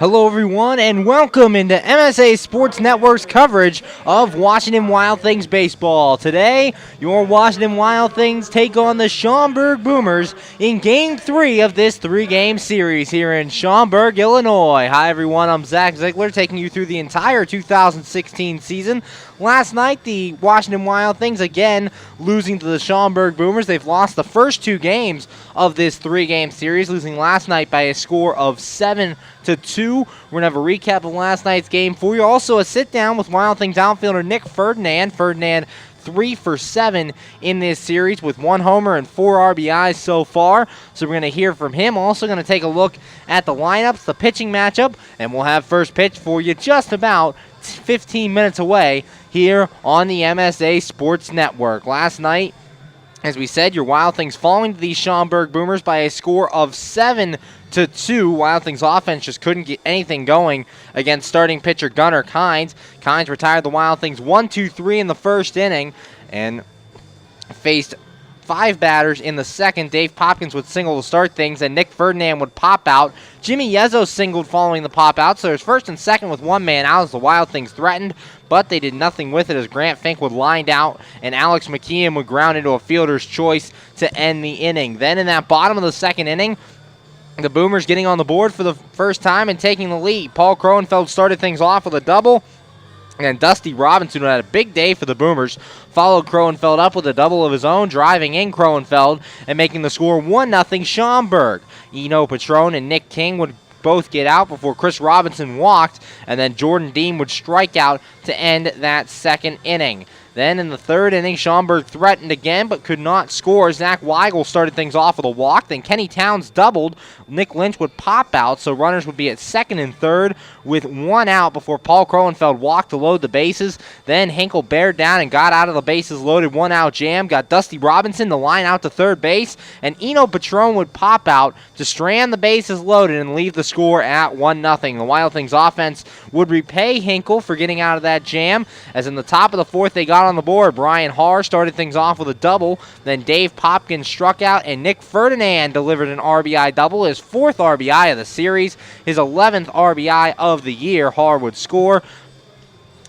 Hello, everyone, and welcome into MSA Sports Network's coverage of Washington Wild Things baseball. Today, your Washington Wild Things take on the Schaumburg Boomers in Game 3 of this three-game series here in Schaumburg, Illinois. Hi, everyone. I'm Zach Ziegler, taking you through the entire 2016 season. Last night, the Washington Wild Things again losing to the Schaumburg Boomers. They've lost the first two games of this three-game series, losing last night by a score of 7-2. We're going to have a recap of last night's game for you. Also, a sit-down with Wild Things outfielder Nick Ferdinand. Ferdinand 3 for 7 in this series with 1 homer and 4 RBIs so far. So we're going to hear from him. Also going to take a look at the lineups, the pitching matchup, and we'll have first pitch for you just about 15 minutes away here on the MSA Sports Network. Last night, as we said, your Wild Things falling to these Schaumburg Boomers by a score of 7-2. Wild Things offense just couldn't get anything going against starting pitcher Gunnar Kynes. Kynes retired the Wild Things 1-2-3 in the first inning and faced 5 batters in the second. Dave Popkins would single to start things, and Nick Ferdinand would pop out. Jimmy Yezzo singled following the pop out, so there's first and second with 1 man out as the Wild Things threatened, but they did nothing with it as Grant Fink would lined out, and Alex McKeon would ground into a fielder's choice to end the inning. Then in that bottom of the second inning, the Boomers getting on the board for the first time and taking the lead. Paul Kroenfeld started things off with a double, and Dusty Robinson, who had a big day for the Boomers, followed Kroenfeld up with a double of his own, driving in Kroenfeld and making the score 1-0 Schaumburg. Eno Patron and Nick King would both get out before Chris Robinson walked, and then Jordan Dean would strike out to end that second inning. Then in the third inning, Schaumburg threatened again but could not score. Zach Weigel started things off with a walk. Then Kenny Towns doubled. Nick Lynch would pop out, so runners would be at second and third with 1 out before Paul Kroenfeld walked to load the bases. Then Hinkle bared down and got out of the bases loaded 1-out jam. Got Dusty Robinson to line out to third base. And Eno Patron would pop out to strand the bases loaded and leave the score at 1-0. The Wild Things offense would repay Hinkle for getting out of that jam, as in the top of the fourth they got on the board. Brian Haar started things off with a double. Then Dave Popkins struck out, and Nick Ferdinand delivered an RBI double, his 4th RBI of the series, his 11th RBI of the year. Haar would score.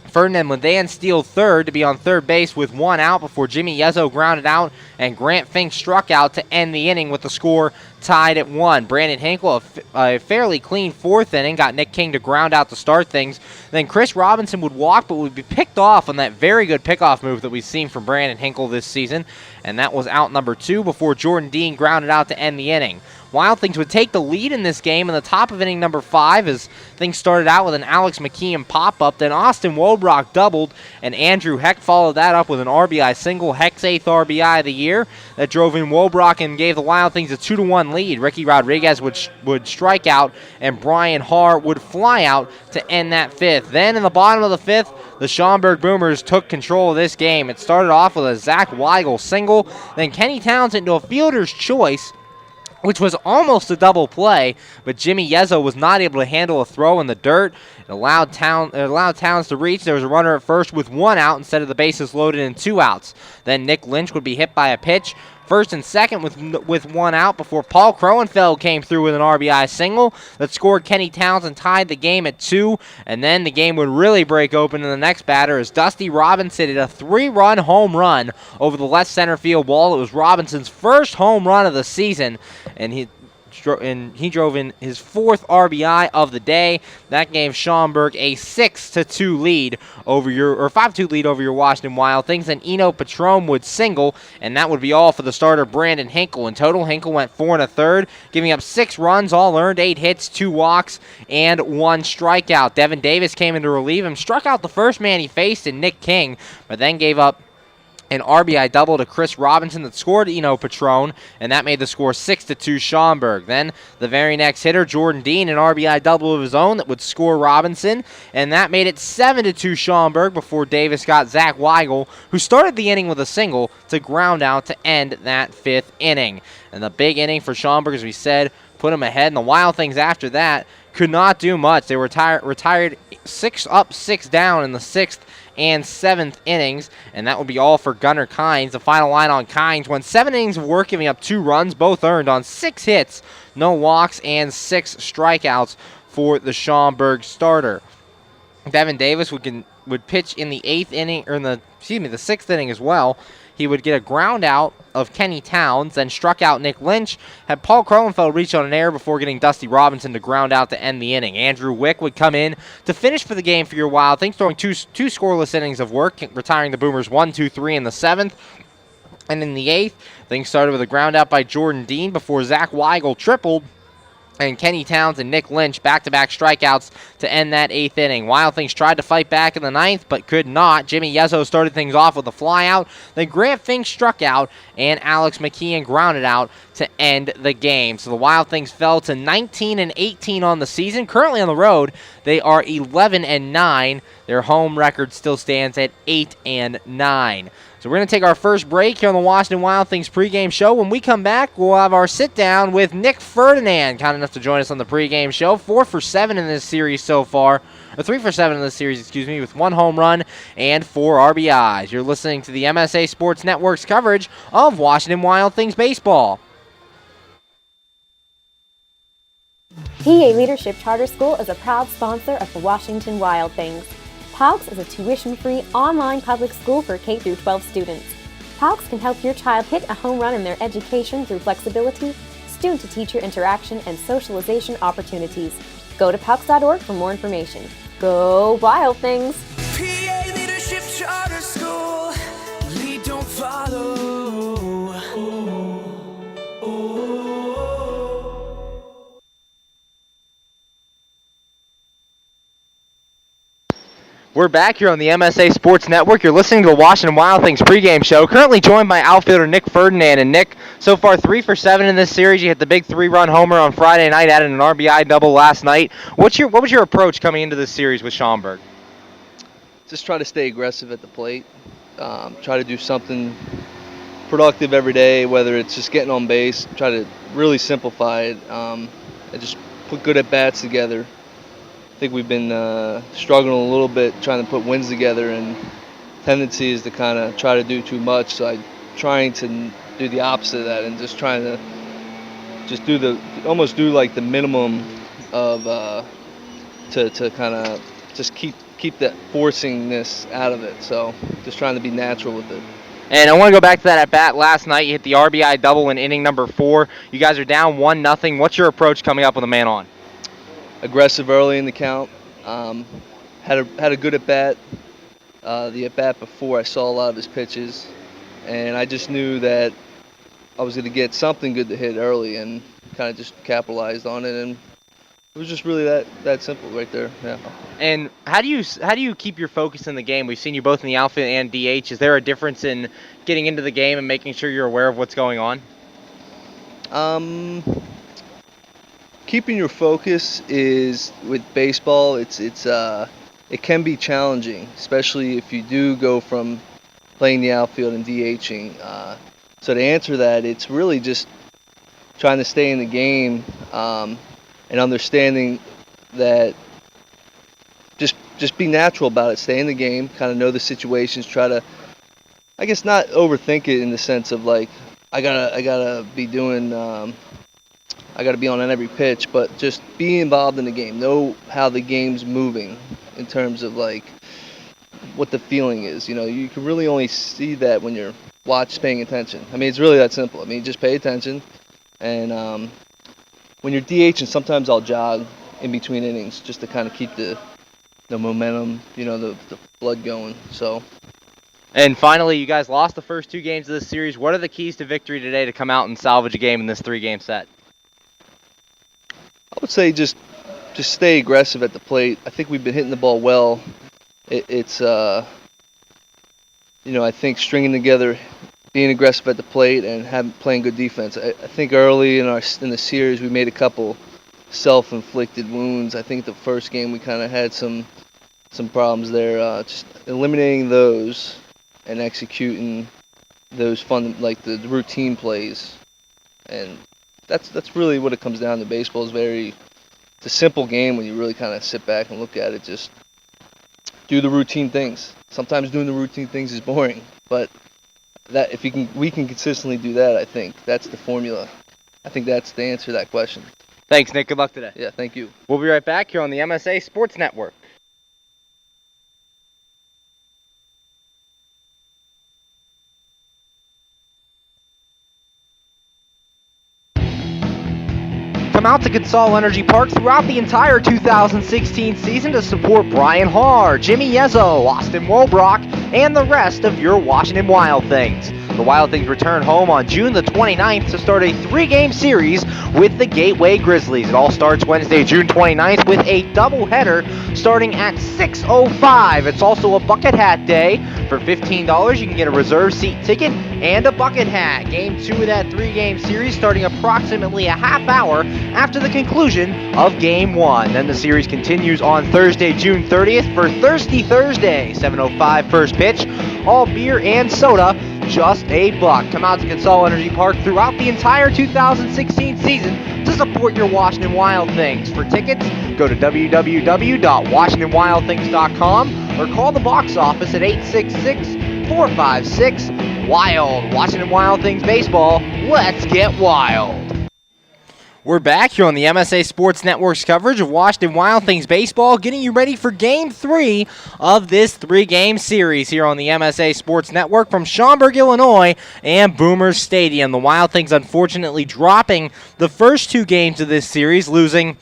Ferdinand would then steal third to be on third base with 1 out before Jimmy Yezzo grounded out and Grant Fink struck out to end the inning with the score tied at 1. Brandon Hinkle, a fairly clean 4th inning, got Nick King to ground out to start things. Then Chris Robinson would walk but would be picked off on that very good pickoff move that we've seen from Brandon Hinkle this season, and that was out number 2 before Jordan Dean grounded out to end the inning. Wild Things would take the lead in this game in the top of inning number 5 as things started out with an Alex McKeon pop-up. Then Austin Wobrock doubled, and Andrew Heck followed that up with an RBI single, Heck's 8th RBI of the year. That drove in Wobrock and gave the Wild Things a 2-1 lead. Ricky Rodriguez would strike out, and Brian Haar would fly out to end that 5th. Then in the bottom of the 5th, the Schaumburg Boomers took control of this game. It started off with a Zach Weigel single, then Kenny Towns into a fielder's choice, which was almost a double play, but Jimmy Yezzo was not able to handle a throw in the dirt. It allowed Towns to reach. There was a runner at first with 1 out instead of the bases loaded and 2 outs. Then Nick Lynch would be hit by a pitch. First and second with 1 out before Paul Kroenfeld came through with an RBI single that scored Kenny Towns and tied the game at 2. And then the game would really break open in the next batter as Dusty Robinson hit a 3-run home run over the left center field wall. It was Robinson's first home run of the season, and he drove in his 4th RBI of the day. That gave Schaumburg a 6-2 lead over or 5-2 lead over your Washington Wild Things. And Eno Patron would single, and that would be all for the starter Brandon Hinkle. In total, Hinkle went 4 1/3, giving up 6 runs, all earned, 8 hits, 2 walks, and 1 strikeout. Devin Davis came in to relieve him, struck out the first man he faced in Nick King, but then gave up an RBI double to Chris Robinson that scored Eno Patron, and that made the score 6-2 Schaumburg. Then the very next hitter, Jordan Dean, an RBI double of his own that would score Robinson, and that made it 7-2 Schaumburg before Davis got Zach Weigel, who started the inning with a single, to ground out to end that 5th inning. And the big inning for Schaumburg, as we said, put him ahead, and the Wild Things after that could not do much. They were retired 6 up, 6 down in the 6th and 7th innings, and that would be all for Gunnar Kynes. The final line on Kynes went 7 innings of work, giving up 2 runs, both earned on 6 hits, no walks, and 6 strikeouts for the Schaumburg starter. Devin Davis would pitch in the the sixth inning as well. He would get a ground out of Kenny Towns, then struck out Nick Lynch, had Paul Kroenfeld reach on an error before getting Dusty Robinson to ground out to end the inning. Andrew Wick would come in to finish for the game for your Wild Things, throwing two scoreless innings of work, retiring the Boomers 1-2-3 in the seventh. And in the eighth, things started with a ground out by Jordan Dean before Zach Weigel tripled, and Kenny Towns and Nick Lynch back-to-back strikeouts to end that eighth inning. Wild Things tried to fight back in the ninth, but could not. Jimmy Yezzo started things off with a flyout. Then Grant Fink struck out, and Alex McKeon grounded out to end the game. So the Wild Things fell to 19-18 on the season. Currently on the road, they are 11-9. Their home record still stands at 8-9. So we're going to take our first break here on the Washington Wild Things pregame show. When we come back, we'll have our sit-down with Nick Ferdinand, kind enough to join us on the pregame show. 4 for 7 in this series so far, or 3 for 7 in this series, with 1 home run and 4 RBIs. You're listening to the MSA Sports Network's coverage of Washington Wild Things baseball. PA Leadership Charter School is a proud sponsor of the Washington Wild Things. PALCS is a tuition-free online public school for K-12 students. PALCS can help your child hit a home run in their education through flexibility, student-to-teacher interaction, and socialization opportunities. Go to PALCS.org for more information. Go Wild Things! PA Leadership Charter School, lead, don't follow. We're back here on the MSA Sports Network. You're listening to the Washington Wild Things pregame show. Currently joined by outfielder Nick Ferdinand. And Nick, so far 3 for 7 in this series. You hit the big 3-run homer on Friday night, added an RBI double last night. What was your approach coming into this series with Schaumburg? Just try to stay aggressive at the plate. Try to do something productive every day, whether it's just getting on base. Try to really simplify it and just put good at-bats together. I think we've been struggling a little bit trying to put wins together, and tendency is to kind of try to do too much. So I'm trying to do the opposite of that and just trying to just do like the minimum of to kind of just keep that forcingness out of it. So just trying to be natural with it. And I want to go back to that at-bat last night. You hit the RBI double in inning number 4. You guys are down 1-0. What's your approach coming up with a man on? Aggressive early in the count. Had a good at-bat. The at-bat before, I saw a lot of his pitches, and I just knew that I was going to get something good to hit early, and kind of just capitalized on it, and it was just really that simple right there. Yeah. And how do you keep your focus in the game? We've seen you both in the outfield and DH. Is there a difference in getting into the game and making sure you're aware of what's going on? Keeping your focus is, with baseball, it can be challenging, especially if you do go from playing the outfield and DHing. So to answer that, it's really just trying to stay in the game and understanding that just be natural about it. Stay in the game, kind of know the situations. Try to, I guess, not overthink it in the sense of like I gotta be doing. I got to be on every pitch, but just be involved in the game. Know how the game's moving in terms of like what the feeling is. You know, you can really only see that when you're paying attention. I mean, it's really that simple. I mean, just pay attention. And when you're DHing, sometimes I'll jog in between innings just to kind of keep the momentum, the blood going. So. And finally, you guys lost the first 2 games of this series. What are the keys to victory today to come out and salvage a game in this 3-game set? I would say just stay aggressive at the plate. I think we've been hitting the ball well. It's I think stringing together, being aggressive at the plate and playing good defense. I think early in the series we made a couple self-inflicted wounds. I think the first game we kind of had some problems there. Just eliminating those and executing those fun, like the routine plays, and that's really what it comes down to. Baseball is it's a simple game when you really kind of sit back and look at it. Just do the routine things. Sometimes doing the routine things is boring, but that we can consistently do that. I think that's the formula. I think that's the answer to that question. Thanks, Nick. Good luck today. Yeah, thank you. We'll be right back here on the MSA Sports Network. Come out to Consol Energy Park throughout the entire 2016 season to support Brian Harr, Jimmy Yezzo, Austin Wolbrock, and the rest of your Washington Wild Things. The Wild Things return home on June the 29th to start a 3-game series with the Gateway Grizzlies. It all starts Wednesday, June 29th with a doubleheader starting at 6:05. It's also a bucket hat day. For $15, you can get a reserve seat ticket and a bucket hat. Game 2 of that 3-game series starting approximately a half hour after the conclusion of Game 1. Then the series continues on Thursday, June 30th for Thirsty Thursday. 7:05 first pitch. All beer and soda, just $1. Come out to Consol Energy Park throughout the entire 2016 season to support your Washington Wild Things. For tickets, go to www.washingtonwildthings.com or call the box office at 866-456-WILD. Washington Wild Things Baseball, let's get wild. We're back here on the MSA Sports Network's coverage of Washington Wild Things Baseball, getting you ready for Game 3 of this 3-game series here on the MSA Sports Network from Schaumburg, Illinois, and Boomers Stadium. The Wild Things unfortunately dropping the first 2 games of this series, losing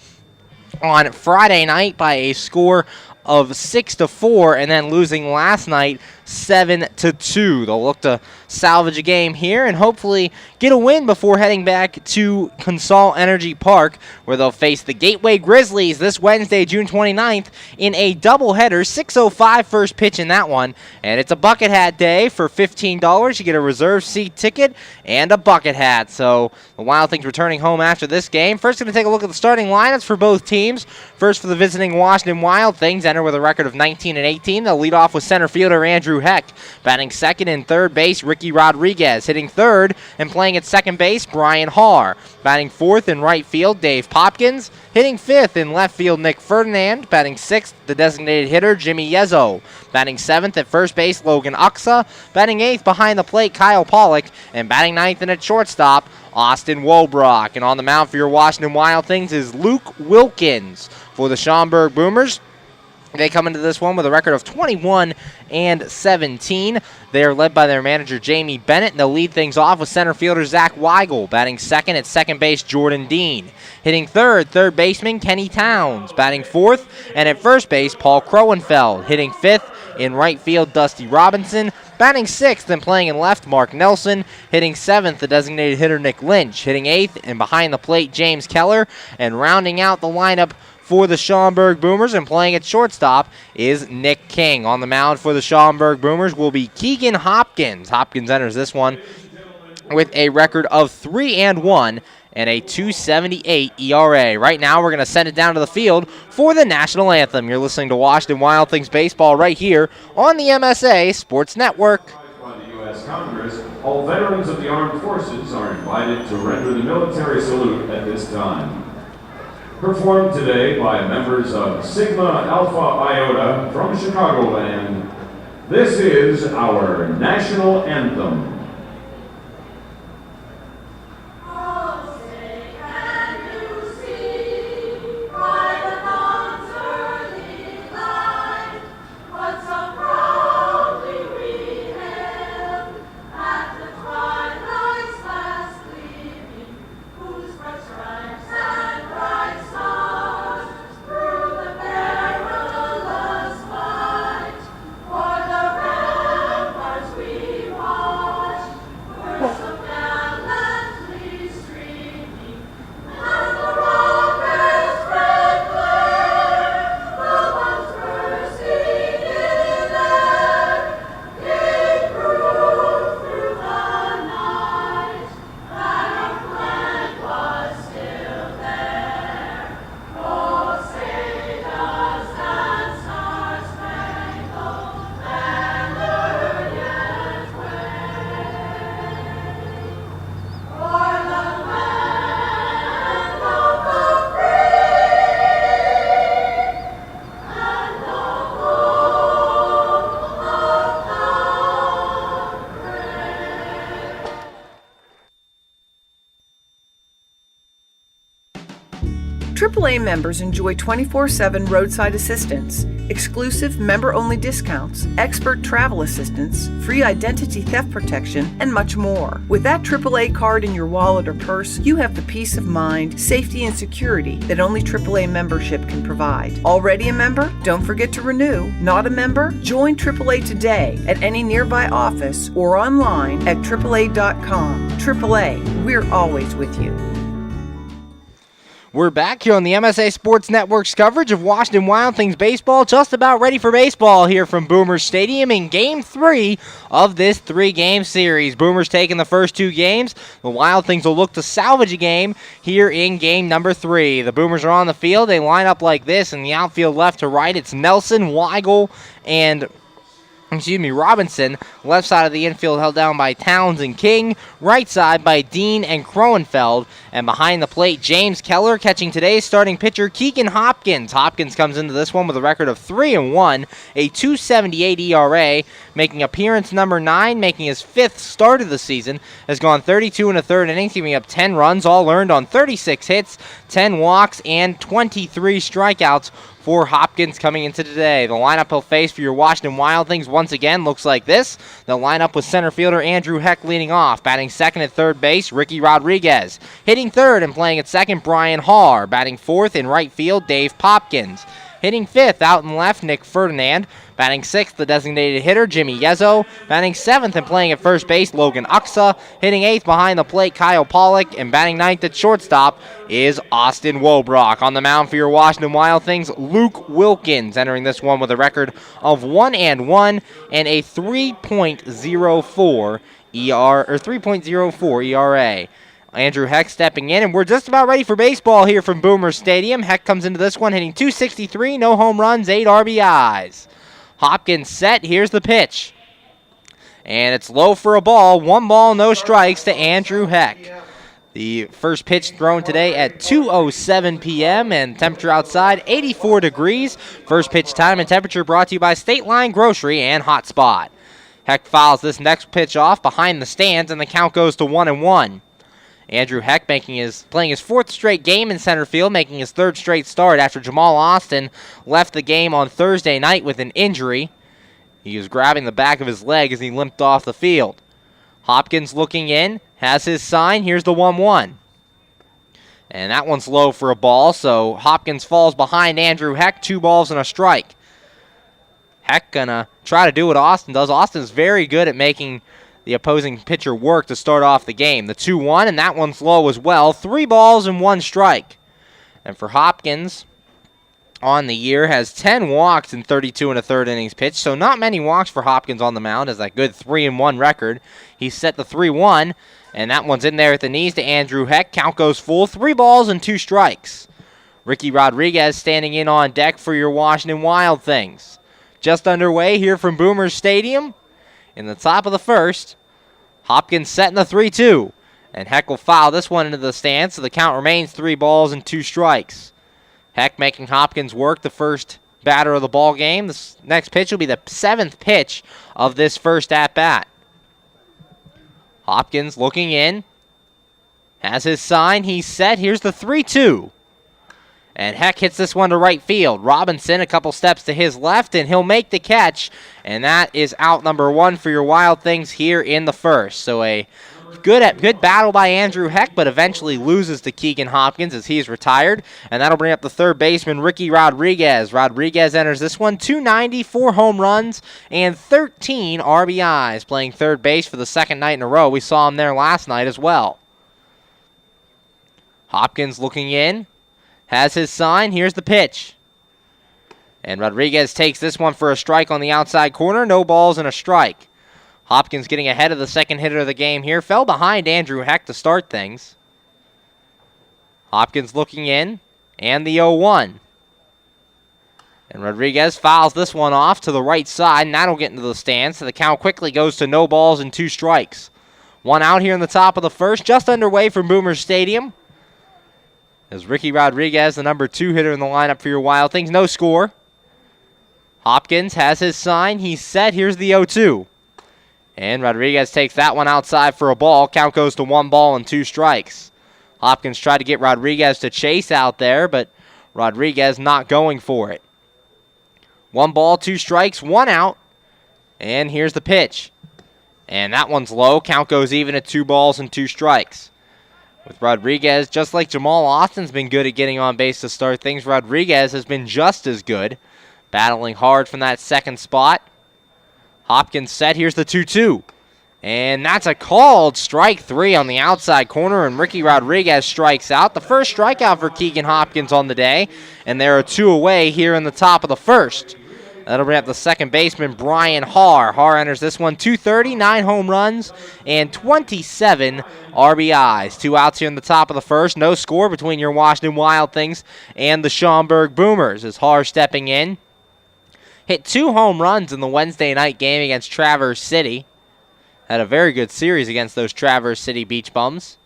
on Friday night by a score of 6-4, and then losing last night 7-2. They'll look to salvage a game here and hopefully get a win before heading back to Consol Energy Park, where they'll face the Gateway Grizzlies this Wednesday, June 29th, in a doubleheader. 6:05 first pitch in that one, and it's a bucket hat day. For $15, you get a reserve seat ticket and a bucket hat. So the Wild Things returning home after this game. First, going to take a look at the starting lineups for both teams. First, for the visiting Washington Wild Things, enter with a record of 19-18. They'll lead off with center fielder Andrew Heck. Batting second and third base, Ricky Rodriguez. Hitting third and playing at second base, Brian Harr. Batting fourth in right field, Dave Popkins. Hitting fifth in left field, Nick Ferdinand. Batting sixth, the designated hitter, Jimmy Yezzo. Batting seventh at first base, Logan Uxa. Batting eighth behind the plate, Kyle Pollock. And batting ninth and at shortstop, Austin Wolbrock. And on the mound for your Washington Wild Things is Luke Wilkins. For the Schaumburg Boomers, they come into this one with a record of 21-17. They are led by their manager, Jamie Bennett, and they'll lead things off with center fielder Zach Weigel. Batting second at second base, Jordan Dean. Hitting third baseman Kenny Towns. Batting fourth, and at first base, Paul Kroenfeld. Hitting fifth in right field, Dusty Robinson. Batting sixth and playing in left, Mark Nelson. Hitting seventh, the designated hitter, Nick Lynch. Hitting eighth and behind the plate, James Keller. And rounding out the lineup for the Schaumburg Boomers and playing at shortstop is Nick King. On the mound for the Schaumburg Boomers will be Keegan Hopkins. Hopkins enters this one with a record of 3-1 and a 2.78 ERA. Right now, we're going to send it down to the field for the national anthem. You're listening to Washington Wild Things Baseball right here on the MSA Sports Network. By the U.S. Congress, all veterans of the armed forces are invited to render the military salute at this time. Performed today by members of Sigma Alpha Iota from Chicagoland, this is our national anthem. AAA members enjoy 24/7 roadside assistance, exclusive member-only discounts, expert travel assistance, free identity theft protection, and much more. With that AAA card in your wallet or purse, you have the peace of mind, safety, and security that only AAA membership can provide. Already a member? Don't forget to renew. Not a member? Join AAA today at any nearby office or online at AAA.com. AAA, we're always with you. We're back here on the MSA Sports Network's coverage of Washington Wild Things baseball. Just about ready for baseball here from Boomers Stadium in Game 3 of this 3-game series. Boomers taking the first 2 games. The Wild Things will look to salvage a game here in game number 3. The Boomers are on the field. They line up like this in the outfield left to right. It's Nelson, Weigel, and Robinson. Left side of the infield held down by Towns and King. Right side by Dean and Kroenfeld. And behind the plate, James Keller catching today's starting pitcher, Keegan Hopkins. Hopkins comes into this one with a record of 3-1, a 2.78 ERA, making appearance number 9, making his 5th start of the season. Has gone 32 1/3 innings, giving up 10 runs, all earned on 36 hits, 10 walks, and 23 strikeouts for Hopkins coming into today. The lineup he'll face for your Washington Wild Things once again looks like this. The lineup with center fielder Andrew Heck leading off. Batting second at third base, Ricky Rodriguez. Hitting third and playing at second, Brian Harr. Batting fourth in right field, Dave Popkins. Hitting fifth out in left, Nick Ferdinand. Batting sixth, the designated hitter, Jimmy Yezzo. Batting seventh and playing at first base, Logan Uxa. Hitting eighth behind the plate, Kyle Pollock. And batting ninth at shortstop is Austin Wobrock. On the mound for your Washington Wild Things, Luke Wilkins, entering this one with a record of 1-1 and a 3.04 ERA. Andrew Heck stepping in, and we're just about ready for baseball here from Boomer Stadium. Heck comes into this one hitting .263, no home runs, 8 RBIs. Hopkins set, here's the pitch. And it's low for a ball, 1 ball, no strikes to Andrew Heck. The first pitch thrown today at 2:07 p.m. and temperature outside 84 degrees. First pitch time and temperature brought to you by State Line Grocery and Hot Spot. Heck fouls this next pitch off behind the stands, and the count goes to 1-1. Andrew Heck playing his 4th straight game in center field, making his 3rd straight start after Jamal Austin left the game on Thursday night with an injury. He was grabbing the back of his leg as he limped off the field. Hopkins looking in, has his sign, here's the 1-1. And that one's low for a ball, so Hopkins falls behind Andrew Heck, 2 balls and a strike. Heck gonna try to do what Austin does. Austin's very good at making the opposing pitcher work to start off the game. The 2-1, and that one's low as well. 3 balls and 1 strike. And for Hopkins, on the year, has 10 walks in 32 1/3 innings pitched, so not many walks for Hopkins on the mound, as that good 3-1 record. He set the 3-1, and that one's in there at the knees to Andrew Heck. Count goes full, 3 balls and 2 strikes. Ricky Rodriguez standing in on deck for your Washington Wild Things. Just underway here from Boomers Stadium. In the top of the first, Hopkins setting the 3-2, and Heck will foul this one into the stands, so the count remains 3 balls and 2 strikes. Heck making Hopkins work, the first batter of the ball game. This next pitch will be the 7th pitch of this first at-bat. Hopkins looking in, has his sign, he's set, here's the 3-2. And Heck hits this one to right field. Robinson a couple steps to his left, and he'll make the catch. And that is out number 1 for your Wild Things here in the first. So a good battle by Andrew Heck, but eventually loses to Keegan Hopkins as he's retired. And that'll bring up the third baseman, Ricky Rodriguez. Rodriguez enters this one, 290, 4 home runs, and 13 RBIs. Playing third base for the second night in a row. We saw him there last night as well. Hopkins looking in. Has his sign, here's the pitch. And Rodriguez takes this one for a strike on the outside corner, no balls and a strike. Hopkins getting ahead of the second hitter of the game here, fell behind Andrew Heck to start things. Hopkins looking in, and the 0-1. And Rodriguez fouls this one off to the right side, and that'll get into the stands, so the count quickly goes to no balls and 2 strikes. 1 out here in the top of the first, just underway from Boomers Stadium. As Ricky Rodriguez, the number 2 hitter in the lineup for your Wild Things. No score. Hopkins has his sign. He's set. Here's the 0-2. And Rodriguez takes that one outside for a ball. Count goes to 1 ball and 2 strikes. Hopkins tried to get Rodriguez to chase out there, but Rodriguez not going for it. 1 ball, 2 strikes, 1 out. And here's the pitch. And that one's low. Count goes even at 2 balls and 2 strikes. With Rodriguez, just like Jamal Austin's been good at getting on base to start things, Rodriguez has been just as good, battling hard from that second spot. Hopkins set. Here's the 2-2. And that's a called strike 3 on the outside corner, and Ricky Rodriguez strikes out. The first strikeout for Keegan Hopkins on the day, and there are 2 away here in the top of the first. That'll bring up the second baseman, Brian Haar. Haar enters this one 230, 9 home runs, and 27 RBIs. 2 outs here in the top of the first. No score between your Washington Wild Things and the Schaumburg Boomers as Haar stepping in. Hit 2 home runs in the Wednesday night game against Traverse City. Had a very good series against those Traverse City Beach Bums.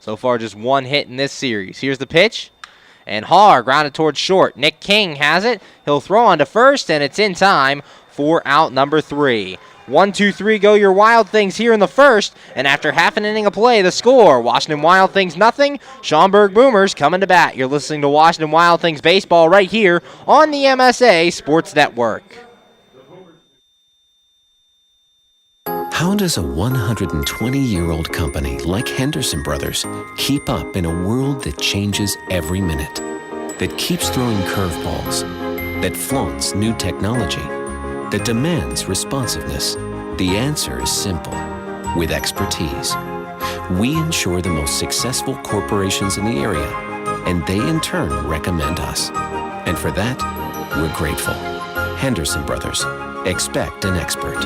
So far, just 1 hit in this series. Here's the pitch. And Haar grounded towards short. Nick King has it. He'll throw on to first, and it's in time for out number 3. 1, 2, 3 go your Wild Things here in the first. And after half an inning of play, the score, Washington Wild Things nothing, Schaumburg Boomers coming to bat. You're listening to Washington Wild Things baseball right here on the MSA Sports Network. How does a 120-year-old company like Henderson Brothers keep up in a world that changes every minute, that keeps throwing curveballs, that flaunts new technology, that demands responsiveness? The answer is simple. With expertise. We insure the most successful corporations in the area, and they in turn recommend us. And for that, we're grateful. Henderson Brothers. Expect an expert.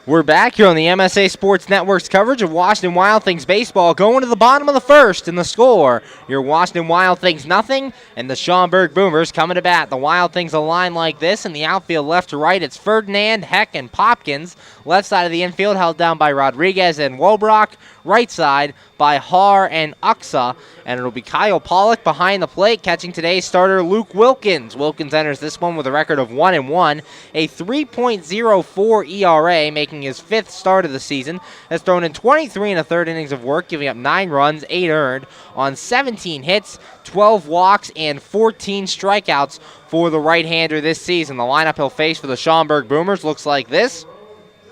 We're back here on the MSA Sports Network's coverage of Washington Wild Things baseball, going to the bottom of the first in the score. Your Washington Wild Things nothing, and the Schaumburg Boomers coming to bat. The Wild Things a line like this in the outfield left to right. It's Ferdinand, Heck, and Popkins. Left side of the infield held down by Rodriguez and Wobrock. Right side by Haar and Uxa. And it'll be Kyle Pollock behind the plate, catching today's starter Luke Wilkins. Wilkins enters this one with a record of 1-1, a 3.04 ERA, making his 5th start of the season. Has thrown in 23 1/3 innings of work, giving up 9 runs, 8 earned, on 17 hits, 12 walks, and 14 strikeouts for the right-hander this season. The lineup he'll face for the Schaumburg Boomers looks like this.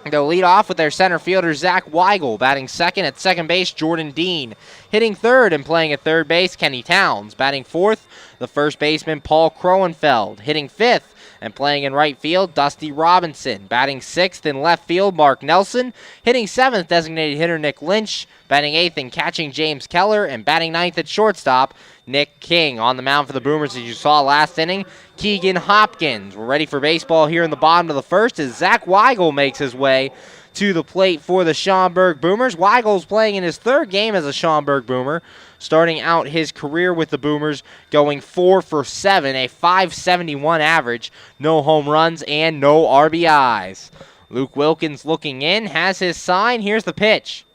They'll lead off with their center fielder, Zach Weigel. Batting second at second base, Jordan Dean. Hitting third and playing at third base, Kenny Towns. Batting fourth, the first baseman, Paul Kroenfeld. Hitting fifth and playing in right field, Dusty Robinson. Batting sixth in left field, Mark Nelson. Hitting seventh, designated hitter Nick Lynch. Batting eighth and catching, James Keller. And batting ninth at shortstop, Nick King. On the mound for the Boomers, as you saw last inning, Keegan Hopkins. We're ready for baseball here in the bottom of the first as Zach Weigel makes his way to the plate for the Schaumburg Boomers. Weigel's playing in his 3rd game as a Schaumburg Boomer, starting out his career with the Boomers, going 4 for 7, a .571 average, no home runs and no RBIs. Luke Wilkins looking in, has his sign. Here's the pitch.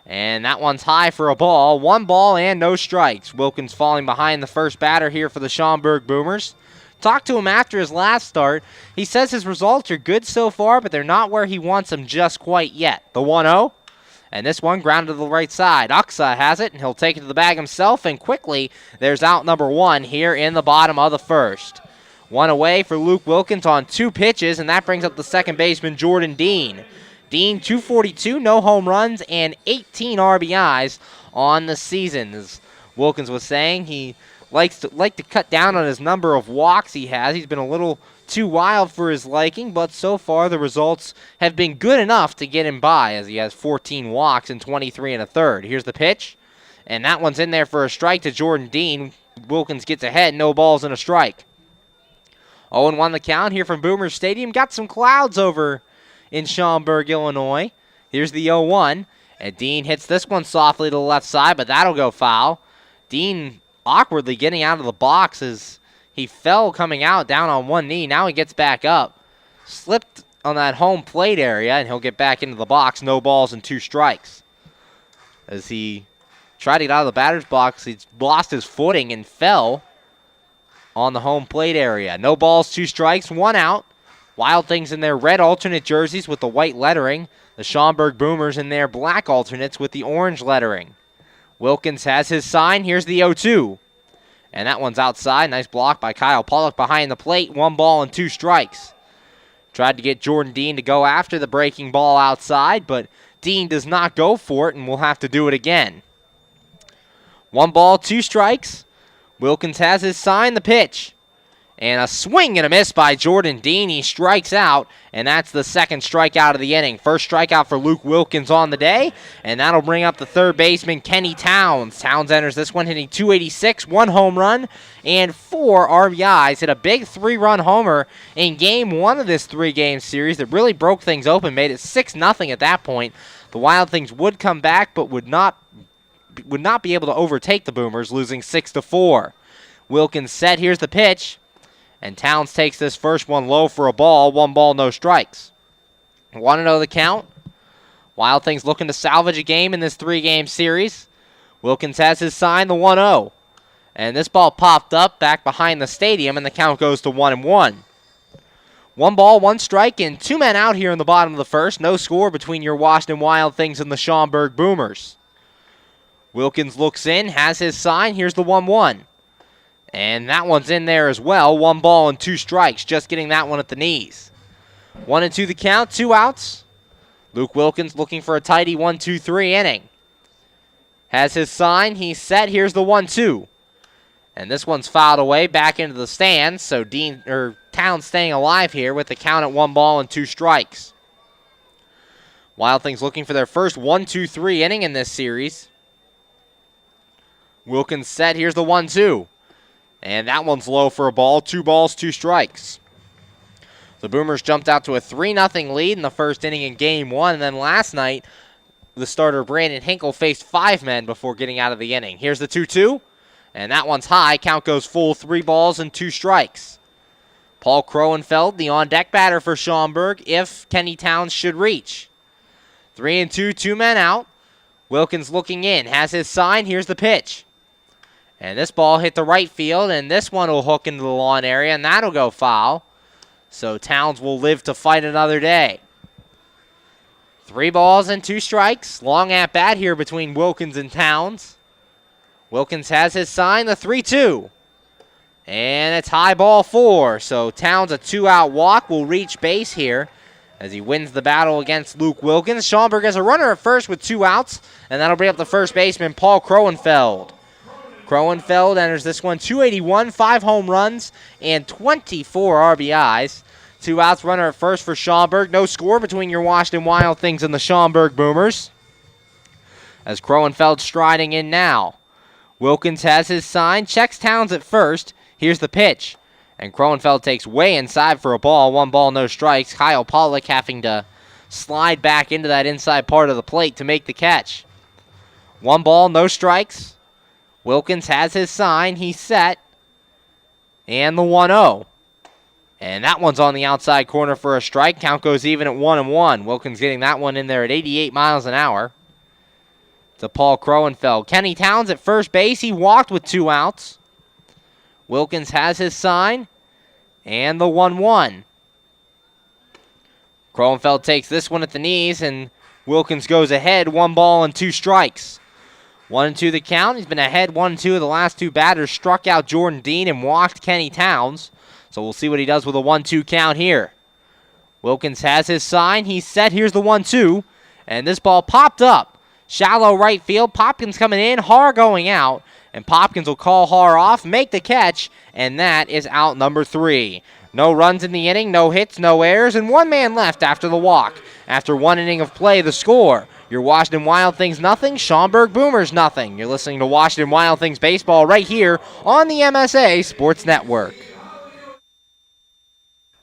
And that one's high for a ball. 1 ball and no strikes. Wilkins falling behind the first batter here for the Schaumburg Boomers. Talked to him after his last start. He says his results are good so far, but they're not where he wants them just quite yet. The 1-0. And this one grounded to the right side. Uxa has it, and he'll take it to the bag himself. And quickly, there's out number 1 here in the bottom of the first. 1 away for Luke Wilkins on 2 pitches, and that brings up the second baseman, Jordan Dean. Dean, 242, no home runs, and 18 RBIs on the season. As Wilkins was saying, he likes to cut down on his number of walks he has. He's been a little too wild for his liking, but so far the results have been good enough to get him by, as he has 14 walks in 23 1/3. Here's the pitch, and that one's in there for a strike to Jordan Dean. Wilkins gets ahead, no balls and a strike. 0-1 the count here from Boomers Stadium. Got some clouds over in Schaumburg, Illinois. Here's the 0-1, and Dean hits this one softly to the left side, but that'll go foul. Dean awkwardly getting out of the box as he fell coming out down on one knee. Now he gets back up. Slipped on that home plate area, and he'll get back into the box. No balls and 2 strikes. As he tried to get out of the batter's box, he's lost his footing and fell on the home plate area. No balls, 2 strikes, 1 out. Wild Things in their red alternate jerseys with the white lettering. The Schaumburg Boomers in their black alternates with the orange lettering. Wilkins has his sign. Here's the 0-2. And that one's outside. Nice block by Kyle Pollock behind the plate. 1 ball and 2 strikes. Tried to get Jordan Dean to go after the breaking ball outside, but Dean does not go for it and will have to do it again. 1 ball, 2 strikes. Wilkins has his sign, the pitch. And a swing and a miss by Jordan Dean. He strikes out, and that's the second strikeout of the inning. First strikeout for Luke Wilkins on the day, and that'll bring up the third baseman, Kenny Towns. Towns enters this one hitting .286, 1 home run, and 4 RBIs. Hit a big 3-run homer in Game 1 of this 3-game series that really broke things open, made it 6-0 at that point. The Wild Things would come back, but would not be able to overtake the Boomers, losing 6-4. Wilkins set. Here's the pitch. And Towns takes this first one low for a ball. 1 ball, no strikes. Want to know the count? Wild Things looking to salvage a game in this 3-game series. Wilkins has his sign, the 1-0. And this ball popped up back behind the stadium, and the count goes to 1-1. 1 ball, 1 strike, and 2 men out here in the bottom of the first. No score between your Washington Wild Things and the Schaumburg Boomers. Wilkins looks in, has his sign. Here's the 1-1. And that one's in there as well. 1 ball and 2 strikes. Just getting that one at the knees. 1-2 the count. 2 outs. Luke Wilkins looking for a tidy 1-2-3 inning. Has his sign. He's set. Here's the 1-2. And this one's fouled away back into the stands. So Towns staying alive here with the count at 1 ball and 2 strikes. Wild Things looking for their first 1-2-3 inning in this series. Wilkins set. Here's the 1-2. And that one's low for a ball. 2 balls, 2 strikes. The Boomers jumped out to a 3-0 lead in the first inning in Game 1. And then last night, the starter Brandon Hinkle faced 5 men before getting out of the inning. Here's the 2-2. And that one's high. Count goes full. 3 balls and 2 strikes. Paul Kroenfeld, the on-deck batter for Schaumburg, if Kenny Towns should reach. 3-2, 2 men out. Wilkins looking in. Has his sign. Here's the pitch. And this ball hit the right field, and this one will hook into the lawn area, and that'll go foul. So Towns will live to fight another day. 3 balls and 2 strikes. Long at bat here between Wilkins and Towns. Wilkins has his sign, the 3-2. And it's high ball 4. So Towns, a 2-out walk, will reach base here as he wins the battle against Luke Wilkins. Schaumburg has a runner at first with 2 outs, and that'll bring up the first baseman, Paul Kroenfeld. Kroenfeld enters this one .281, 5 home runs, and 24 RBIs. 2 outs, runner at first for Schaumburg. No score between your Washington Wild Things and the Schaumburg Boomers. As Kroenfeld striding in now. Wilkins has his sign, checks Towns at first. Here's the pitch. And Kroenfeld takes way inside for a ball. 1 ball, no strikes. Kyle Pollock having to slide back into that inside part of the plate to make the catch. 1 ball, no strikes. Wilkins has his sign. He's set. And the 1-0. And that one's on the outside corner for a strike. Count goes even at 1-1. Wilkins getting that one in there at 88 miles an hour. To Paul Kroenfeld. Kenny Towns at first base. He walked with 2 outs. Wilkins has his sign. And the 1-1. Kroenfeld takes this one at the knees, and Wilkins goes ahead. 1 ball and 2 strikes. 1-2 the count. He's been ahead 1-2 of the last 2 batters. Struck out Jordan Dean and walked Kenny Towns. So we'll see what he does with a 1-2 count here. Wilkins has his sign. He's set. Here's the 1-2. And this ball popped up. Shallow right field. Popkins coming in. Har going out. And Popkins will call Har off, make the catch, and that is out number 3. No runs in the inning, no hits, no errors, and 1 man left after the walk. After 1 inning of play, the score. Your Washington Wild Things nothing, Schaumburg Boomers nothing. You're listening to Washington Wild Things baseball right here on the MSA Sports Network.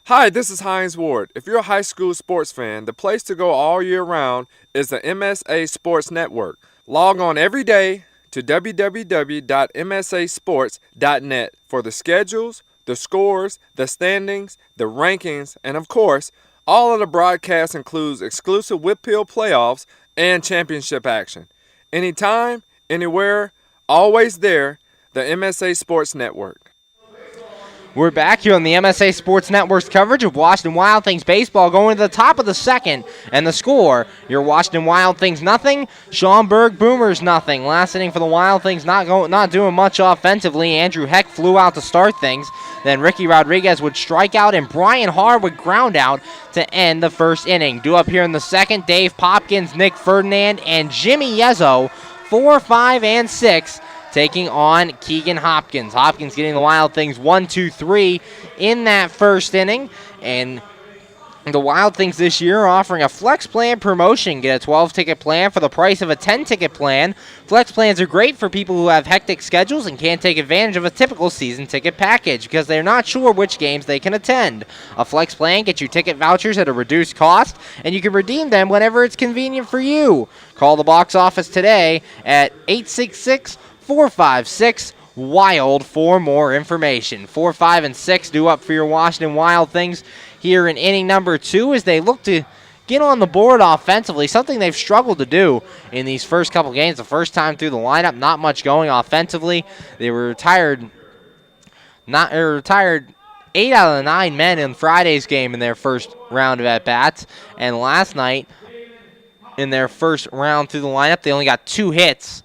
Hi, this is Hines Ward. If you're a high school sports fan, the place to go all year round is the MSA Sports Network. Log on every day to www.msasports.net for the schedules, the scores, the standings, the rankings, and of course, all of the broadcasts includes exclusive Whitfield playoffs and championship action. Anytime, anywhere, always there, the MSA Sports Network. We're back here on the MSA Sports Network's coverage of Washington Wild Things baseball, going to the top of the second, and the score, your Washington Wild Things nothing, Schaumburg Boomers nothing. Last inning for the Wild Things, not doing much offensively. Andrew Heck flew out to start things. Then Ricky Rodriguez would strike out, and Brian Hard would ground out to end the first inning. Due up here in the second, Dave Popkins, Nick Ferdinand, and Jimmy Yezzo, 4, 5, and 6. Taking on Keegan Hopkins. Hopkins getting the Wild Things 1, 2, 3 in that first inning. And the Wild Things this year are offering a flex plan promotion. Get a 12-ticket plan for the price of a 10-ticket plan. Flex plans are great for people who have hectic schedules and can't take advantage of a typical season ticket package because they're not sure which games they can attend. A flex plan gets you ticket vouchers at a reduced cost, and you can redeem them whenever it's convenient for you. Call the box office today at 866-456-WILD for more information. 4, 5, and 6 due up for your Washington Wild Things here in inning number 2 as they look to get on the board offensively, something they've struggled to do in these first couple games. The first time through the lineup, not much going offensively. They were retired 8 out of the 9 men in Friday's game in their first round of at-bats. And last night, in their first round through the lineup, they only got 2 hits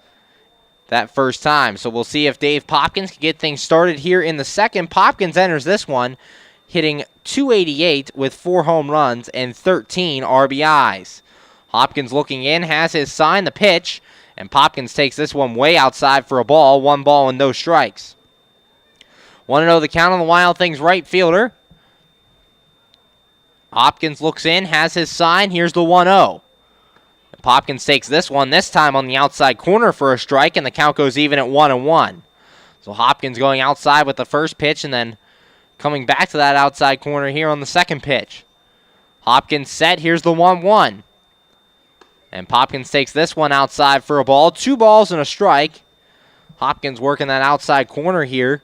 that first time. So we'll see if Dave Popkins can get things started here in the second. Popkins enters this one hitting .288 with 4 home runs and 13 RBIs. Hopkins looking in, has his sign, the pitch, and Popkins takes this one way outside for a ball. 1 ball and no strikes. 1-0 the count on the Wild Things right fielder. Hopkins looks in, has his sign. Here's the 1-0. Popkins takes this one, this time on the outside corner for a strike, and the count goes even at 1-1. So Hopkins going outside with the first pitch and then coming back to that outside corner here on the second pitch. Hopkins set, here's the 1-1. And Popkins takes this one outside for a ball. 2 balls and a strike. Hopkins working that outside corner here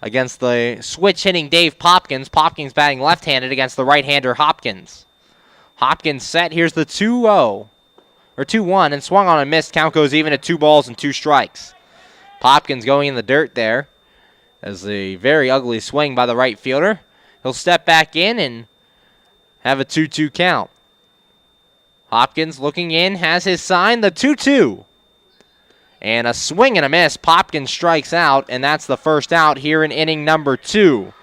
against the switch-hitting Dave Popkins. Popkins batting left-handed against the right-hander Hopkins. Hopkins set, here's the 2-0. Or 2-1, and swung on and missed. Count goes even at 2 balls and 2 strikes. Popkins going in the dirt there as a very ugly swing by the right fielder. He'll step back in and have a 2-2 count. Hopkins looking in, has his sign, the 2-2. And a swing and a miss. Popkins strikes out, and that's the first out here in inning number 2.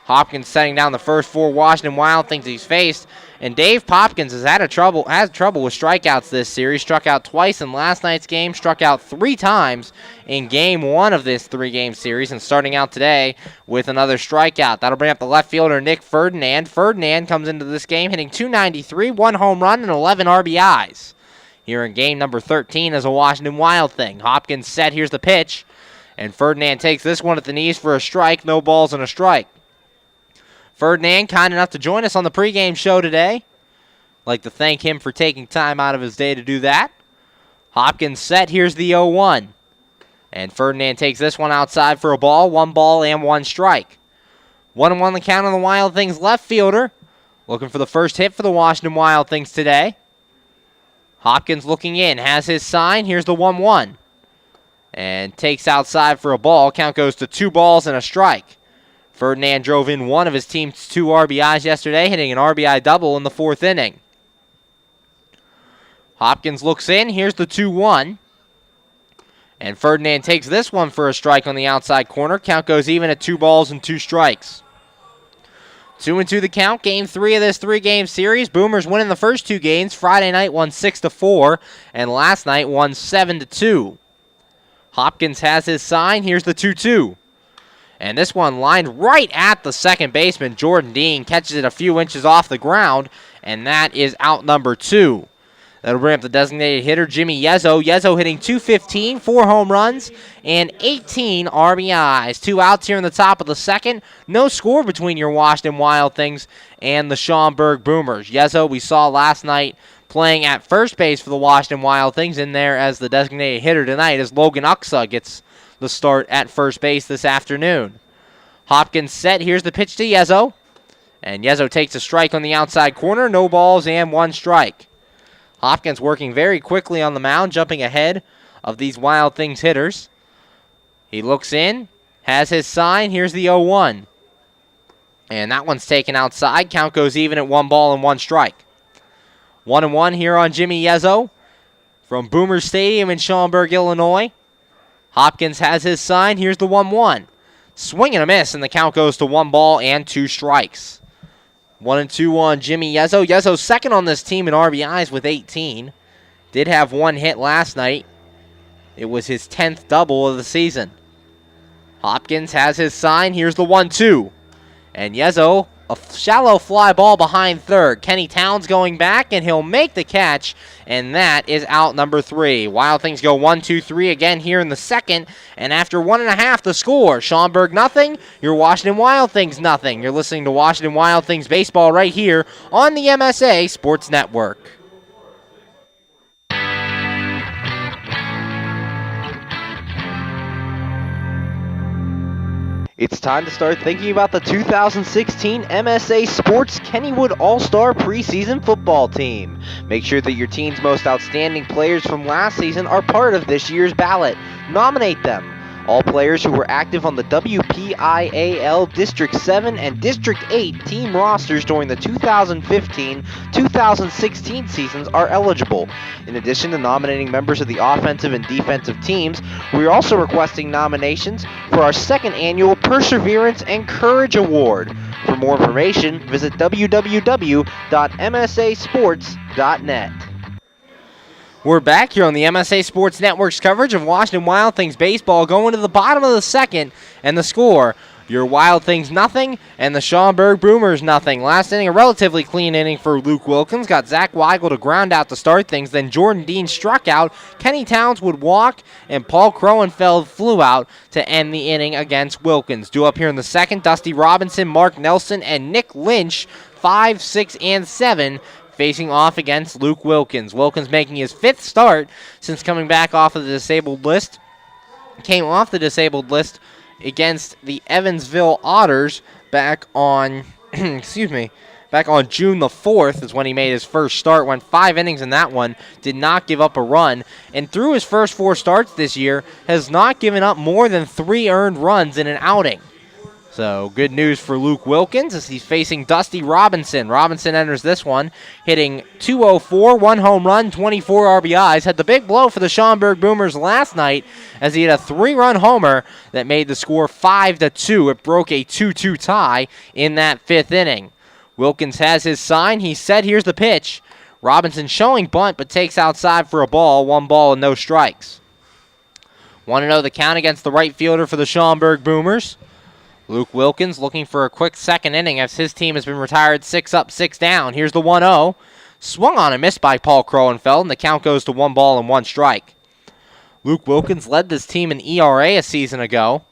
Hopkins setting down the first 4 Washington Wild Things he's faced. And Dave Popkins has trouble with strikeouts this series. Struck out twice in last night's game. Struck out 3 times in game 1 of this 3-game series. And starting out today with another strikeout. That'll bring up the left fielder, Nick Ferdinand. Ferdinand comes into this game hitting .293, 1 home run, and 11 RBIs. Here in game number 13 as a Washington Wild Thing. Hopkins set, here's the pitch. And Ferdinand takes this one at the knees for a strike. No balls and a strike. Ferdinand, kind enough to join us on the pregame show today. Like to thank him for taking time out of his day to do that. Hopkins set, here's the 0-1. And Ferdinand takes this one outside for a ball. 1 ball and 1 strike. 1-1 the count on the Wild Things left fielder. Looking for the first hit for the Washington Wild Things today. Hopkins looking in, has his sign. Here's the 1-1. And takes outside for a ball. Count goes to 2 balls and a strike. Ferdinand drove in 1 of his team's 2 RBIs yesterday, hitting an RBI double in the 4th inning. Hopkins looks in. Here's the 2-1. And Ferdinand takes this one for a strike on the outside corner. Count goes even at 2 balls and 2 strikes. 2-2 the count. Game 3 of this 3-game series. Boomers winning the first 2 games. Friday night won 6-4, and last night won 7-2. Hopkins has his sign. Here's the 2-2. And this one lined right at the second baseman. Jordan Dean catches it a few inches off the ground, and that is out number 2. That'll bring up the designated hitter, Jimmy Yezzo. Yezzo hitting .215, 4 home runs, and 18 RBIs. 2 outs here in the top of the second. No score between your Washington Wild Things and the Schaumburg Boomers. Yezzo, we saw last night playing at first base for the Washington Wild Things, in there as the designated hitter tonight as Logan Uxa gets the start at first base this afternoon. Hopkins set. Here's the pitch to Yezzo. And Yezzo takes a strike on the outside corner. No balls and 1 strike. Hopkins working very quickly on the mound, jumping ahead of these Wild Things hitters. He looks in, has his sign. Here's the 0-1. And that one's taken outside. Count goes even at 1 ball and 1 strike. 1-1 here on Jimmy Yezzo from Boomer Stadium in Schaumburg, Illinois. Hopkins has his sign. Here's the 1-1. Swing and a miss, and the count goes to 1 ball and 2 strikes. 1-2 on Jimmy Yezzo. Yezzo's second on this team in RBIs with 18. Did have 1 hit last night. It was his 10th double of the season. Hopkins has his sign. Here's the 1-2. And Yezzo, a shallow fly ball behind third. Kenny Towns going back, and he'll make the catch, and that is out number 3. Wild Things go 1-2-3 again here in the second, and after 1.5, the score. Schaumburg nothing, your Washington Wild Things nothing. You're listening to Washington Wild Things baseball right here on the MSA Sports Network. It's time to start thinking about the 2016 MSA Sports Kennywood All-Star preseason football team. Make sure that your team's most outstanding players from last season are part of this year's ballot. Nominate them. All players who were active on the WPIAL District 7 and District 8 team rosters during the 2015-2016 seasons are eligible. In addition to nominating members of the offensive and defensive teams, we are also requesting nominations for our second annual Perseverance and Courage Award. For more information, visit www.msasports.net. We're back here on the MSA Sports Network's coverage of Washington Wild Things baseball, going to the bottom of the second, and the score, your Wild Things nothing, and the Schaumburg Boomers nothing. Last inning, a relatively clean inning for Luke Wilkins. Got Zach Weigel to ground out to start things. Then Jordan Dean struck out. Kenny Towns would walk, and Paul Kroenfeld flew out to end the inning against Wilkins. Due up here in the second, Dusty Robinson, Mark Nelson, and Nick Lynch, 5, 6, and 7, facing off against Luke Wilkins. Wilkins making his 5th start since coming back off of the disabled list. Came off the disabled list against the Evansville Otters back on June the 4th is when he made his first start. Went 5 innings in that one, did not give up a run, and through his first 4 starts this year has not given up more than 3 earned runs in an outing. So good news for Luke Wilkins as he's facing Dusty Robinson. Robinson enters this one hitting .204, 1 home run, 24 RBIs. Had the big blow for the Schaumburg Boomers last night as he had a 3-run homer that made the score 5-2. It broke a 2-2 tie in that 5th inning. Wilkins has his sign. He said, here's the pitch. Robinson showing bunt but takes outside for a ball. 1 ball and no strikes. 1-0 the count against the right fielder for the Schaumburg Boomers. Luke Wilkins looking for a quick second inning as his team has been retired 6 up, 6 down. Here's the 1-0. Swung on and missed by Paul Kroenfeld, and the count goes to 1 ball and 1 strike. Luke Wilkins led this team in ERA a season ago.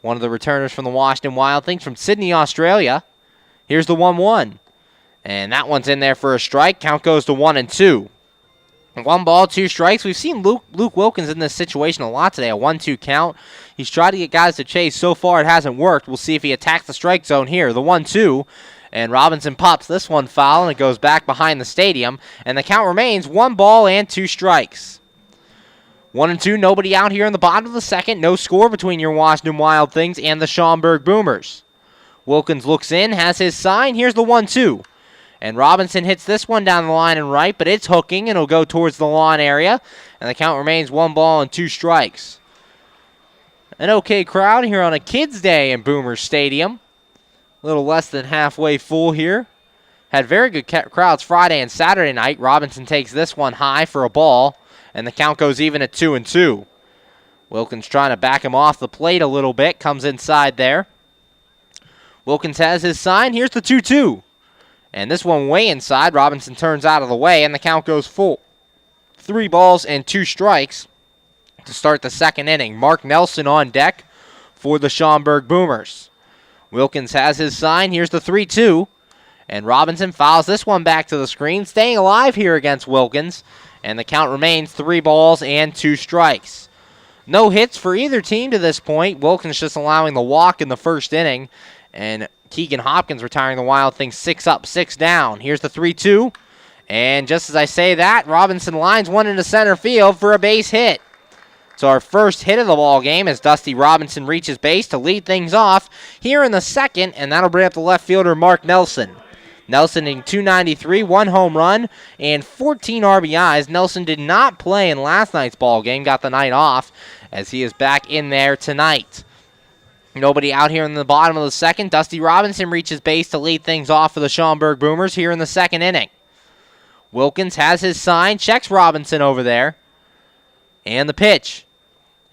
One of the returners from the Washington Wild Things from Sydney, Australia. Here's the 1-1. And that one's in there for a strike. Count goes to 1-2. 1 ball, 2 strikes. We've seen Luke Wilkins in this situation a lot today, a 1-2 count. He's tried to get guys to chase. So far, it hasn't worked. We'll see if he attacks the strike zone here. The 1-2, and Robinson pops this one foul, and it goes back behind the stadium, and the count remains 1 ball and 2 strikes. 1-2, nobody out here in the bottom of the second. No score between your Washington Wild Things and the Schaumburg Boomers. Wilkins looks in, has his sign. Here's the 1-2. And Robinson hits this one down the line and right, but it's hooking, and it'll go towards the lawn area. And the count remains 1 ball and 2 strikes. An okay crowd here on a Kids' Day in Boomer Stadium. A little less than halfway full here. Had very good crowds Friday and Saturday night. Robinson takes this one high for a ball, and the count goes even at 2-2. Wilkins trying to back him off the plate a little bit. Comes inside there. Wilkins has his sign. Here's the 2-2. And this one way inside. Robinson turns out of the way, and the count goes full. 3 balls and 2 strikes to start the second inning. Mark Nelson on deck for the Schaumburg Boomers. Wilkins has his sign. Here's the 3-2. And Robinson fouls this one back to the screen. Staying alive here against Wilkins. And the count remains 3 balls and 2 strikes. No hits for either team to this point. Wilkins just allowing the walk in the first inning. And Keegan Hopkins retiring the Wild Things 6 up, 6 down. Here's the 3-2. And just as I say that, Robinson lines one into center field for a base hit. It's our first hit of the ball game as Dusty Robinson reaches base to lead things off here in the second, and that'll bring up the left fielder Mark Nelson. Nelson hitting .293, 1 home run, and 14 RBIs. Nelson did not play in last night's ball game, got the night off, as he is back in there tonight. Nobody out here in the bottom of the second. Dusty Robinson reaches base to lead things off for the Schaumburg Boomers here in the second inning. Wilkins has his sign, checks Robinson over there. And the pitch.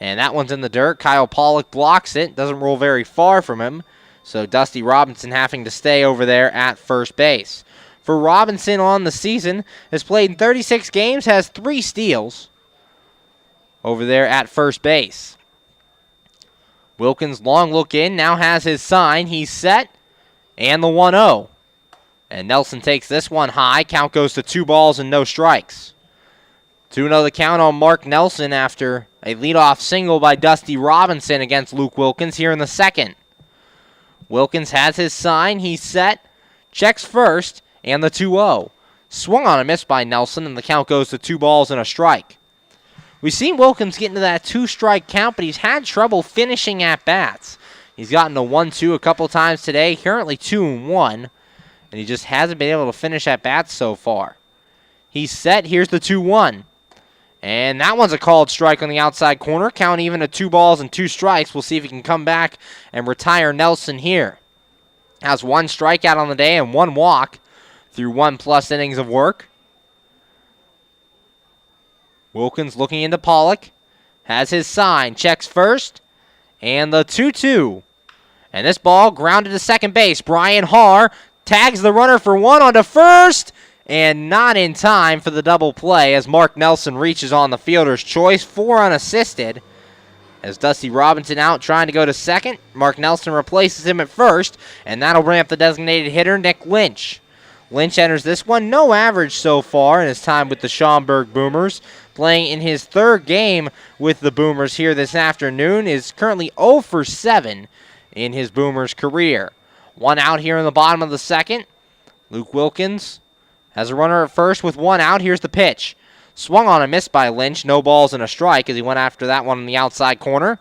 And that one's in the dirt. Kyle Pollock blocks it. Doesn't roll very far from him. So Dusty Robinson having to stay over there at first base. For Robinson on the season, has played in 36 games, has 3 steals over there at first base. Wilkins, long look in, now has his sign. He's set, and the 1-0. And Nelson takes this one high. Count goes to 2 balls and no strikes. 2-0 the count on Mark Nelson after a leadoff single by Dusty Robinson against Luke Wilkins here in the second. Wilkins has his sign. He's set, checks first, and the 2-0. Swung on a miss by Nelson, and the count goes to 2 balls and a strike. We've seen Wilkins get into that 2-strike count, but he's had trouble finishing at bats. He's gotten a 1-2 a couple times today, currently 2-1, and he just hasn't been able to finish at bats so far. He's set. Here's the 2-1. And that one's a called strike on the outside corner. Count even at 2 balls and 2 strikes. We'll see if he can come back and retire Nelson here. Has 1 strikeout on the day and 1 walk through 1+ innings of work. Wilkins looking into Pollock. Has his sign. Checks first. And the 2-2. And this ball grounded to second base. Brian Haar tags the runner for 1 onto first. And not in time for the double play as Mark Nelson reaches on the fielder's choice. 4 unassisted. As Dusty Robinson out trying to go to second. Mark Nelson replaces him at first. And that'll bring up the designated hitter, Nick Lynch. Lynch enters this one. No average so far in his time with the Schaumburg Boomers. Playing in his 3rd game with the Boomers here this afternoon. Is currently 0 for 7 in his Boomers career. 1 out here in the bottom of the second. Luke Wilkins has a runner at first with 1 out. Here's the pitch. Swung on a miss by Lynch. No balls and a strike as he went after that one in the outside corner.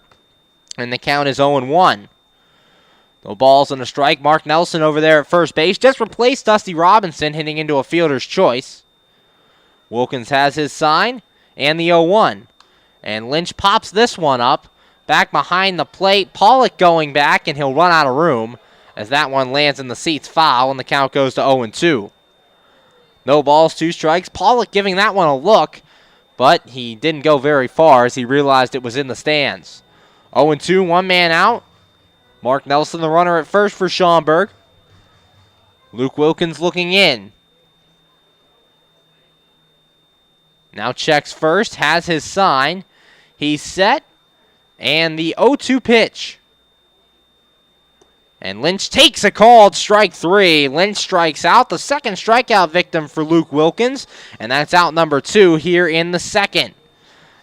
And the count is 0-1. No balls and a strike. Mark Nelson over there at first base. Just replaced Dusty Robinson hitting into a fielder's choice. Wilkins has his sign and the 0-1. And Lynch pops this one up. Back behind the plate. Pollock going back and he'll run out of room as that one lands in the seats foul and the count goes to 0-2. No balls, 2 strikes. Pollock giving that one a look, but he didn't go very far as he realized it was in the stands. 0-2, 1 man out. Mark Nelson, the runner at first for Schaumburg. Luke Wilkins looking in. Now checks first, has his sign. He's set, and the 0-2 pitch. And Lynch takes a called strike 3. Lynch strikes out, the second strikeout victim for Luke Wilkins, and that's out number 2 here in the second.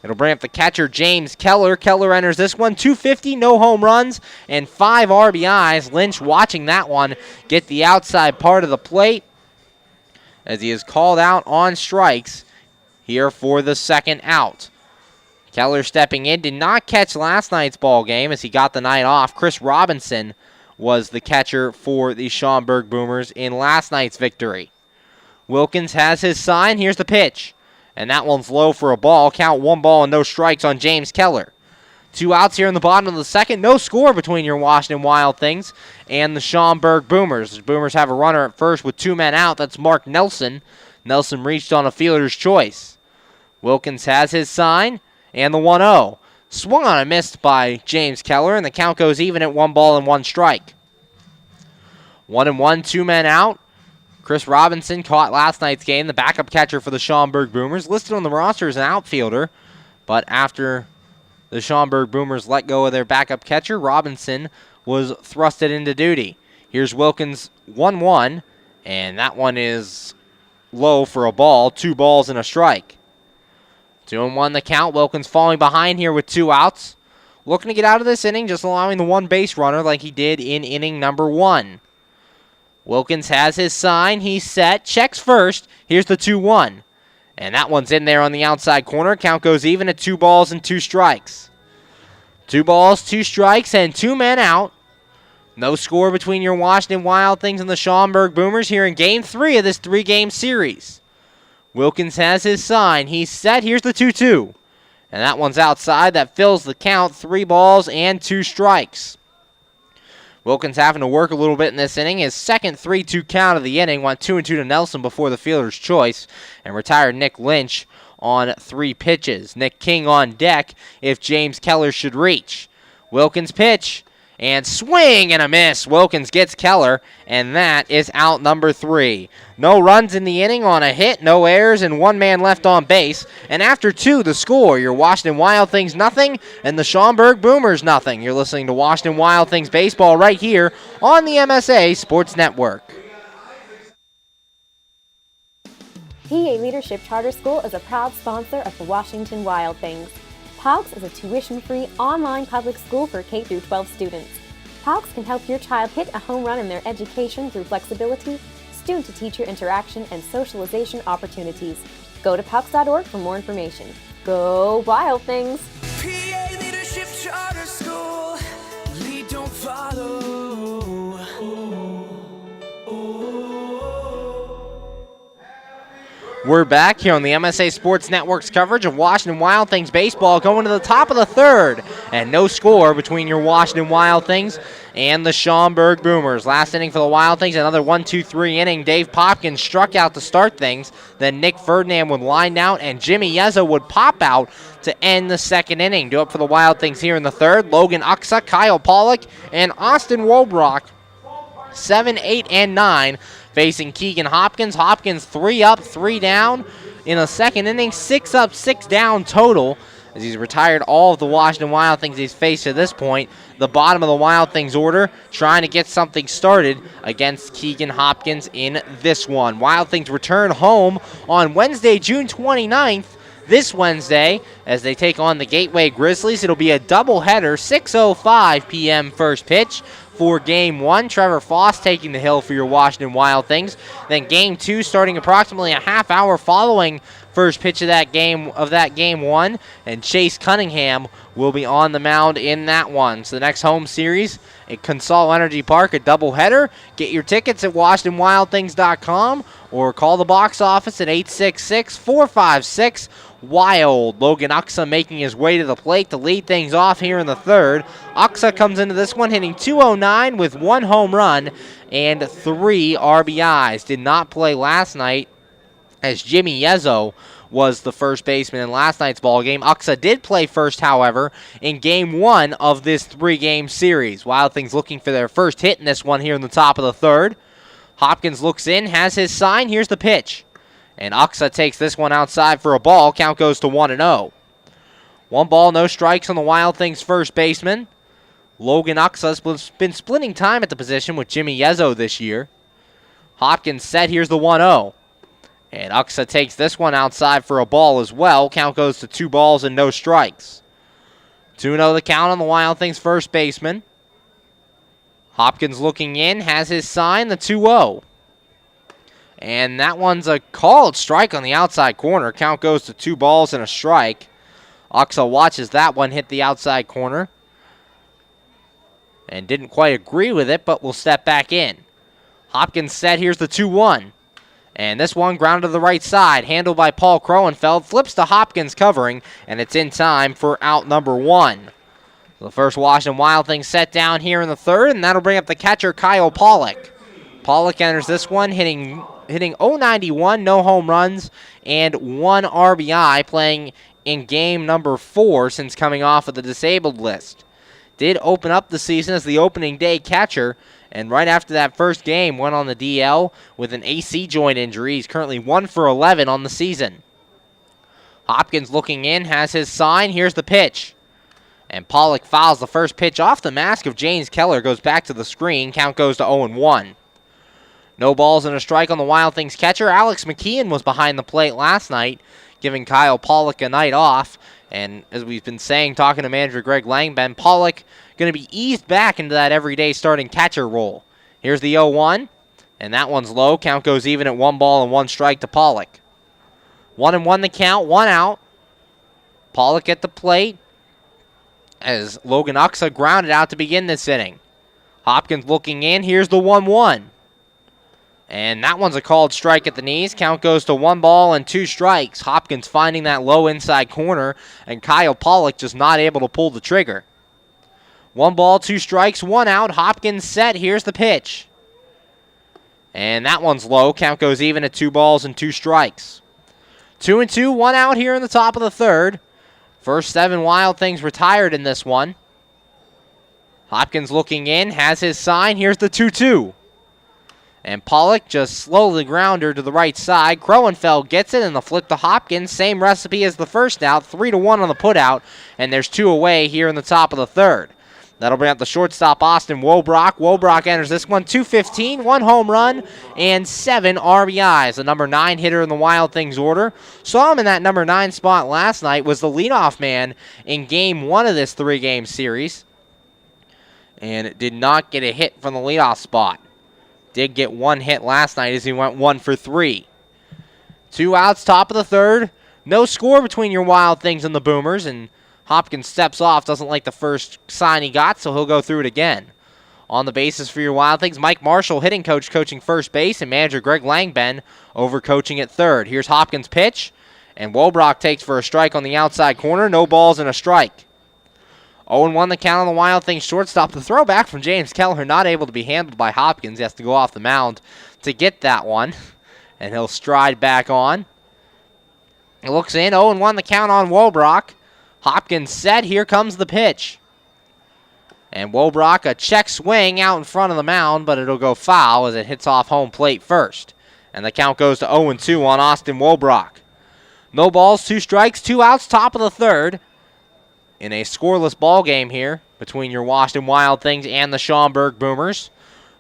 It'll bring up the catcher, James Keller. Keller enters this one, 250, no home runs, and 5 RBIs. Lynch watching that one get the outside part of the plate as he is called out on strikes here for the second out. Keller stepping in, did not catch last night's ball game as he got the night off. Chris Robinson was the catcher for the Schaumburg Boomers in last night's victory. Wilkins has his sign. Here's the pitch. And that one's low for a ball. Count 1 ball and no strikes on James Keller. 2 outs here in the bottom of the second. No score between your Washington Wild Things and the Schaumburg Boomers. The Boomers have a runner at first with 2 men out. That's Mark Nelson. Nelson reached on a fielder's choice. Wilkins has his sign and the 1-0. Swung on a miss by James Keller, and the count goes even at 1 ball and 1 strike. 1-1, 2 men out. Chris Robinson caught last night's game, the backup catcher for the Schaumburg Boomers, listed on the roster as an outfielder, but after the Schaumburg Boomers let go of their backup catcher, Robinson was thrusted into duty. Here's Wilkins, 1-1, and that one is low for a ball, 2 balls and a strike. 2-1 the count. Wilkins falling behind here with 2 outs. Looking to get out of this inning, just allowing the 1 base runner like he did in inning number 1. Wilkins has his sign. He's set. Checks first. Here's the 2-1. And that one's in there on the outside corner. Count goes even at 2 balls and 2 strikes. 2 balls, 2 strikes, and 2 men out. No score between your Washington Wild Things and the Schaumburg Boomers here in Game 3 of this 3-game series. Wilkins has his sign. He's set. Here's the 2-2. And that one's outside. That fills the count. 3 balls and 2 strikes. Wilkins having to work a little bit in this inning. His second 3-2 count of the inning went 2-2 to Nelson before the fielder's choice and retired Nick Lynch on 3 pitches. Nick King on deck if James Keller should reach. Wilkins pitch and swing and a miss. Wilkins gets Keller, and that is out number 3. No runs in the inning on a hit, no errors, and 1 man left on base. And after 2, the score, your Washington Wild Things nothing, and the Schaumburg Boomers nothing. You're listening to Washington Wild Things baseball right here on the MSA Sports Network. PA Leadership Charter School is a proud sponsor of the Washington Wild Things. PALCS is a tuition-free online public school for K-12 students. PALCS can help your child hit a home run in their education through flexibility, student-to-teacher interaction, and socialization opportunities. Go to PALCS.org for more information. Go Wild Things! PA Leadership Charter School. Lead, don't follow. We're back here on the MSA Sports Network's coverage of Washington Wild Things baseball, going to the top of the 3rd, and no score between your Washington Wild Things and the Schaumburg Boomers. Last inning for the Wild Things, another 1-2-3 inning. Dave Popkins struck out to start things. Then Nick Ferdinand would line out, and Jimmy Yezza would pop out to end the 2nd inning. Do up for the Wild Things here in the 3rd. Logan Uxa, Kyle Pollock, and Austin Wolbrock, 7, 8, and 9. Facing Keegan Hopkins. Hopkins 3 up, 3 down in a 2nd inning. 6 up, 6 down total as he's retired all of the Washington Wild Things he's faced to this point. The bottom of the Wild Things order trying to get something started against Keegan Hopkins in this one. Wild Things return home on Wednesday, June 29th. This Wednesday as they take on the Gateway Grizzlies. It'll be a doubleheader, 6:05 p.m. first pitch for Game 1. Trevor Foss taking the hill for your Washington Wild Things. Then Game 2 starting approximately a half hour following first pitch of that Game 1. And Chase Cunningham will be on the mound in that one. So the next home series at Consol Energy Park, a doubleheader. Get your tickets at WashingtonWildThings.com or call the box office at 866-456 Wild. Logan Uxa making his way to the plate to lead things off here in the 3rd. Uxa comes into this one hitting .209 with 1 home run and 3 RBIs. Did not play last night as Jimmy Yezzo was the first baseman in last night's ball game. Uxa did play first, however, in Game 1 of this 3-game series. Wild Things looking for their first hit in this one here in the top of the 3rd. Hopkins looks in, has his sign. Here's the pitch. And Uxa takes this one outside for a ball. Count goes to 1-0. 1 ball, no strikes on the Wild Things first baseman. Logan Uxa's been splitting time at the position with Jimmy Yezzo this year. Hopkins set. Here's the 1-0. And Uxa takes this one outside for a ball as well. Count goes to 2 balls and no strikes. 2-0 the count on the Wild Things first baseman. Hopkins looking in, has his sign, the 2-0. And that one's a called strike on the outside corner. Count goes to 2 balls and a strike. Uxa watches that one hit the outside corner and didn't quite agree with it, but will step back in. Hopkins set. Here's the 2-1. And this one grounded to the right side, handled by Paul Kroenfeld. Flips to Hopkins covering, and it's in time for out number 1. The first Washington Wild Things set down here in the 3rd, and that'll bring up the catcher, Kyle Pollock. Pollock enters this one hitting .091, no home runs, and 1 RBI, playing in game number 4 since coming off of the disabled list. Did open up the season as the opening day catcher, and right after that first game went on the DL with an AC joint injury. He's currently 1 for 11 on the season. Hopkins looking in, has his sign. Here's the pitch. And Pollock fouls the first pitch off the mask of James Keller, goes back to the screen. Count goes to 0-1. No balls and a strike on the Wild Things catcher. Alex McKeon was behind the plate last night, giving Kyle Pollock a night off. And as we've been saying, talking to manager Greg Langben, Pollock going to be eased back into that everyday starting catcher role. Here's the 0-1, and that one's low. Count goes even at 1 ball and 1 strike to Pollock. 1-1 the count, 1 out. Pollock at the plate as Logan Uxa grounded out to begin this inning. Hopkins looking in. Here's the 1-1. And that one's a called strike at the knees. Count goes to 1 ball and 2 strikes. Hopkins finding that low inside corner, and Kyle Pollock just not able to pull the trigger. 1 ball, 2 strikes, 1 out. Hopkins set. Here's the pitch. And that one's low. Count goes even at 2 balls and 2 strikes. 2-2, 1 out here in the top of the third. First 7 Wild Things retired in this one. Hopkins looking in, has his sign. Here's the 2-2. And Pollock just slowly grounder to the right side. Kroenfeld gets it, and the flip to Hopkins. Same recipe as the first out, 3-1 on the putout, and there's 2 away here in the top of the third. That'll bring up the shortstop, Austin Wobrock. Wobrock enters this one, 215, 1 home run, and 7 RBIs. The number 9 hitter in the Wild Things order. Saw him in that number 9 spot last night, was the leadoff man in Game 1 of this 3-game series. And it did not get a hit from the leadoff spot. Did get 1 hit last night as he went 1 for 3. 2 outs, top of the third. No score between your Wild Things and the Boomers, and Hopkins steps off, doesn't like the first sign he got, so he'll go through it again. On the bases for your Wild Things, Mike Marshall, hitting coach, coaching first base, and manager Greg Langben over coaching at third. Here's Hopkins' pitch, and Wobrock takes for a strike on the outside corner. No balls and a strike. 0-1 the count on the Wild Things shortstop. The throwback from James Keller, not able to be handled by Hopkins. He has to go off the mound to get that one, and he'll stride back on. He looks in, 0-1 the count on Wobrock. Hopkins set, here comes the pitch. And Wobrock, a check swing out in front of the mound, but it'll go foul as it hits off home plate first. And the count goes to 0-2 on Austin Wobrock. No balls, 2 strikes, 2 outs, top of the third. In a scoreless ball game here between your Washington Wild Things and the Schaumburg Boomers.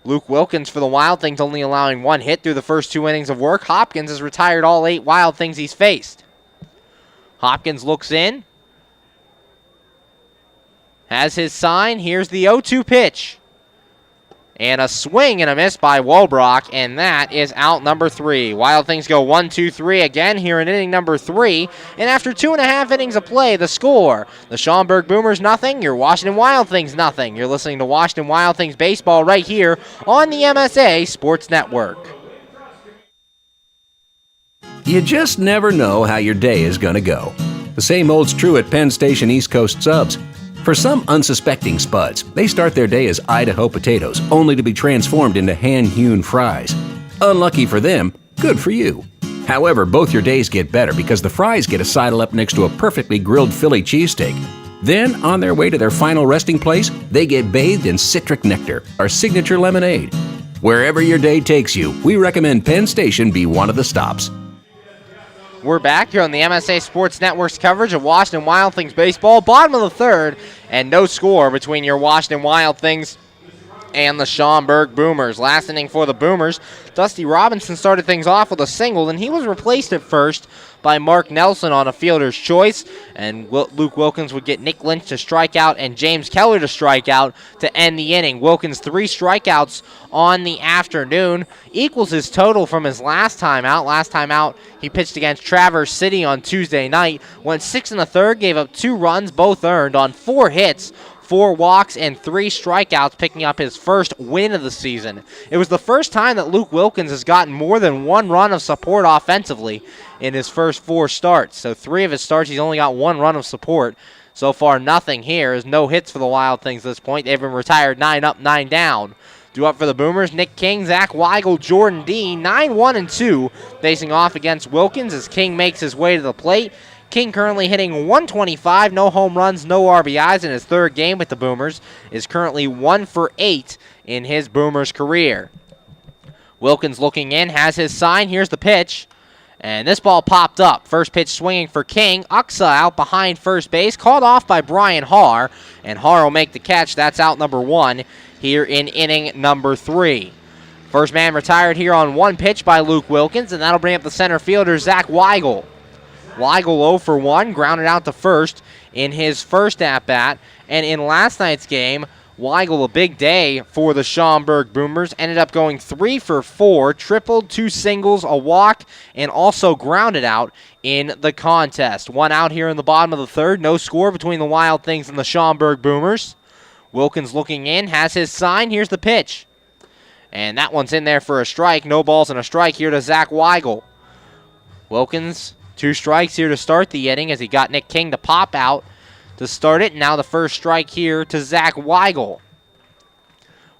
Luke Wilkins for the Wild Things only allowing 1 hit through the first 2 innings of work. Hopkins has retired all 8 Wild Things he's faced. Hopkins looks in. Has his sign. Here's the 0-2 pitch. And a swing and a miss by Wobrock, and that is out number 3. Wild Things go 1-2-3 again here in inning number 3. And after 2.5 innings of play, the score, the Schaumburg Boomers nothing, your Washington Wild Things nothing. You're listening to Washington Wild Things baseball right here on the MSA Sports Network. You just never know how your day is going to go. The same holds true at Penn Station East Coast Subs. For some unsuspecting spuds, they start their day as Idaho potatoes, only to be transformed into hand-hewn fries. Unlucky for them, good for you. However, both your days get better because the fries get a sidle up next to a perfectly grilled Philly cheesesteak. Then, on their way to their final resting place, they get bathed in citric nectar, our signature lemonade. Wherever your day takes you, we recommend Penn Station be one of the stops. We're back here on the MSA Sports Network's coverage of Washington Wild Things baseball. Bottom of the third, and no score between your Washington Wild Things and the Schaumburg Boomers. Last inning for the Boomers, Dusty Robinson started things off with a single, and he was replaced at first by Mark Nelson on a fielder's choice, and Luke Wilkins would get Nick Lynch to strike out and James Keller to strike out to end the inning. Wilkins 3 strikeouts on the afternoon, equals his total from his last time out. Last time out, he pitched against Traverse City on Tuesday night, went 6 1/3, gave up 2 runs, both earned on 4 hits, 4 walks, and 3 strikeouts, picking up his first win of the season. It was the first time that Luke Wilkins has gotten more than 1 run of support offensively in his first 4 starts. So 3 of his starts, he's only got 1 run of support. So far, nothing here. There's no hits for the Wild Things at this point. They've been retired 9 up, 9 down. Due up for the Boomers, Nick King, Zach Weigel, Jordan Dean, 9-1-2, facing off against Wilkins as King makes his way to the plate. King currently hitting 125, no home runs, no RBIs in his 3rd game with the Boomers, is currently 1 for 8 in his Boomers career. Wilkins looking in, has his sign, here's the pitch, and this ball popped up. First pitch swinging for King, Uxa out behind first base, called off by Brian Haar, and Haar will make the catch. That's out number 1 here in inning number 3. First man retired here on 1 pitch by Luke Wilkins, and that'll bring up the center fielder, Zach Weigel. Weigel 0 for 1, grounded out to first in his first at-bat. And in last night's game, Weigel, a big day for the Schaumburg Boomers, ended up going 3 for 4, tripled, 2 singles, a walk, and also grounded out in the contest. 1 out here in the bottom of the third, no score between the Wild Things and the Schaumburg Boomers. Wilkins looking in, has his sign, here's the pitch. And that one's in there for a strike, no balls and a strike here to Zach Weigel. Wilkins, 2 strikes here to start the inning as he got Nick King to pop out to start it. Now the first strike here to Zach Weigel.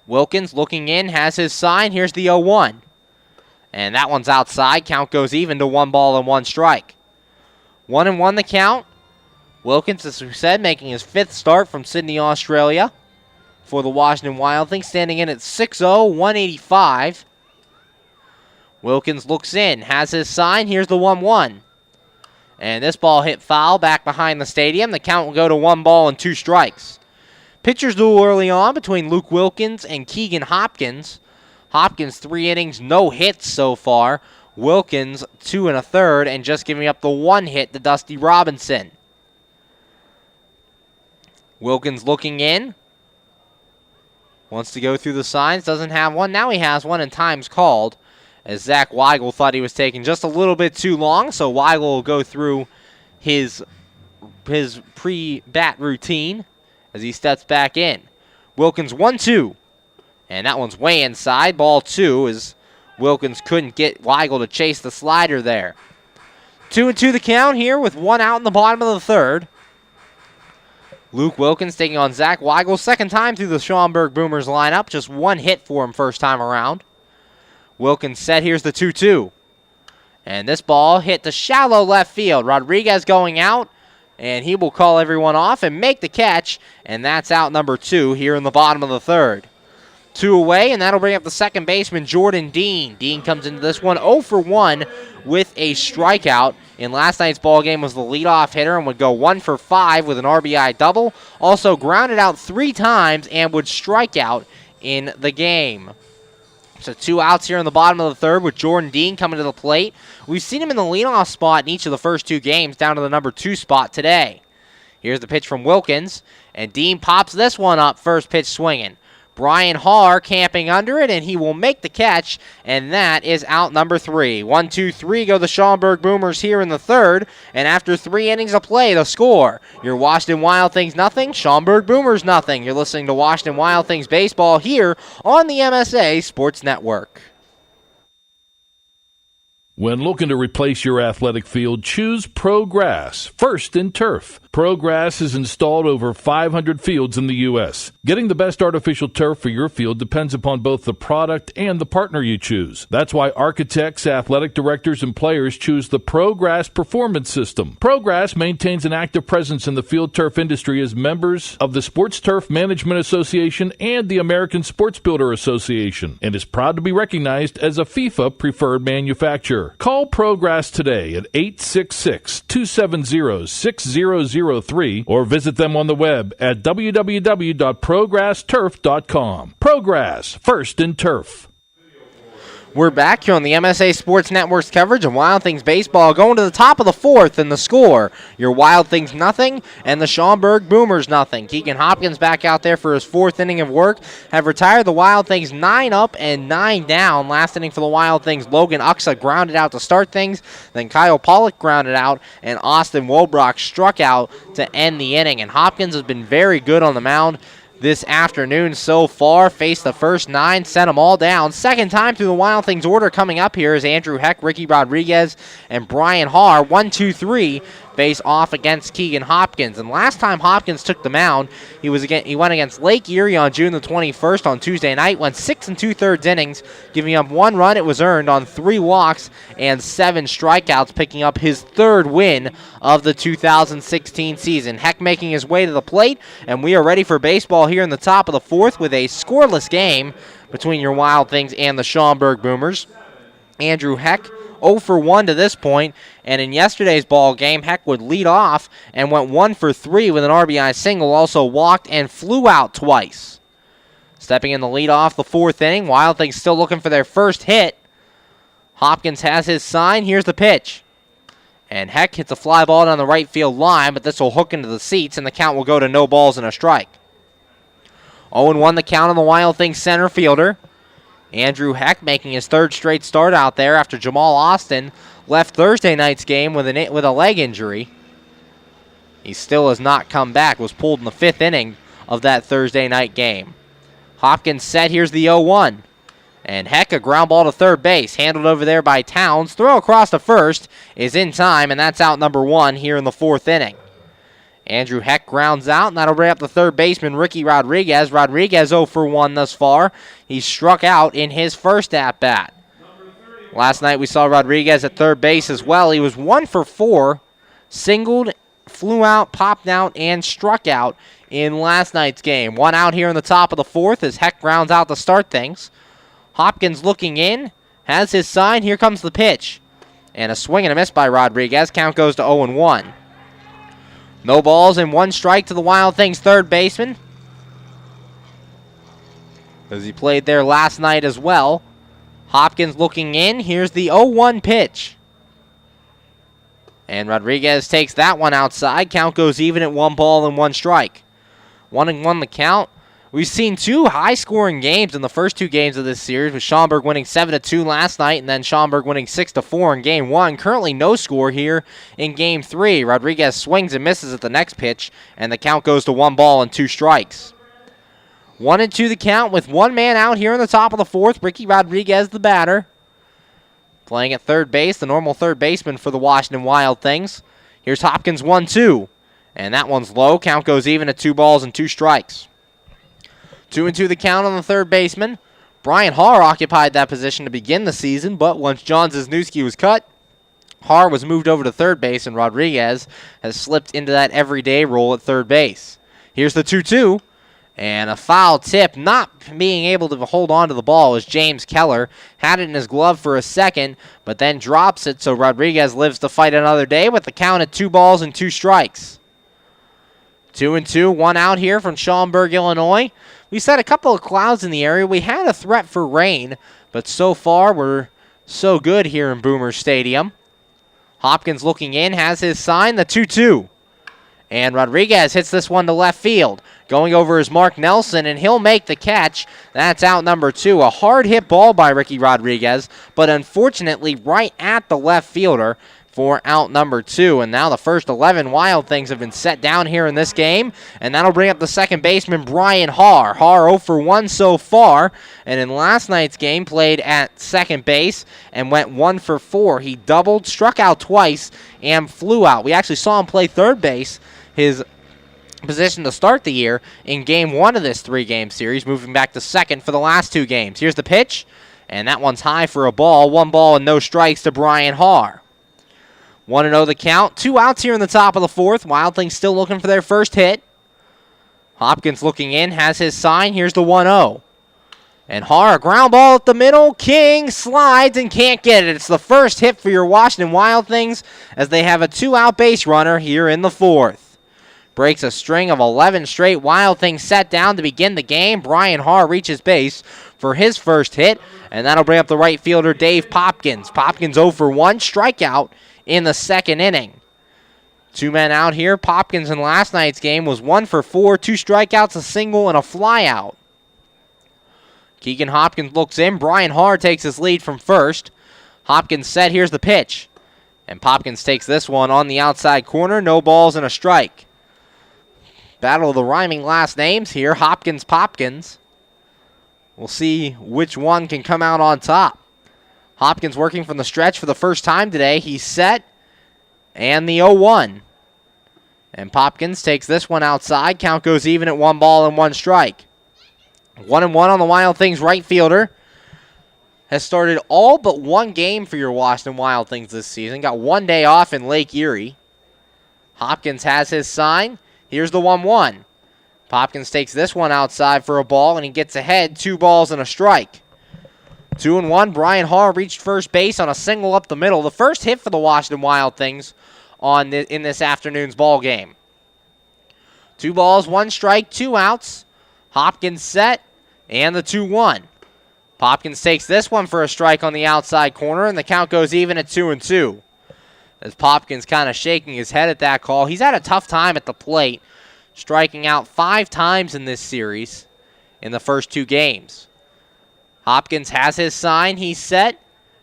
Wilkins looking in, has his sign. Here's the 0-1. And that one's outside. Count goes even to 1 ball and 1 strike. 1-1 the count. Wilkins, as we said, making his 5th start from Sydney, Australia for the Washington Wild Things, standing in at 6-0, 185. Wilkins looks in, has his sign. Here's the 1-1. And this ball hit foul back behind the stadium. The count will go to 1 ball and 2 strikes. Pitchers duel early on between Luke Wilkins and Keegan Hopkins. Hopkins 3 innings, no hits so far. Wilkins 2 1/3 and just giving up the 1 hit to Dusty Robinson. Wilkins looking in. Wants to go through the signs, doesn't have one. Now he has one and time's called, as Zach Weigel thought he was taking just a little bit too long, so Weigel will go through his pre-bat routine as he steps back in. Wilkins 1-2, and that one's way inside. Ball 2 as Wilkins couldn't get Weigel to chase the slider there. 2-2 the count here with 1 out in the bottom of the third. Luke Wilkins taking on Zach Weigel, second time through the Schaumburg Boomers lineup, just 1 hit for him first time around. Wilkins set, here's the 2-2. And this ball hit to shallow left field. Rodriguez going out, and he will call everyone off and make the catch, and that's out number 2 here in the bottom of the third. 2 away, and that'll bring up the second baseman, Jordan Dean. Dean comes into this one 0 for 1 with a strikeout. In last night's ball game was the leadoff hitter and would go 1 for 5 with an RBI double. Also grounded out 3 times and would strike out in the game. So 2 outs here in the bottom of the third with Jordan Dean coming to the plate. We've seen him in the leadoff spot in each of the first 2 games, down to the number 2 spot today. Here's the pitch from Wilkins, and Dean pops this one up, first pitch swinging. Brian Haar camping under it, and he will make the catch, and that is out number 3. 1-2-3 go the Schaumburg Boomers here in the third, and after 3 innings of play, the score. Your Washington Wild Things nothing, Schaumburg Boomers nothing. You're listening to Washington Wild Things baseball here on the MSA Sports Network. When looking to replace your athletic field, choose ProGrass, first in turf. ProGrass has installed over 500 fields in the U.S. Getting the best artificial turf for your field depends upon both the product and the partner you choose. That's why architects, athletic directors, and players choose the ProGrass Performance System. ProGrass maintains an active presence in the field turf industry as members of the Sports Turf Management Association and the American Sports Builder Association, and is proud to be recognized as a FIFA preferred manufacturer. Call ProGrass today at 866-270-6003 or visit them on the web at www.progressturf.com. ProGrass, first in turf. We're back here on the MSA Sports Network's coverage of Wild Things baseball, going to the top of the fourth in the score. Your Wild Things nothing, and the Schaumburg Boomers nothing. Keegan Hopkins back out there for his 4th inning of work. Have retired the Wild Things 9 up and 9 down. Last inning for the Wild Things, Logan Uxa grounded out to start things. Then Kyle Pollock grounded out, and Austin Wobrock struck out to end the inning. And Hopkins has been very good on the mound this afternoon so far. Faced the first 9, sent them all down. Second time through the Wild Things order coming up here is Andrew Heck, Ricky Rodriguez, and Brian Haar. 1, 2, 3 face off against Keegan Hopkins. And last time Hopkins took the mound, he went against Lake Erie on June the 21st on Tuesday night. Went 6 2/3 innings, giving up 1 run. It was earned on 3 walks and 7 strikeouts, picking up his 3rd win of the 2016 season. Heck making his way to the plate, and we are ready for baseball here in the top of the 4th with a scoreless game between your Wild Things and the Schaumburg Boomers. Andrew Heck 0 for 1 to this point, and in yesterday's ball game, Heck would lead off and went 1 for 3 with an RBI single, also walked and flew out twice. Stepping in the lead off the 4th inning, Wild Things still looking for their first hit. Hopkins has his sign, here's the pitch. And Heck hits a fly ball down the right field line, but this will hook into the seats, and the count will go to no balls and a strike. 0-1 the count on the Wild Things center fielder. Andrew Heck making his third straight start out there after Jamal Austin left Thursday night's game with a leg injury. He still has not come back, was pulled in the 5th inning of that Thursday night game. Hopkins set, here's the 0-1. And Heck, a ground ball to third base, handled over there by Towns. Throw across to first is in time, and that's out number 1 here in the 4th inning. Andrew Heck grounds out, and that'll bring up the third baseman, Ricky Rodriguez. Rodriguez 0 for 1 thus far. He struck out in his first at-bat. Last night we saw Rodriguez at third base as well. He was 1 for 4, singled, flew out, popped out, and struck out in last night's game. 1 out here in the top of the 4th as Heck grounds out to start things. Hopkins looking in, has his sign. Here comes the pitch. And a swing and a miss by Rodriguez. Count goes to 0-1. No balls and 1 strike to the Wild Things third baseman, as he played there last night as well. Hopkins looking in. Here's the 0-1 pitch. And Rodriguez takes that one outside. Count goes even at 1 ball and 1 strike. 1-1 the count. We've seen 2 high-scoring games in the first 2 games of this series, with Schaumburg winning 7-2 last night and then Schaumburg winning 6-4 in Game 1. Currently no score here in Game 3. Rodriguez swings and misses at the next pitch, and the count goes to 1 ball and 2 strikes. 1-2 the count with 1 man out here in the top of the 4th. Ricky Rodriguez, the batter. Playing at third base, the normal third baseman for the Washington Wild Things. Here's Hopkins 1-2, and that one's low. Count goes even at 2 balls and 2 strikes. 2-2 the count on the third baseman. Brian Harr occupied that position to begin the season, but once John Zizniewski was cut, Harr was moved over to third base, and Rodriguez has slipped into that everyday role at third base. Here's the 2-2, and a foul tip. Not being able to hold on to the ball as James Keller had it in his glove for a second, but then drops it, so Rodriguez lives to fight another day with the count at 2 balls and 2 strikes. 2-2, 1 out here from Schaumburg, Illinois. We said a couple of clouds in the area. We had a threat for rain, but so far we're so good here in Boomer Stadium. Hopkins looking in, has his sign, the 2-2. And Rodriguez hits this one to left field. Going over is Mark Nelson, and he'll make the catch. That's out number 2. A hard hit ball by Ricky Rodriguez, but unfortunately right at the left fielder for out number 2. And now the first 11 Wild Things have been set down here in this game, and that'll bring up the second baseman, Brian Harr. Harr 0 for 1 so far, and in last night's game played at second base and went 1 for 4. He doubled, struck out twice, and flew out. We actually saw him play third base, his position to start the year, in Game 1 of this 3-game series, moving back to second for the last 2 games. Here's the pitch, and that one's high for a ball. 1 ball and no strikes to Brian Harr. 1-0 the count. 2 outs here in the top of the 4th. Wild Things still looking for their first hit. Hopkins looking in, has his sign. Here's the 1-0. And Harr, a ground ball at the middle. King slides and can't get it. It's the first hit for your Washington Wild Things as they have a 2-out base runner here in the 4th. Breaks a string of 11 straight Wild Things set down to begin the game. Brian Harr reaches base for his first hit, and that'll bring up the right fielder, Dave Popkins. Popkins 0 for 1, strikeout in the second inning. 2 men out here. Popkins in last night's game was 1 for 4, 2 strikeouts, a single, and a flyout. Keegan Hopkins looks in. Brian Harr takes his lead from first. Hopkins set. Here's the pitch. And Popkins takes this one on the outside corner. No balls and a strike. Battle of the rhyming last names here. Hopkins. We'll see which one can come out on top. Hopkins working from the stretch for the first time today. He's set. And the 0-1. And Popkins takes this one outside. Count goes even at 1 ball and 1 strike. 1-1 on the Wild Things right fielder. Has started all but 1 game for your Washington Wild Things this season. Got 1 day off in Lake Erie. Hopkins has his sign. Here's the 1-1. Popkins takes this one outside for a ball, and he gets ahead. 2 balls and a strike. 2-1. Brian Harr reached first base on a single up the middle. The first hit for the Washington Wild Things in this afternoon's ball game. 2 balls, 1 strike, 2 outs. Hopkins set, and the 2-1. Popkins takes this one for a strike on the outside corner, and the count goes even at 2-2. As Popkins kind of shaking his head at that call. He's had a tough time at the plate, striking out 5 times in this series. in the first 2 games. Hopkins has his sign. He's set.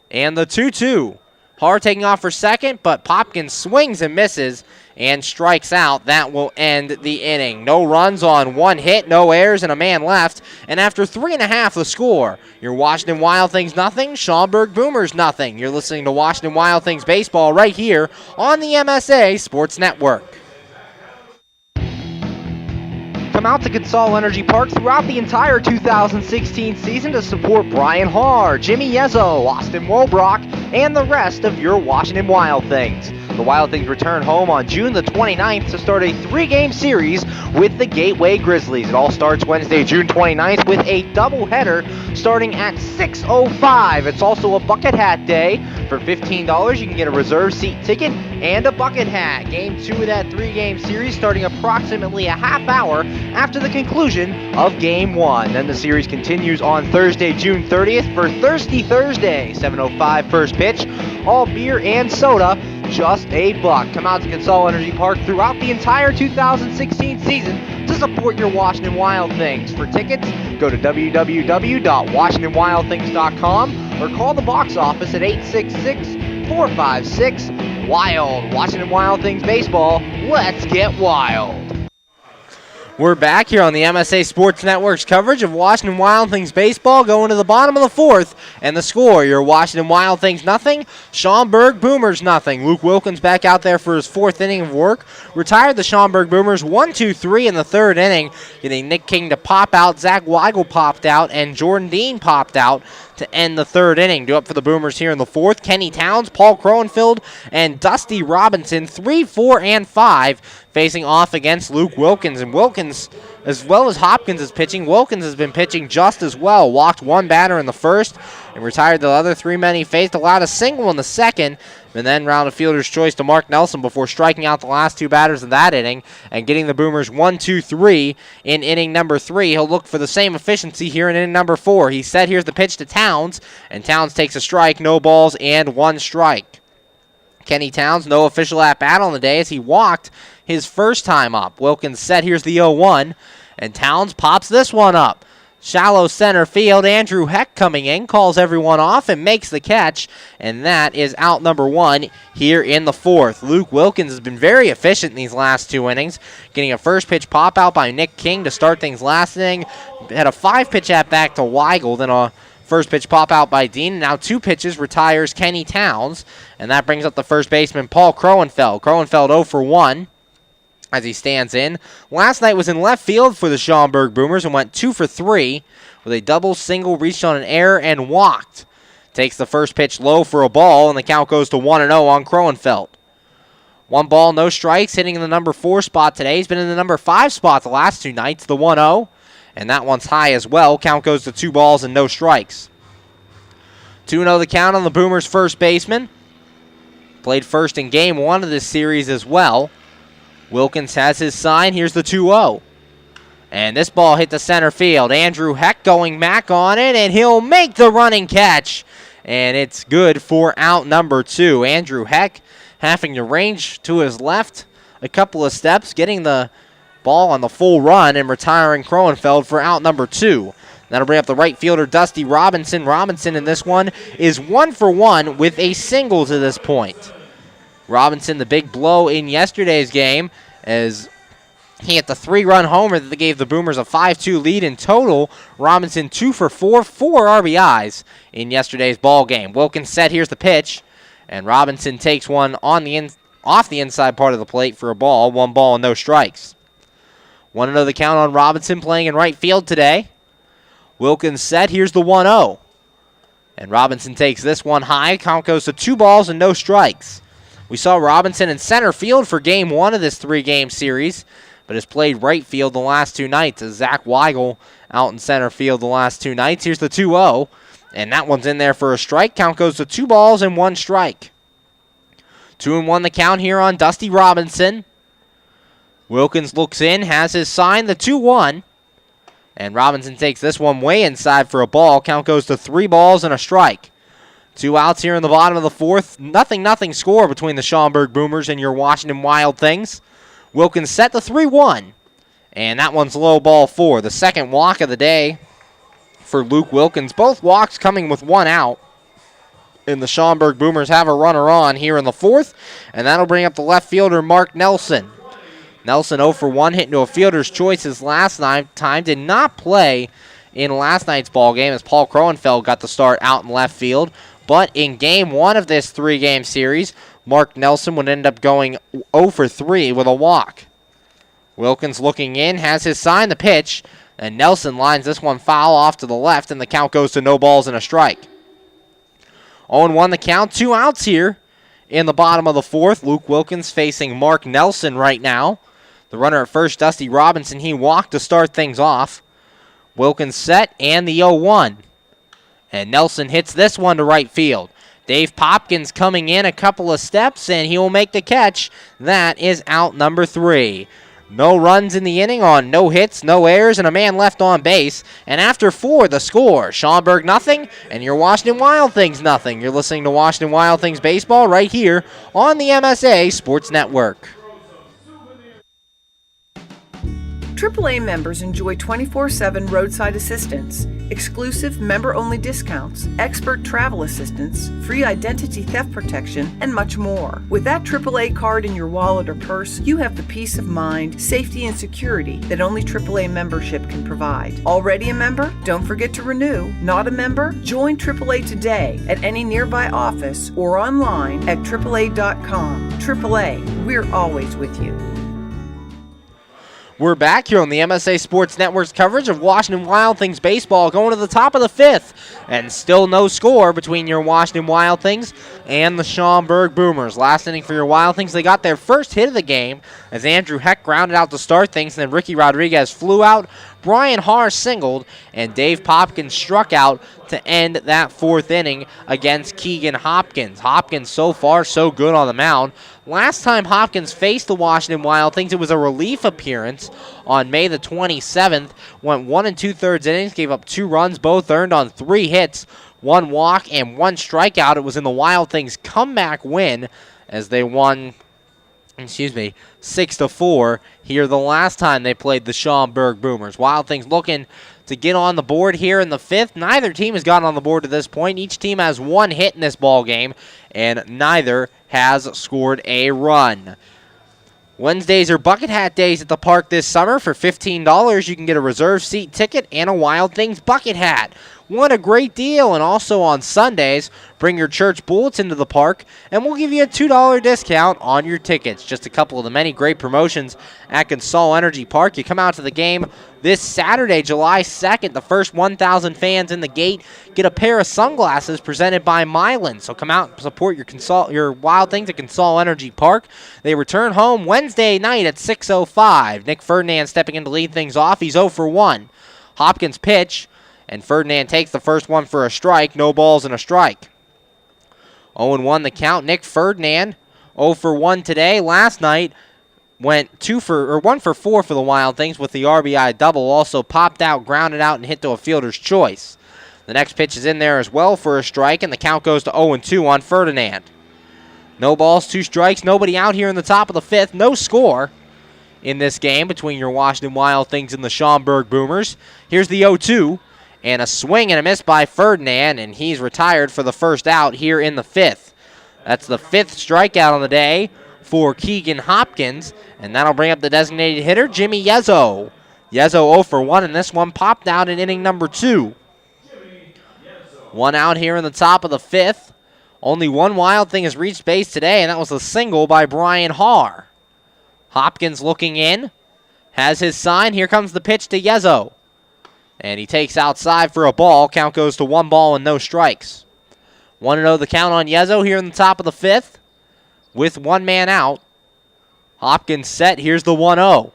And the 2-2. Haar taking off for second, but Hopkins swings and misses and strikes out. That will end the inning. No runs on 1 hit, no errors, and a man left. And after 3.5, the score. Your Washington Wild Things nothing, Schaumburg Boomers nothing. You're listening to Washington Wild Things baseball right here on the MSA Sports Network. Come out to Consol Energy Park throughout the entire 2016 season to support Brian Haar, Jimmy Yezzo, Austin Wolbrock, and the rest of your Washington Wild Things. The Wild Things return home on June the 29th to start a 3-game series with the Gateway Grizzlies. It all starts Wednesday, June 29th with a doubleheader starting at 6:05. It's also a bucket hat day. For $15, you can get a reserve seat ticket and a bucket hat. Game 2 of that 3-game series starting approximately a half hour after the conclusion of Game 1. Then the series continues on Thursday, June 30th for Thirsty Thursday. 7:05 first pitch. All beer and soda, just $1. Come out to Consol Energy Park throughout the entire 2016 season to support your Washington Wild Things. For tickets, go to www.washingtonwildthings.com or call the box office at 866-456-WILD. Washington Wild Things baseball, let's get wild. We're back here on the MSA Sports Network's coverage of Washington Wild Things baseball, going to the bottom of the 4th, and the score, your Washington Wild Things nothing, Schaumburg Boomers nothing. Luke Wilkins back out there for his 4th inning of work. Retired the Schaumburg Boomers 1-2-3 in the 3rd inning, getting Nick King to pop out, Zach Weigel popped out, and Jordan Dean popped out to end the 3rd inning. Due up for the Boomers here in the 4th, Kenny Towns, Paul Crowenfield, and Dusty Robinson, 3, 4, and 5, facing off against Luke Wilkins. And Wilkins, as well as Hopkins is pitching, Wilkins has been pitching just as well. Walked 1 batter in the 1st and retired the other 3 men he faced. Allowed a single in the 2nd, and then rounded fielder's choice to Mark Nelson before striking out the last 2 batters of that inning and getting the Boomers 1-2-3 in inning number 3. He'll look for the same efficiency here in inning number 4. He said here's the pitch to Towns, and Towns takes a strike, no balls, and 1 strike. Kenny Towns, no official at-bat on the day as he walked his first time up. Wilkins set, here's the 0-1, and Towns pops this one up. Shallow center field, Andrew Heck coming in, calls everyone off and makes the catch, and that is out number 1 here in the 4th. Luke Wilkins has been very efficient in these last 2 innings, getting a first pitch pop out by Nick King to start things last inning. Had a 5-pitch at-bat to Weigel, then a first pitch pop out by Dean. Now 2 pitches retires Kenny Towns, and that brings up the first baseman Paul Crowenfeld. Crowenfeld 0 for 1 as he stands in. Last night was in left field for the Schaumburg Boomers and went 2 for 3 with a double, single, reached on an error, and walked. Takes the first pitch low for a ball, and the count goes to 1-0 on Crowenfeld. 1 ball, no strikes, hitting in the number 4 spot today. He's been in the number 5 spot the last 2 nights, the 1-0, and that one's high as well. Count goes to 2 balls and no strikes. 2-0 the count on the Boomers' first baseman. Played first in Game 1 of this series as well. Wilkins has his sign. Here's the 2-0. And this ball hit the center field. Andrew Heck going back on it, and he'll make the running catch. And it's good for out number 2. Andrew Heck having to range to his left a couple of steps, getting the ball on the full run and retiring Crowenfeld for out number 2. That'll bring up the right fielder, Dusty Robinson. Robinson in this one is 1 for 1 with a single to this point. Robinson, the big blow in yesterday's game, as he hit the 3-run homer that gave the Boomers a 5-2 lead in total. Robinson 2 for 4, 4 RBIs in yesterday's ball game. Wilkins set, here's the pitch, and Robinson takes one on the off the inside part of the plate for a ball. 1 ball and no strikes. 1-0 the count on Robinson, playing in right field today. Wilkins set, here's the 1-0. And Robinson takes this one high. Count goes to 2 balls and no strikes. We saw Robinson in center field for Game 1 of this 3-game series, but has played right field the last 2 nights as Zach Weigel out in center field the last 2 nights. Here's the 2-0, and that one's in there for a strike. Count goes to 2 balls and 1 strike. 2-1 the count here on Dusty Robinson. Wilkins looks in, has his sign, the 2-1. And Robinson takes this one way inside for a ball. Count goes to 3 balls and a strike. 2 outs here in the bottom of the 4th. 0-0 score between the Schaumburg Boomers and your Washington Wild Things. Wilkins set the 3-1. And that one's low ball 4. The second walk of the day for Luke Wilkins. Both walks coming with one out. And the Schaumburg Boomers have a runner on here in the 4th. And that'll bring up the left fielder, Mark Nelson. Nelson 0 for 1, hit into a fielder's choice his last time. Did not play in last night's ball game as Paul Kroenfeld got the start out in left field. But in game 1 of this 3-game series, Mark Nelson would end up going 0 for 3 with a walk. Wilkins looking in, has his sign, the pitch, and Nelson lines this one foul off to the left, and the count goes to no balls and a strike. 0-1 the count, 2 outs here in the bottom of the 4th. Luke Wilkins facing Mark Nelson right now. The runner at first, Dusty Robinson, he walked to start things off. Wilkins set, and the 0-1. And Nelson hits this one to right field. Dave Popkins coming in a couple of steps, and he will make the catch. That is out number 3. No runs in the inning on no hits, no errors, and a man left on base. And after 4, the score, Schaumburg nothing, and your Washington Wild Things nothing. You're listening to Washington Wild Things Baseball right here on the MSA Sports Network. AAA members enjoy 24/7 roadside assistance, exclusive member-only discounts, expert travel assistance, free identity theft protection, and much more. With that AAA card in your wallet or purse, you have the peace of mind, safety, and security that only AAA membership can provide. Already a member? Don't forget to renew. Not a member? Join AAA today at any nearby office or online at AAA.com. AAA, we're always with you. We're back here on the MSA Sports Network's coverage of Washington Wild Things baseball, going to the top of the 5th, and still no score between your Washington Wild Things and the Schaumburg Boomers. Last inning for your Wild Things, they got their first hit of the game as Andrew Heck grounded out to start things, and then Ricky Rodriguez flew out, Brian Haar singled, and Dave Popkins struck out to end that 4th inning against Keegan Hopkins. Hopkins so far so good on the mound. Last time Hopkins faced the Washington Wild Things, it was a relief appearance on May the 27th. Went 1 2/3 innings, gave up 2 runs, both earned on 3 hits, 1 walk, and 1 strikeout. It was in the Wild Things' comeback win as they won 6-4 here the last time they played the Schaumburg Boomers. Wild Things looking to get on the board here in the 5th. Neither team has gotten on the board to this point. Each team has 1 hit in this ball game, and neither has scored a run. Wednesdays are bucket hat days at the park this summer. For $15, you can get a reserve seat ticket and a Wild Things bucket hat. What a great deal. And also on Sundays, bring your church bulletin to the park, and we'll give you a $2 discount on your tickets. Just a couple of the many great promotions at Consol Energy Park. You come out to the game this Saturday, July 2nd. The first 1,000 fans in the gate get a pair of sunglasses presented by Mylan. So come out and support your Wild Things at Consol Energy Park. They return home Wednesday night at 6:05. Nick Ferdinand stepping in to lead things off. He's 0 for 1. Hopkins pitch, and Ferdinand takes the first one for a strike. No balls and a strike. 0-1 the count. Nick Ferdinand 0 for 1 today. Last night went 1 for 4 for the Wild Things with the RBI double. Also popped out, grounded out, and hit to a fielder's choice. The next pitch is in there as well for a strike, and the count goes to 0-2 on Ferdinand. No balls, 2 strikes, nobody out here in the top of the 5th. No score in this game between your Washington Wild Things and the Schaumburg Boomers. Here's the 0-2. And a swing and a miss by Ferdinand, and he's retired for the first out here in the 5th. That's the 5th strikeout on the day for Keegan Hopkins, and that'll bring up the designated hitter, Jimmy Yezzo. Yezzo 0 for 1, and this one popped out in inning number 2. 1 out here in the top of the 5th. Only 1 Wild Thing has reached base today, and that was a single by Brian Haar. Hopkins looking in, has his sign. Here comes the pitch to Yezzo. And he takes outside for a ball. Count goes to 1 ball and no strikes. 1-0 the count on Yezzo here in the top of the 5th with 1 man out. Hopkins set. Here's the 1-0.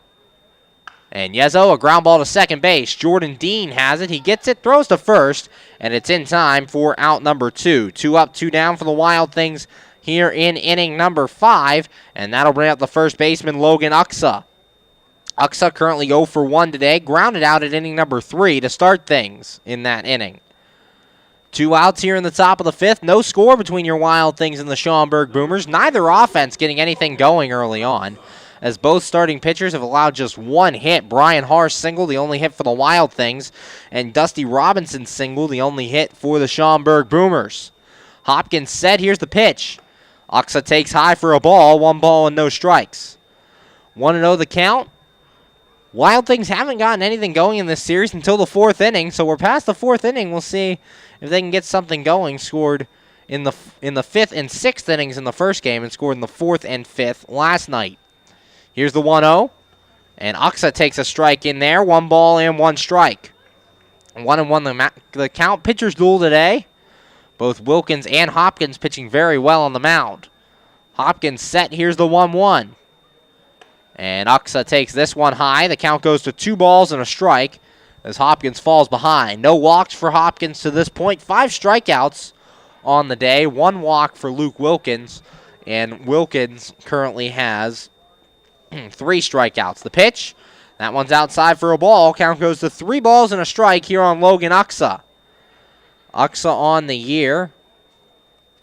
And Yezzo, a ground ball to second base. Jordan Dean has it. He gets it, throws to first, and it's in time for out number 2. 2 up, 2 down for the Wild Things here in inning number 5, and that'll bring up the first baseman, Logan Uxa. Uxa currently 0 for 1 today, grounded out at inning number 3 to start things in that inning. 2 outs here in the top of the 5th. No score between your Wild Things and the Schaumburg Boomers. Neither offense getting anything going early on. as both starting pitchers have allowed just one hit. Brian Harsh single, the only hit for the Wild Things, and Dusty Robinson single, the only hit for the Schaumburg Boomers. Hopkins set, here's the pitch. Uxa takes high for a ball, 1 ball and no strikes. 1-0 the count. Wild Things haven't gotten anything going in this series until the 4th inning, so we're past the 4th inning. We'll see if they can get something going. Scored in the 5th and 6th innings in the first game and scored in the 4th and 5th last night. Here's the 1-0, and Uxa takes a strike in there. 1 ball and 1 strike. 1-1 the count. Pitchers duel today. Both Wilkins and Hopkins pitching very well on the mound. Hopkins set. Here's the 1-1. And Uxa takes this one high. The count goes to 2 balls and a strike as Hopkins falls behind. No walks for Hopkins to this point. 5 strikeouts on the day. 1 walk for Luke Wilkins. And Wilkins currently has 3 strikeouts. The pitch, that one's outside for a ball. Count goes to 3 balls and a strike here on Logan Uxa. Uxa on the year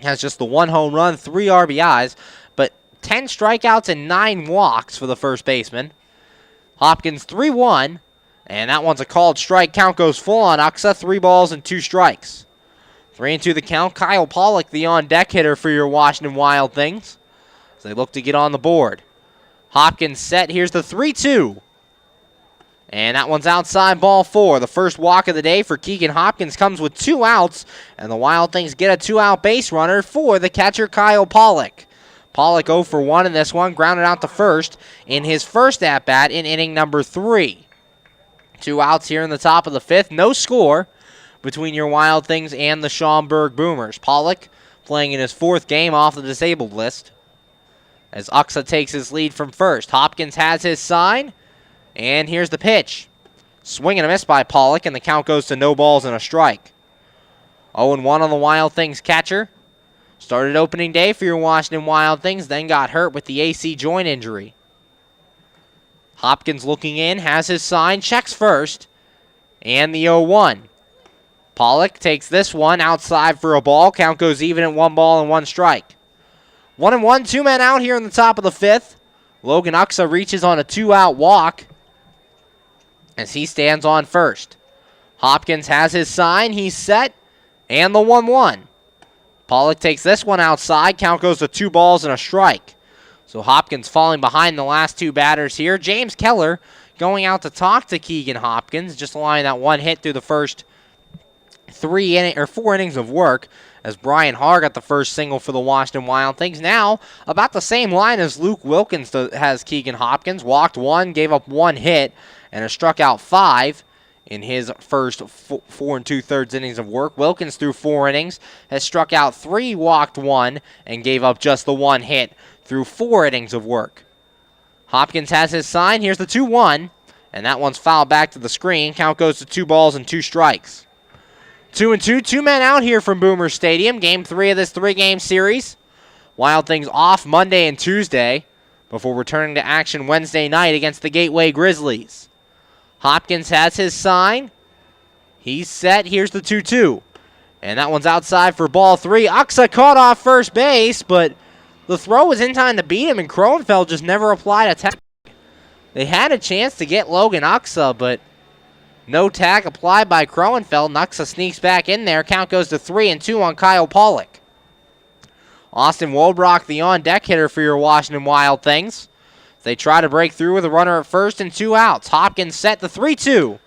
has just the 1 home run, 3 RBIs, but 10 strikeouts and 9 walks for the first baseman. Hopkins 3-1, and that one's a called strike. Count goes full on Uxa, 3 balls and 2 strikes. 3-2 the count. Kyle Pollock, the on-deck hitter for your Washington Wild Things, as they look to get on the board. Hopkins set. Here's the 3-2. And that one's outside, ball 4. The first walk of the day for Keegan Hopkins comes with 2 outs, and the Wild Things get a 2-out base runner for the catcher Kyle Pollock. Pollock 0 for 1 in this one, grounded out to first in his first at-bat in inning number 3. 2 outs here in the top of the 5th. No score between your Wild Things and the Schaumburg Boomers. Pollock playing in his 4th game off the disabled list as Uxa takes his lead from first. Hopkins has his sign. And here's the pitch. Swing and a miss by Pollock, and the count goes to no balls and a strike. 0-1 on the Wild Things catcher. Started opening day for your Washington Wild Things, then got hurt with the AC joint injury. Hopkins looking in, has his sign, checks first, and the 0-1. Pollock takes this one outside for a ball. Count goes even at 1 ball and 1 strike. 1-1, 2 men out here in the top of the 5th. Logan Uxa reaches on a 2-out walk as he stands on first. Hopkins has his sign. He's set. And the 1-1. Pollock takes this one outside. Count goes to 2 balls and a strike. So Hopkins falling behind the last 2 batters here. James Keller going out to talk to Keegan Hopkins, just allowing that 1 hit through the first 4 innings of work, as Brian Harr got the first single for the Washington Wild Things. Now, about the same line as Luke Wilkins has Keegan Hopkins. Walked 1, gave up 1 hit, and has struck out 5 in his first 4 2/3 innings of work. Wilkins through 4 innings has struck out 3, walked 1, and gave up just the 1 hit through 4 innings of work. Hopkins has his sign. Here's the 2-1, and that one's fouled back to the screen. Count goes to 2 balls and 2 strikes. 2-2, 2 men out here from Boomer Stadium. Game 3 of this 3-game series. Wild Things off Monday and Tuesday before returning to action Wednesday night against the Gateway Grizzlies. Hopkins has his sign. He's set. Here's the 2-2. And that one's outside for ball 3. Uxa caught off first base, but the throw was in time to beat him, and Kroenfeld just never applied a tag. They had a chance to get Logan Uxa, but no tag applied by Kroenfeld. Uxa sneaks back in there. Count goes to 3-2 on Kyle Pollock. Austin Wobrock, the on-deck hitter for your Washington Wild Things. They try to break through with a runner at first and 2 outs. Hopkins set the 3-2,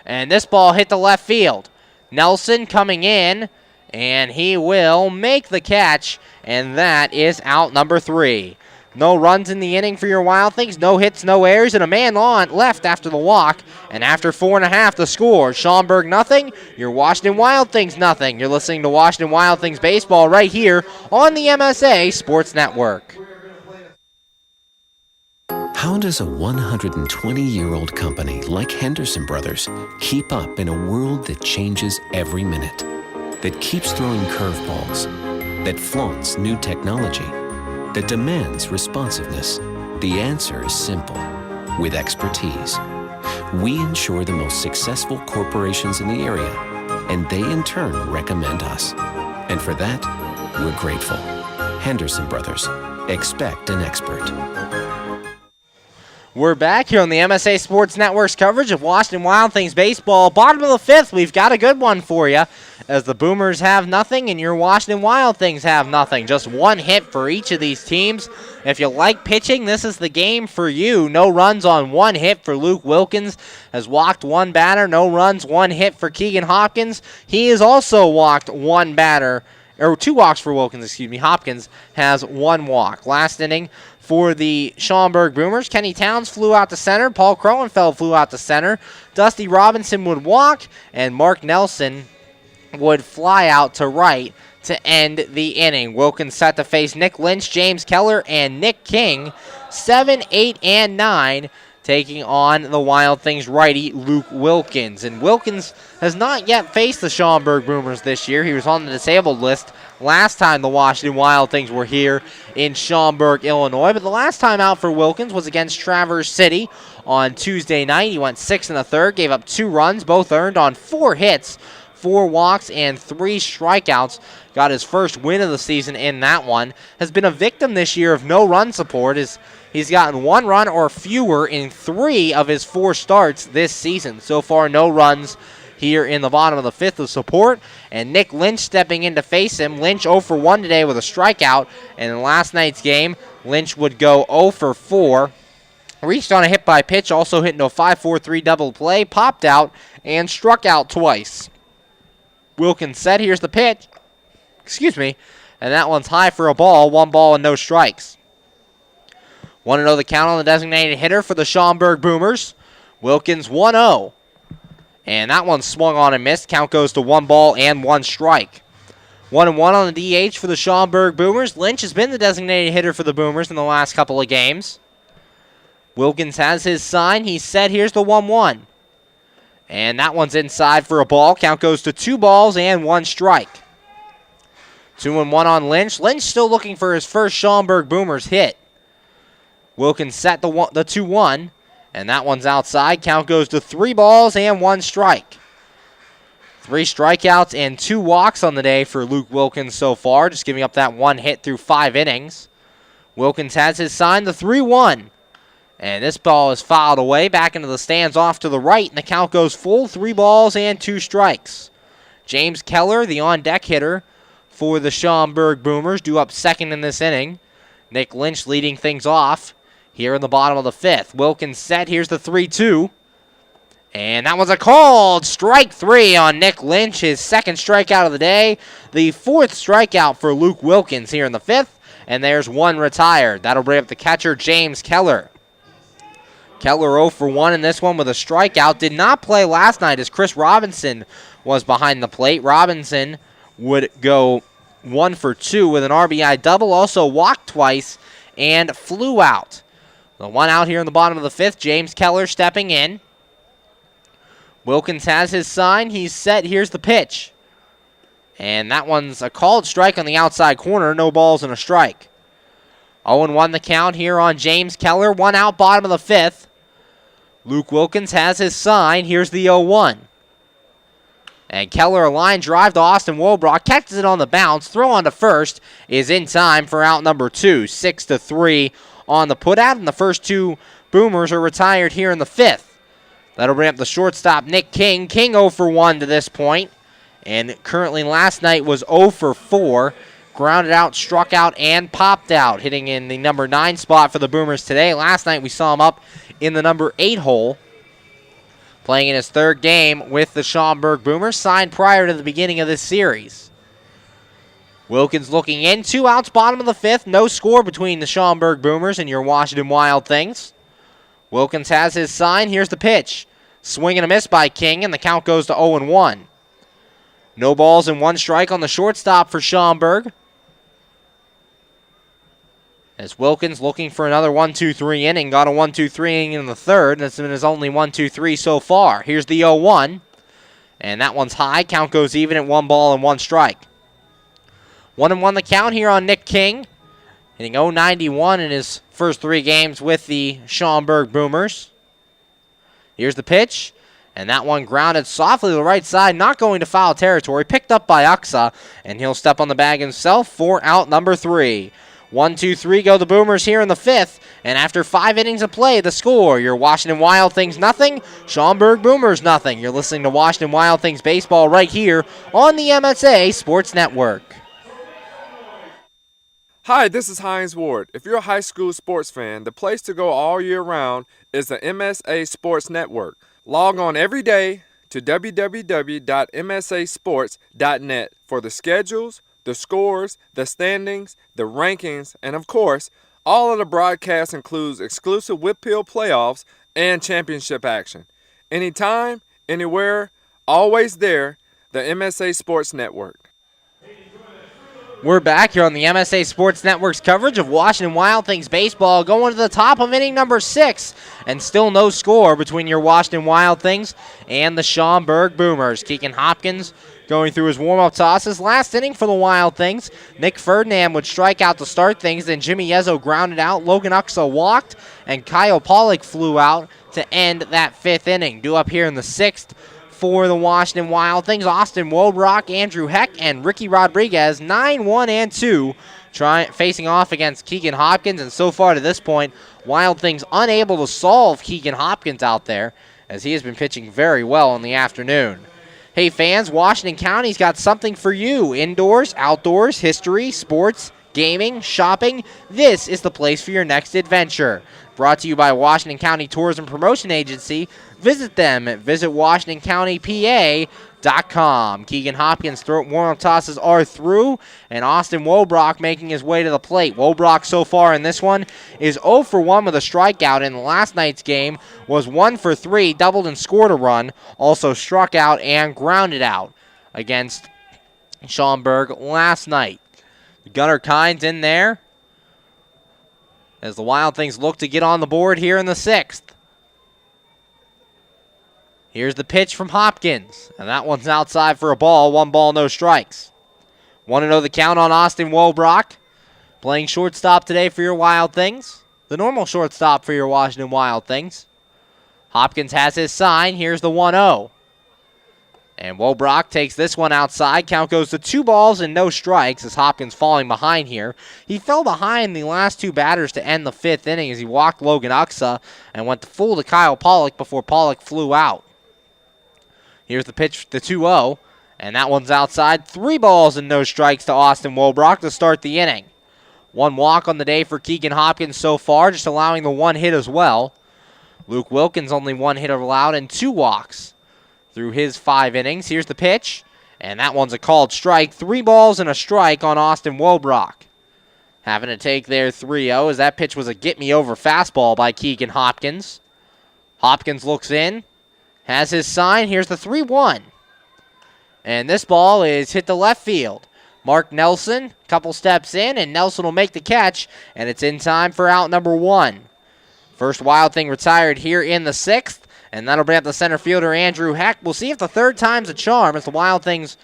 and this ball hit the left field. Nelson coming in, and he will make the catch, and that is out number 3. No runs in the inning for your Wild Things. No hits, no errors, and a man on left after the walk. And after 4.5, the score. Schaumburg nothing. Your Washington Wild Things nothing. You're listening to Washington Wild Things baseball right here on the MSA Sports Network. How does a 120-year-old company like Henderson Brothers keep up in a world that changes every minute, that keeps throwing curveballs, that flaunts new technology, that demands responsiveness? The answer is simple. With expertise. We insure the most successful corporations in the area, and they in turn recommend us. And for that, we're grateful. Henderson Brothers. Expect an expert. We're back here on the MSA Sports Network's coverage of Washington Wild Things baseball. Bottom of the fifth, we've got a good one for you as the Boomers have nothing and your Washington Wild Things have nothing. Just one hit for each of these teams. If you like pitching, this is the game for you. No runs on one hit for Luke Wilkins. Has walked one batter. No runs, one hit for Keegan Hopkins. He has also walked one batter, or 2 walks for Wilkins, excuse me. Hopkins has 1 walk. Last inning for the Schaumburg Boomers, Kenny Towns flew out to center. Paul Kroenfeld flew out to center. Dusty Robinson would walk, and Mark Nelson would fly out to right to end the inning. Wilkins set to face Nick Lynch, James Keller, and Nick King. 7, 8, and 9 taking on the Wild Things righty Luke Wilkins. And Wilkins has not yet faced the Schaumburg Boomers this year. He was on the disabled list last time the Washington Wild Things were here in Schaumburg, Illinois. But the last time out for Wilkins was against Traverse City on Tuesday night. He went 6 1/3, gave up 2 runs, both earned on 4 hits, 4 walks, and 3 strikeouts. Got his first win of the season in that one. Has been a victim this year of no run support. He's gotten 1 run or fewer in 3 of his 4 starts this season. So far, no runs here in the bottom of the 5th of support. And Nick Lynch stepping in to face him. Lynch 0 for 1 today with a strikeout. And in last night's game, Lynch would go 0 for 4. Reached on a hit by pitch, also hit into a 5-4-3 double play, popped out, and struck out twice. Wilkins said, here's the pitch. Excuse me. And that one's high for a ball. 1 ball and no strikes. 1-0 the count on the designated hitter for the Schaumburg Boomers. Wilkins 1-0. And that one swung on and missed. Count goes to 1 ball and 1 strike. 1-1 on the DH for the Schaumburg Boomers. Lynch has been the designated hitter for the Boomers in the last couple of games. Wilkins has his sign. He's set. Here's the 1-1. And that one's inside for a ball. Count goes to 2 balls and 1 strike. 2-1 on Lynch. Lynch still looking for his first Schaumburg Boomers hit. Wilkins set the 2-1, and that one's outside. Count goes to 3 balls and 1 strike. 3 strikeouts and 2 walks on the day for Luke Wilkins so far, just giving up that 1 hit through 5 innings. Wilkins has his sign, the 3-1. And this ball is fouled away, back into the stands off to the right, and the count goes full, 3 balls and 2 strikes. James Keller, the on-deck hitter for the Schaumburg Boomers, due up second in this inning. Nick Lynch leading things off here in the bottom of the 5th. Wilkins set. Here's the 3-2. And that was a called strike 3 on Nick Lynch, his 2nd strikeout of the day. The 4th strikeout for Luke Wilkins here in the 5th. And there's 1 retired. That'll bring up the catcher, James Keller. Keller 0 for 1 in this one with a strikeout. Did not play last night as Chris Robinson was behind the plate. Robinson would go 1 for 2 with an RBI double. Also walked twice and flew out. The 1 out here in the bottom of the 5th. James Keller stepping in. Wilkins has his sign. He's set. Here's the pitch. And that one's a called strike on the outside corner. No balls and a strike. 0-1 the count here on James Keller. 1 out, bottom of the 5th. Luke Wilkins has his sign. Here's the 0-1. And Keller, a line drive to Austin Wohlbrock. Catches it on the bounce. Throw on to first is in time for out number 2. 6-3 on the putout. And the first 2 Boomers are retired here in the 5th. That'll bring up the shortstop, Nick King. King 0 for 1 to this point. And currently last night was 0 for 4. Grounded out, struck out, and popped out. Hitting in the number 9 spot for the Boomers today. Last night we saw him up in the number 8 hole. Playing in his 3rd game with the Schaumburg Boomers. Signed prior to the beginning of this series. Wilkins looking in. 2 outs, bottom of the 5th. No score between the Schaumburg Boomers and your Washington Wild Things. Wilkins has his sign. Here's the pitch. Swing and a miss by King, and the count goes to 0-1. No balls and 1 strike on the shortstop for Schaumburg. As Wilkins looking for another 1-2-3 inning. Got a 1-2-3 inning in the 3rd. That's been his only 1-2-3 so far. Here's the 0-1. And that one's high. Count goes even at 1 ball and 1 strike. 1-1 the count here on Nick King. Hitting .091 in his first 3 games with the Schaumburg Boomers. Here's the pitch. And that one grounded softly to the right side, not going to foul territory. Picked up by Uxa, and he'll step on the bag himself for out number 3. 1-2-3 go the Boomers here in the 5th, and after 5 innings of play, the score, your Washington Wild Things nothing, Schaumburg Boomers nothing. You're listening to Washington Wild Things baseball right here on the MSA Sports Network. Hi, this is Hines Ward. If you're a high school sports fan, the place to go all year round is the MSA Sports Network. Log on every day to www.msasports.net for the schedules, the scores, the standings, the rankings, and of course, all of the broadcasts includes exclusive Whitfield playoffs and championship action. Anytime, anywhere, always there, the MSA Sports Network. We're back here on the MSA Sports Network's coverage of Washington Wild Things baseball, going to the top of inning number 6, and still no score between your Washington Wild Things and the Schaumburg Boomers. Keegan Hopkins going through his warm-up tosses. Last inning for the Wild Things, Nick Ferdinand would strike out to start things, then Jimmy Yezzo grounded out, Logan Uxa walked, and Kyle Pollock flew out to end that 5th inning. Due up here in the 6th, for the Washington Wild Things, Austin Wobrock, Andrew Heck, and Ricky Rodriguez, 9-1-2, facing off against Keegan Hopkins. And so far to this point, Wild Things unable to solve Keegan Hopkins out there, as he has been pitching very well in the afternoon. Hey fans, Washington County's got something for you. Indoors, outdoors, history, sports, gaming, shopping. This is the place for your next adventure. Brought to you by Washington County Tourism Promotion Agency. Visit them at visitwashingtoncountypa.com. Keegan Hopkins' warm-up tosses are through, and Austin Wobrock making his way to the plate. Wobrock so far in this one is 0 for 1 with a strikeout. In last night's game was 1 for 3, doubled and scored a run, also struck out and grounded out against Schaumburg last night. Gunnar Kynes in there as the Wild Things look to get on the board here in the 6th. Here's the pitch from Hopkins, and that one's outside for a ball. 1 ball, no strikes. 1-0 the count on Austin Wobrock. Playing shortstop today for your Wild Things. The normal shortstop for your Washington Wild Things. Hopkins has his sign. Here's the 1-0. And Wobrock takes this one outside. Count goes to 2 balls and no strikes as Hopkins falling behind here. He fell behind the last 2 batters to end the 5th inning as he walked Logan Uxa and went full to Kyle Pollock before Pollock flew out. Here's the pitch, the 2-0, and that one's outside. 3 balls and no strikes to Austin Wobrock to start the inning. 1 walk on the day for Keegan Hopkins so far, just allowing the 1 hit as well. Luke Wilkins only 1 hit allowed and 2 walks through his 5 innings. Here's the pitch, and that one's a called strike. 3 balls and a strike on Austin Wobrock. Having to take their 3-0 as that pitch was a get-me-over fastball by Keegan Hopkins. Hopkins looks in, has his sign. Here's the 3-1. And this ball is hit to left field. Mark Nelson, couple steps in, and Nelson will make the catch, and it's in time for out number 1. First Wild Thing retired here in the 6th. And that'll bring up the center fielder, Andrew Heck. We'll see if the 3rd time's a charm as the Wild Things,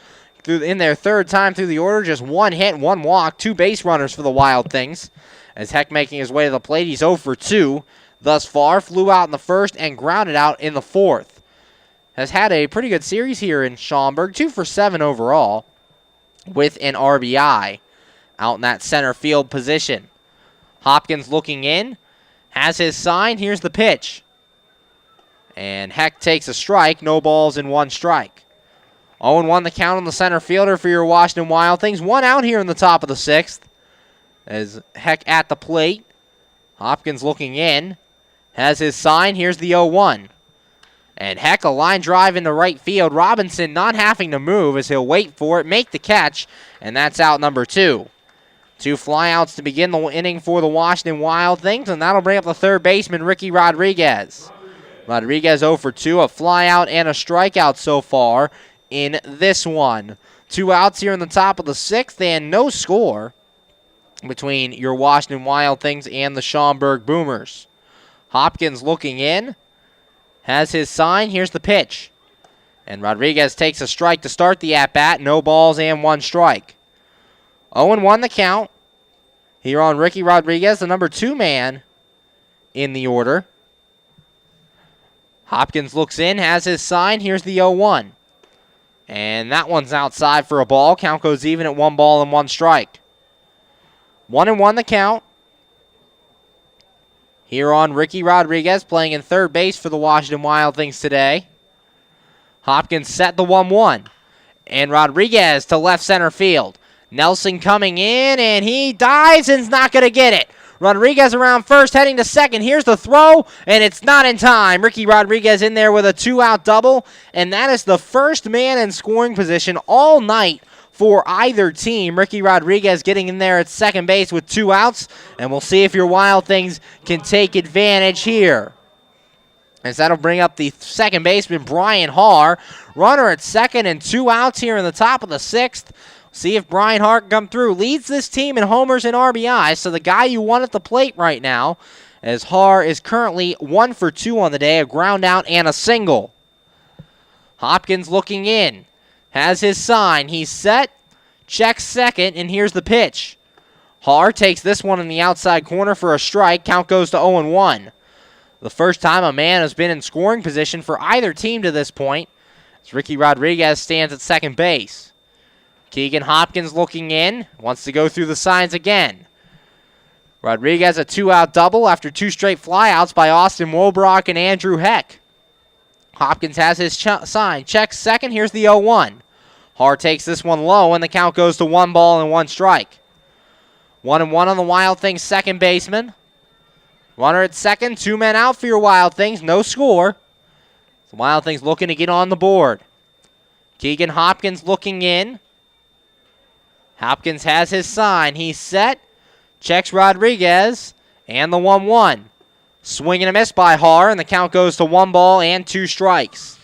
in their 3rd time through the order, just 1 hit, 1 walk, 2 base runners for the Wild Things. As Heck making his way to the plate, he's 0 for 2 thus far. Flew out in the 1st and grounded out in the 4th. Has had a pretty good series here in Schaumburg, 2 for 7 overall, with an RBI out in that center field position. Hopkins looking in, has his sign. Here's the pitch. And Heck takes a strike, no balls and 1 strike. 0-1 the count on the center fielder for your Washington Wild Things. 1 out here in the top of the 6th. As Heck at the plate. Hopkins looking in. Has his sign. Here's the 0-1. And Heck, a line drive into right field. Robinson not having to move as he'll wait for it, make the catch, and that's out number 2. 2 flyouts to begin the inning for the Washington Wild Things, and that'll bring up the 3rd baseman, Ricky Rodriguez. Rodriguez 0 for 2, a flyout and a strikeout so far in this one. 2 outs here in the top of the 6th and no score between your Washington Wild Things and the Schaumburg Boomers. Hopkins looking in, has his sign. Here's the pitch. And Rodriguez takes a strike to start the at-bat. No balls and 1 strike. 0-1 the count here on Ricky Rodriguez, the number 2 man in the order. Hopkins looks in, has his sign. Here's the 0-1. And that one's outside for a ball. Count goes even at 1 ball and 1 strike. 1-1 the count. Here on Ricky Rodriguez playing in third base for the Washington Wild Things today. Hopkins set the 1-1. And Rodriguez to left center field. Nelson coming in, and he dives and's not going to get it. Rodriguez around first, heading to second. Here's the throw, and it's not in time. Ricky Rodriguez in there with a 2-out double, and that is the first man in scoring position all night for either team. Ricky Rodriguez getting in there at second base with 2 outs, and we'll see if your Wild Things can take advantage here. As that'll bring up the second baseman, Brian Haar. Runner at second and 2 outs here in the top of the 6th. See if Brian Haar can come through. Leads this team in homers and RBIs, so the guy you want at the plate right now, as Haar is currently 1 for 2 on the day, a ground out and a single. Hopkins looking in. Has his sign. He's set. Checks second, and here's the pitch. Haar takes this one in the outside corner for a strike. Count goes to 0-1. The first time a man has been in scoring position for either team to this point, as Ricky Rodriguez stands at second base. Keegan Hopkins looking in, wants to go through the signs again. Rodriguez a 2-out double after 2 straight flyouts by Austin Wobrock and Andrew Heck. Hopkins has his sign, checks second, here's the 0-1. Haar takes this one low, and the count goes to 1 ball and 1 strike. 1-1 on the Wild Things second baseman. Runner at second, 2 men out for your Wild Things, no score. The Wild Things looking to get on the board. Keegan Hopkins looking in. Hopkins has his sign. He's set. Checks Rodriguez. And the 1-1. Swing and a miss by Haar, and the count goes to 1 ball and 2 strikes.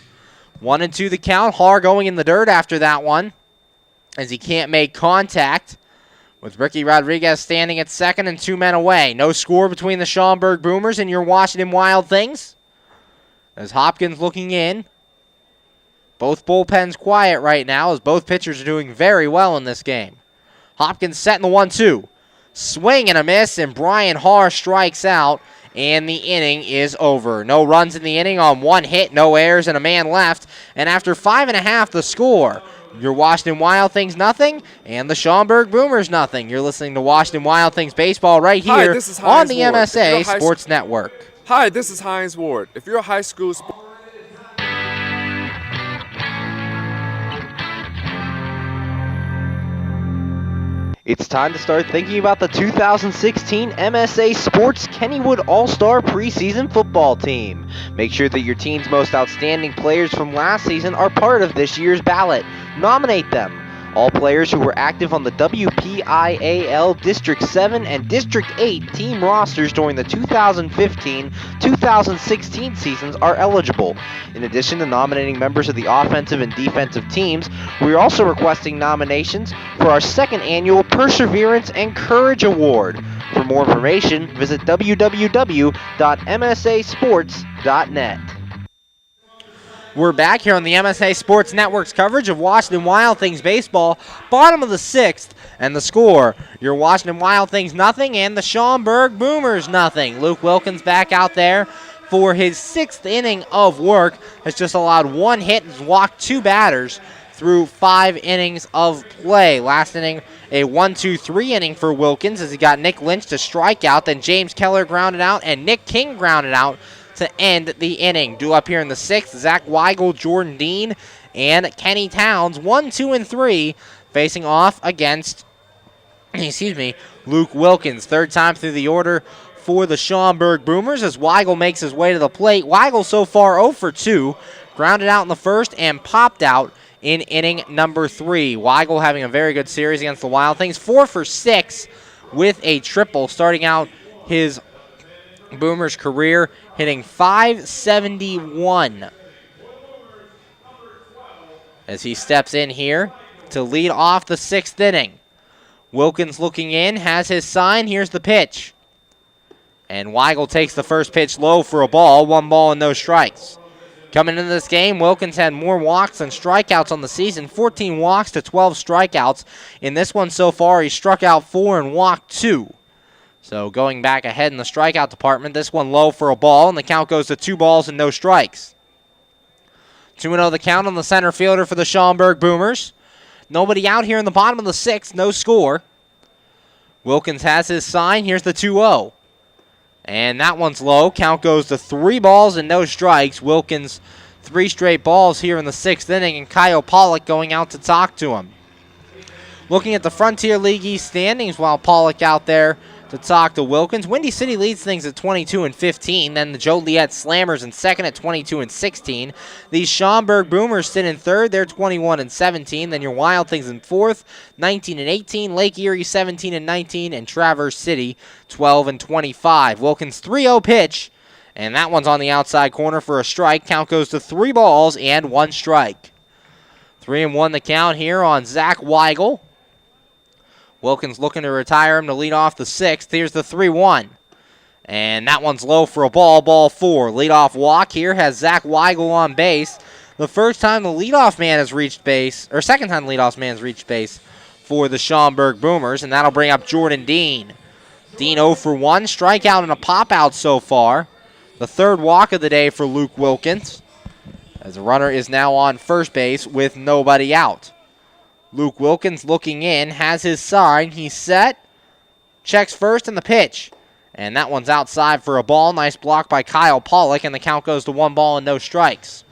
1-2 the count. Haar going in the dirt after that one, as he can't make contact, with Ricky Rodriguez standing at second and 2 men away. No score between the Schaumburg Boomers and your Washington Wild Things. As Hopkins looking in. Both bullpens quiet right now, as both pitchers are doing very well in this game. Hopkins setting the 1-2. Swing and a miss, and Brian Haar strikes out, and the inning is over. No runs in the inning on 1 hit, no errors, and a man left. And after 5.5, the score. Your Washington Wild Things nothing, and the Schaumburg Boomers nothing. You're listening to Washington Wild Things baseball right here on the MSA Sports Network. Hi, this is Hines Ward. If you're a high school sports... It's time to start thinking about the 2016 MSA Sports Kennywood All-Star Preseason Football Team. Make sure that your team's most outstanding players from last season are part of this year's ballot. Nominate them. All players who were active on the WPIAL District 7 and District 8 team rosters during the 2015-2016 seasons are eligible. In addition to nominating members of the offensive and defensive teams, we are also requesting nominations for our 2nd annual Perseverance and Courage Award. For more information, visit www.msasports.net. We're back here on the MSA Sports Network's coverage of Washington Wild Things baseball. Bottom of the 6th, and the score, your Washington Wild Things nothing, and the Schaumburg Boomers nothing. Luke Wilkins back out there for his 6th inning of work. Has just allowed 1 hit and walked 2 batters through 5 innings of play. Last inning, a 1-2-3 inning for Wilkins, as he got Nick Lynch to strike out, then James Keller grounded out, and Nick King grounded out to end the inning. Due up here in the 6th, Zach Weigel, Jordan Dean, and Kenny Towns, 1, 2, and 3, facing off against, Luke Wilkins. 3rd time through the order for the Schaumburg Boomers, as Weigel makes his way to the plate. Weigel so far 0 for 2, grounded out in the 1st and popped out in inning number 3. Weigel having a very good series against the Wild Things, 4 for 6 with a triple, starting out his Boomers career, hitting .571 as he steps in here to lead off the 6th inning. Wilkins looking in, has his sign. Here's the pitch. And Weigel takes the first pitch low for a ball, 1 ball and no strikes. Coming into this game, Wilkins had more walks than strikeouts on the season, 14 walks to 12 strikeouts. In this one so far, he struck out 4 and walked 2. So going back ahead in the strikeout department, this one low for a ball, and the count goes to 2 balls and no strikes. 2-0 the count on the center fielder for the Schaumburg Boomers. Nobody out here in the bottom of the 6th, no score. Wilkins has his sign. Here's the 2-0. And that one's low. Count goes to 3 balls and no strikes. Wilkins 3 straight balls here in the 6th inning, and Kyle Pollock going out to talk to him. Looking at the Frontier League East standings while Pollock out there to talk to Wilkins. Windy City leads things at 22-15. Then the Joliet Slammers in second at 22-16. The Schaumburg Boomers sit in third. They're 21-17. Then your Wild Things in fourth, 19-18. Lake Erie 17-19, and Traverse City 12-25. Wilkins 3-0 pitch, and that one's on the outside corner for a strike. Count goes to 3 balls and 1 strike. 3-1 the count here on Zach Weigel. Wilkins looking to retire him to lead off the 6th. Here's the 3-1. And that one's low for a ball 4. Leadoff walk here has Zach Weigel on base. The first time the leadoff man has reached base, or second time the leadoff man has reached base for the Schaumburg Boomers, and that'll bring up Jordan Dean. Dean 0 for 1, strikeout and a pop-out so far. The 3rd walk of the day for Luke Wilkins, as the runner is now on first base with nobody out. Luke Wilkins looking in, has his sign, he's set, checks first in the pitch. And that one's outside for a ball. Nice block by Kyle Pollock, and the count goes to 1 ball and no strikes.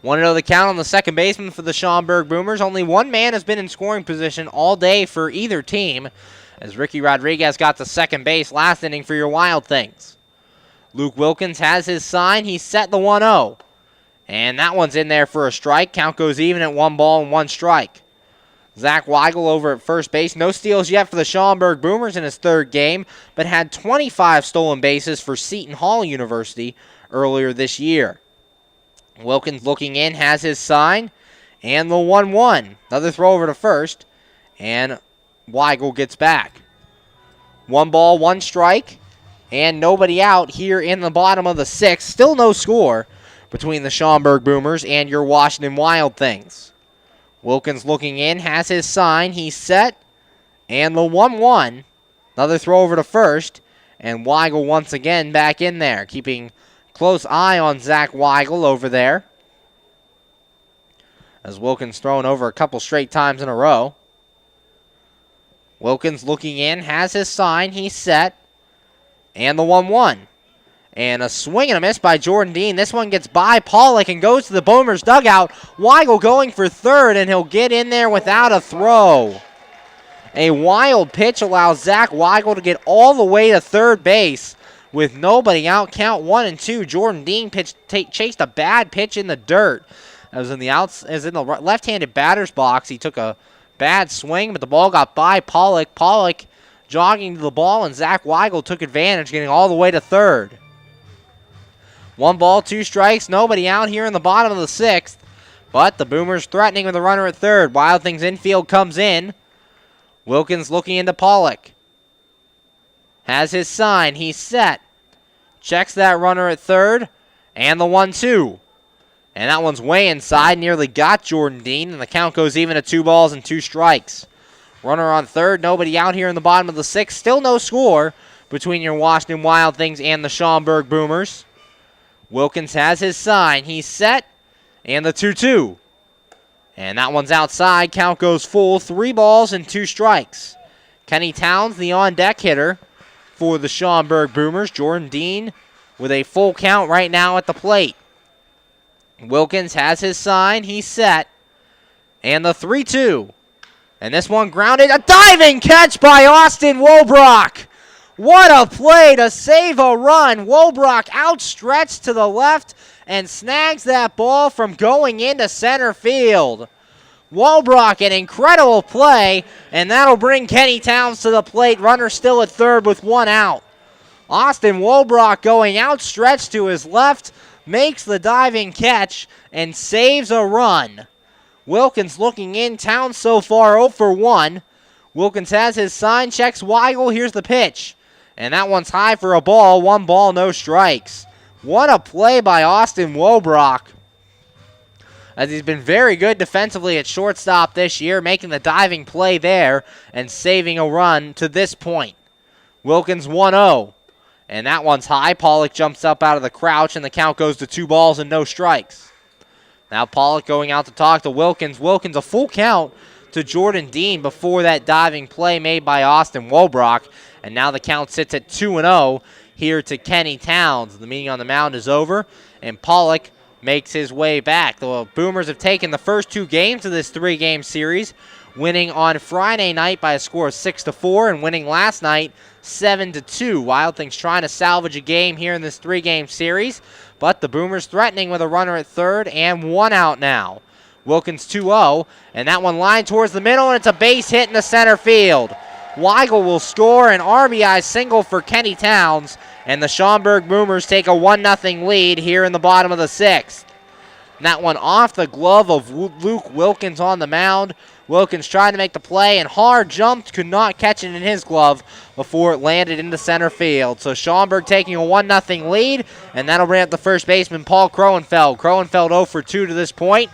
1-0 the count on the second baseman for the Schaumburg Boomers. Only one man has been in scoring position all day for either team, as Ricky Rodriguez got to second base last inning for your Wild Things. Luke Wilkins has his sign, he's set the 1-0. And that one's in there for a strike. Count goes even at 1 ball and 1 strike. Zach Weigel over at first base. No steals yet for the Schaumburg Boomers in his 3rd game, but had 25 stolen bases for Seton Hall University earlier this year. Wilkins looking in, has his sign, and the 1-1. Another throw over to first, and Weigel gets back. 1 ball, 1 strike, and nobody out here in the bottom of the 6th. Still no score between the Schaumburg Boomers and your Washington Wild Things. Wilkins looking in, has his sign, he's set, and the 1-1. Another throw over to first, and Weigel once again back in there, keeping close eye on Zach Weigel over there, as Wilkins thrown over a couple straight times in a row. Wilkins looking in, has his sign, he's set, and the 1-1. And a swing and a miss by Jordan Dean. This one gets by Pollock and goes to the Boomers' dugout. Weigel going for third, and he'll get in there without a throw. A wild pitch allows Zach Weigel to get all the way to third base with nobody out. Count 1-2. Jordan Dean chased a bad pitch in the dirt. As in the left-handed batter's box, he took a bad swing, but the ball got by Pollock. Pollock jogging to the ball, and Zach Weigel took advantage, getting all the way to third. 1 ball, 2 strikes, nobody out here in the bottom of the 6th. But the Boomers threatening with a runner at third. Wild Things infield comes in. Wilkins looking into Pollock. Has his sign, he's set. Checks that runner at third. And the 1-2. And that one's way inside, nearly got Jordan Dean. And the count goes even at 2 balls and 2 strikes. Runner on third, nobody out here in the bottom of the 6th. Still no score between your Washington Wild Things and the Schaumburg Boomers. Wilkins has his sign. He's set. And the 2-2. And that one's outside. Count goes full. 3 balls and 2 strikes. Kenny Towns, the on-deck hitter for the Schaumburg Boomers. Jordan Dean with a full count right now at the plate. Wilkins has his sign. He's set. And the 3-2. And this one grounded. A diving catch by Austin Wobrock. What a play to save a run. Wobrock outstretched to the left and snags that ball from going into center field. Wobrock, an incredible play, and that'll bring Kenny Towns to the plate. Runner still at third with 1 out. Austin Wobrock going outstretched to his left, makes the diving catch, and saves a run. Wilkins looking in. Towns so far 0 for 1. Wilkins has his sign, checks Weigel. Here's the pitch. And that one's high for a ball. 1 ball, no strikes. What a play by Austin Wobrock, as he's been very good defensively at shortstop this year, making the diving play there and saving a run to this point. Wilkins 1-0. And that one's high. Pollock jumps up out of the crouch, and the count goes to 2 balls and no strikes. Now Pollock going out to talk to Wilkins. Wilkins a full count to Jordan Dean before that diving play made by Austin Wobrock. And now the count sits at 2-0 here to Kenny Towns. The meeting on the mound is over, and Pollock makes his way back. The Boomers have taken the first 2 games of this 3-game series, winning on Friday night by a score of 6-4 and winning last night 7-2. Wild Things trying to salvage a game here in this 3-game series, but the Boomers threatening with a runner at third and 1 out now. Wilkins 2-0, and that one lined towards the middle, and it's a base hit in the center field. Weigel will score an RBI single for Kenny Towns, and the Schaumburg Boomers take a 1-0 lead here in the bottom of the 6th. And that one off the glove of Luke Wilkins on the mound. Wilkins trying to make the play and hard jumped, could not catch it in his glove before it landed into center field. So Schaumburg taking a 1-0 lead, and that'll bring up the first baseman, Paul Kroenfeld. Kroenfeld 0 for 2 to this point.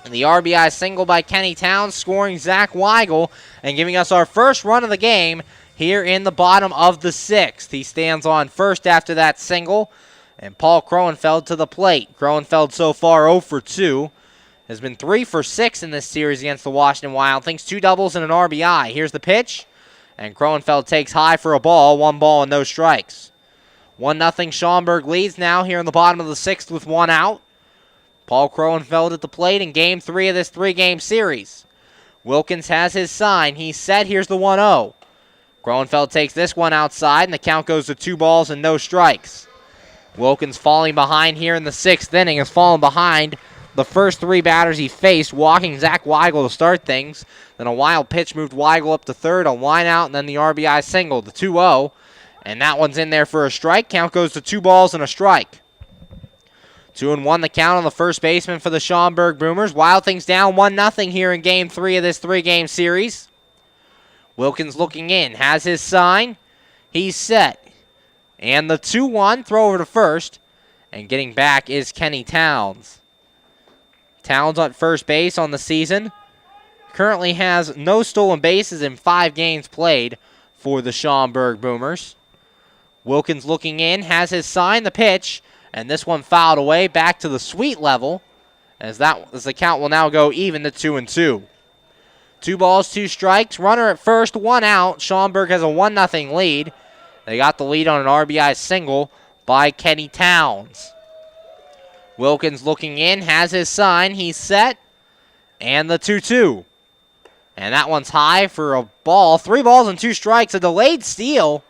And the RBI single by Kenny Towns, scoring Zach Weigel and giving us our first run of the game here in the bottom of the 6th. He stands on first after that single, and Paul Kroenfeld to the plate. Kroenfeld so far 0 for 2. Has been 3 for 6 in this series against the Washington Wild Things. 2 doubles and an RBI. Here's the pitch, and Kroenfeld takes high for a ball. 1 ball and no strikes. 1-0 Schaumburg leads now here in the bottom of the 6th with 1 out. Paul Kroenfeld at the plate in Game 3 of this 3-game series. Wilkins has his sign. He's set. Here's the 1-0. Kroenfeld takes this one outside, and the count goes to 2 balls and no strikes. Wilkins falling behind here in the 6th inning, has fallen behind the first 3 batters he faced, walking Zach Weigel to start things. Then a wild pitch moved Weigel up to third, a line out, and then the RBI single, the 2-0. And that one's in there for a strike. Count goes to 2 balls and a strike. 2-1 the count on the first baseman for the Schaumburg Boomers. Wild Things down 1-0 here in Game 3 of this 3-game series. Wilkins looking in, has his sign. He's set. And the 2-1 throw over to first. And getting back is Kenny Towns. Towns on first base on the season. Currently has no stolen bases in 5 games played for the Schaumburg Boomers. Wilkins looking in, has his sign, the pitch, and this one fouled away back to the sweet level as the count will now go even to 2-2. 2 balls, 2 strikes, runner at first, 1 out. Schaumburg has a 1-0 lead. They got the lead on an RBI single by Kenny Towns. Wilkins looking in, has his sign, he's set, and the 2-2. And that one's high for a ball. 3 balls and 2 strikes, a delayed steal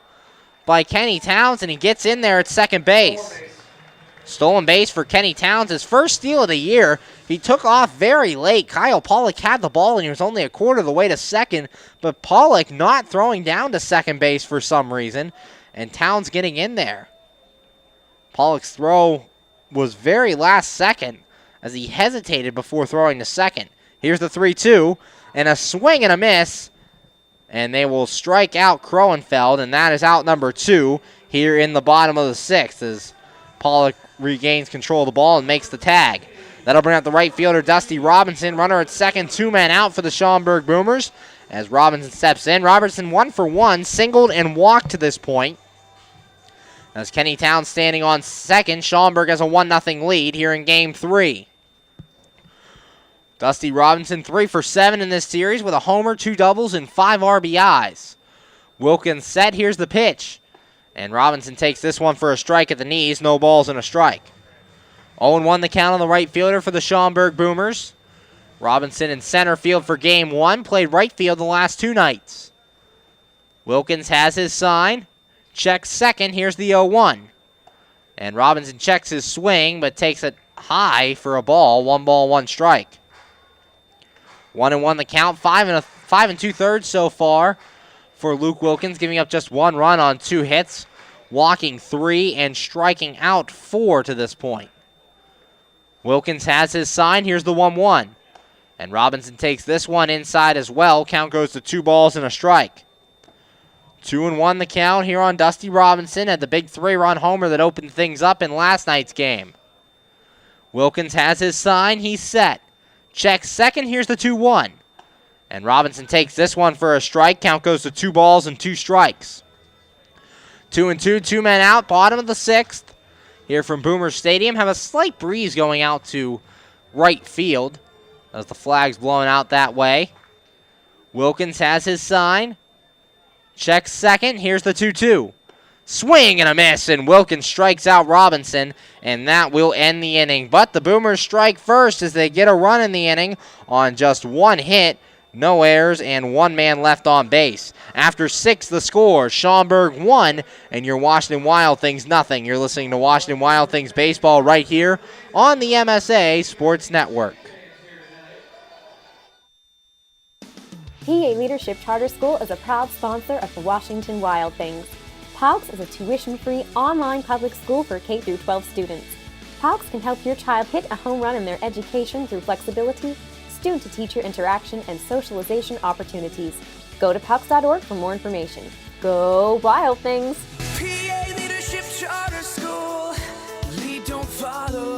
by Kenny Towns, and he gets in there at second base. Stolen base for Kenny Towns, his first steal of the year. He took off very late. Kyle Pollock had the ball, and he was only a quarter of the way to second, but Pollock not throwing down to second base for some reason, and Towns getting in there. Pollock's throw was very last second as he hesitated before throwing to second. Here's the 3-2, and a swing and a miss, and they will strike out Kroenfeld, and that is out number 2 here in the bottom of the 6th as Pollock regains control of the ball and makes the tag. That'll bring out the right fielder, Dusty Robinson. Runner at second, 2 men out for the Schaumburg Boomers as Robinson steps in. Robertson 1 for 1, singled and walked to this point. As Kenny Towns standing on second, Schaumburg has a 1-0 lead here in Game 3. Dusty Robinson 3 for 7 in this series with a homer, 2 doubles, and 5 RBIs. Wilkins set, here's the pitch. And Robinson takes this one for a strike at the knees, no balls and a strike. 0-1 the count on the right fielder for the Schaumburg Boomers. Robinson in center field for Game 1, played right field the last 2 nights. Wilkins has his sign. Checks second, here's the 0-1. And Robinson checks his swing, but takes it high for a ball. 1 ball, 1 strike. 1-1 the count, 5 2/3 so far for Luke Wilkins, giving up just 1 run on 2 hits, walking 3 and striking out 4 to this point. Wilkins has his sign, here's the 1-1. And Robinson takes this one inside as well. Count goes to 2 balls and a strike. 2-1 the count here on Dusty Robinson at the big 3-run homer that opened things up in last night's game. Wilkins has his sign, he's set. Checks second, here's the 2-1. And Robinson takes this one for a strike. Count goes to 2 balls and 2 strikes. 2-2, 2 men out, bottom of the 6th. Here from Boomer Stadium, have a slight breeze going out to right field. as the flag's blowing out that way. Wilkins has his sign. Checks second. Here's the 2-2. Swing and a miss, and Wilkins strikes out Robinson, and that will end the inning. But the Boomers strike first as they get a run in the inning on just one hit, no errors, and one man left on base. After 6, the score, Schaumburg 1, and your Washington Wild Things nothing. You're listening to Washington Wild Things baseball right here on the MSA Sports Network. PA Leadership Charter School is a proud sponsor of the Washington Wild Things. PALCS is a tuition-free online public school for K-12 students. PALCS can help your child hit a home run in their education through flexibility, student-to-teacher interaction, and socialization opportunities. Go to PALCS.org for more information. Go Wild Things! PA Leadership Charter School. Lead, don't follow.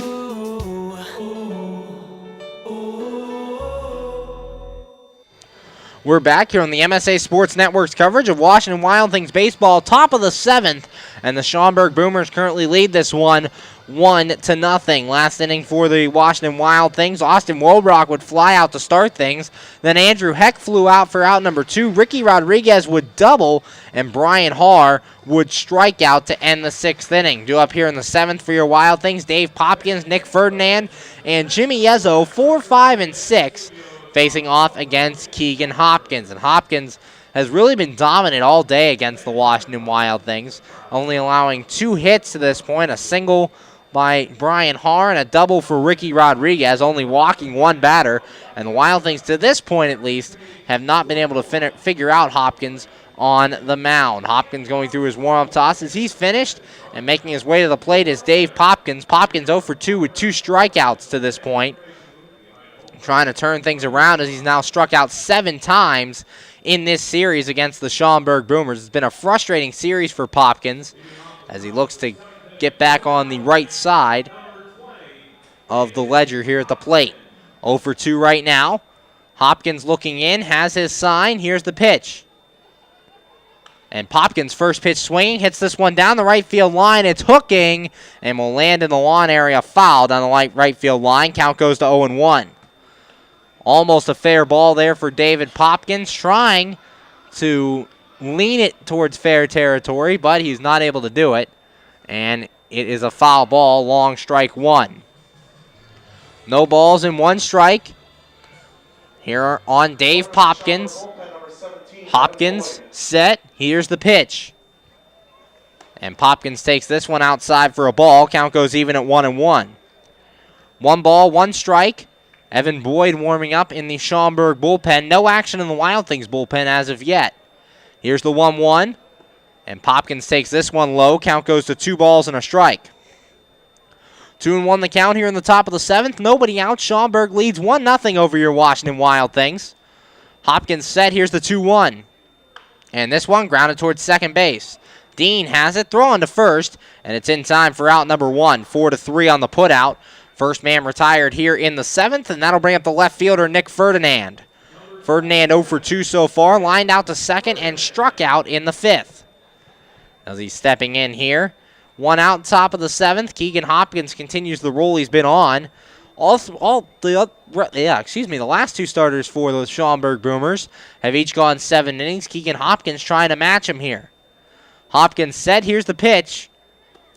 We're back here on the MSA Sports Network's coverage of Washington Wild Things baseball, top of the 7th, and the Schaumburg Boomers currently lead this one 1-0. Last inning for the Washington Wild Things. Austin Woldrock would fly out to start things. Then Andrew Heck flew out for out number 2. Ricky Rodriguez would double, and Brian Haar would strike out to end the 6th inning. Due up here in the 7th for your Wild Things, Dave Popkins, Nick Ferdinand, and Jimmy Yezzo, 4, 5, and 6. Facing off against Keegan Hopkins. And Hopkins has really been dominant all day against the Washington Wild Things, only allowing 2 hits to this point, a single by Brian Haar and a double for Ricky Rodriguez, only walking 1 batter. And the Wild Things, to this point at least, have not been able to figure out Hopkins on the mound. Hopkins going through his warm-up tosses. He's finished, and making his way to the plate is Dave Popkins. Popkins 0 for 2 with 2 strikeouts to this point, trying to turn things around as he's now struck out 7 times in this series against the Schaumburg Boomers. It's been a frustrating series for Popkins as he looks to get back on the right side of the ledger here at the plate. 0 for 2 right now. Hopkins looking in, has his sign. Here's the pitch. And Popkins' first pitch swinging, hits this one down the right field line. It's hooking and will land in the lawn area, foul down the right field line. Count goes to 0-1. Almost a fair ball there for David Popkins, trying to lean it towards fair territory, but he's not able to do it. And it is a foul ball, long strike 1. No balls and 1 strike here on Dave Popkins. Hopkins set. Here's the pitch. And Popkins takes this one outside for a ball. Count goes even at 1-1. 1 ball, 1 strike. Evan Boyd warming up in the Schaumburg bullpen. No action in the Wild Things bullpen as of yet. Here's the 1-1. And Popkins takes this one low. Count goes to 2 balls and a strike. 2-1 the count here in the top of the 7th. Nobody out. Schaumburg leads 1-0 over your Washington Wild Things. Hopkins set. Here's the 2-1. And this one grounded towards second base. Dean has it, throwing to first, and it's in time for out number 1. 4-3 on the putout. First man retired here in the 7th, and that'll bring up the left fielder, Nick Ferdinand. Ferdinand 0 for 2 so far, lined out to second and struck out in the 5th. As he's stepping in here. 1 out, top of the 7th. Keegan Hopkins continues the role he's been on. The last 2 starters for the Schaumburg Boomers have each gone 7 innings. Keegan Hopkins trying to match him here. Hopkins set, here's the pitch.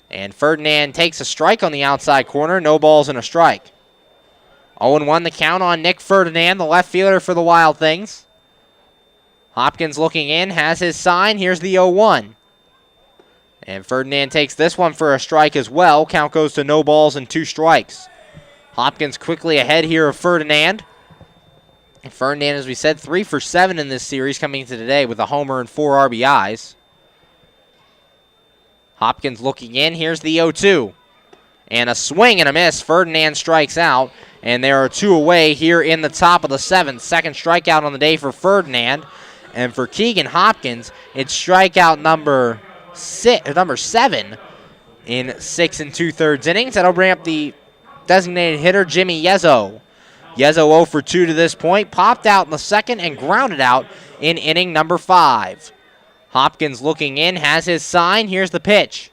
And Ferdinand takes a strike on the outside corner. No balls and a strike. 0-1 the count on Nick Ferdinand, the left fielder for the Wild Things. Hopkins looking in, has his sign. Here's the 0-1. And Ferdinand takes this one for a strike as well. Count goes to no balls and 2 strikes. Hopkins quickly ahead here of Ferdinand. And Ferdinand, as we said, 3 for 7 in this series coming into today with a homer and 4 RBIs. Hopkins looking in. Here's the 0-2. And a swing and a miss. Ferdinand strikes out. And there are 2 away here in the top of the 7th. Second strikeout on the day for Ferdinand. And for Keegan Hopkins, it's strikeout number 7 in 6 2/3 innings. That'll bring up the designated hitter, Jimmy Yezzo. Yezzo 0 for 2 to this point. Popped out in the 2nd and grounded out in inning number 5. Hopkins looking in, has his sign. Here's the pitch.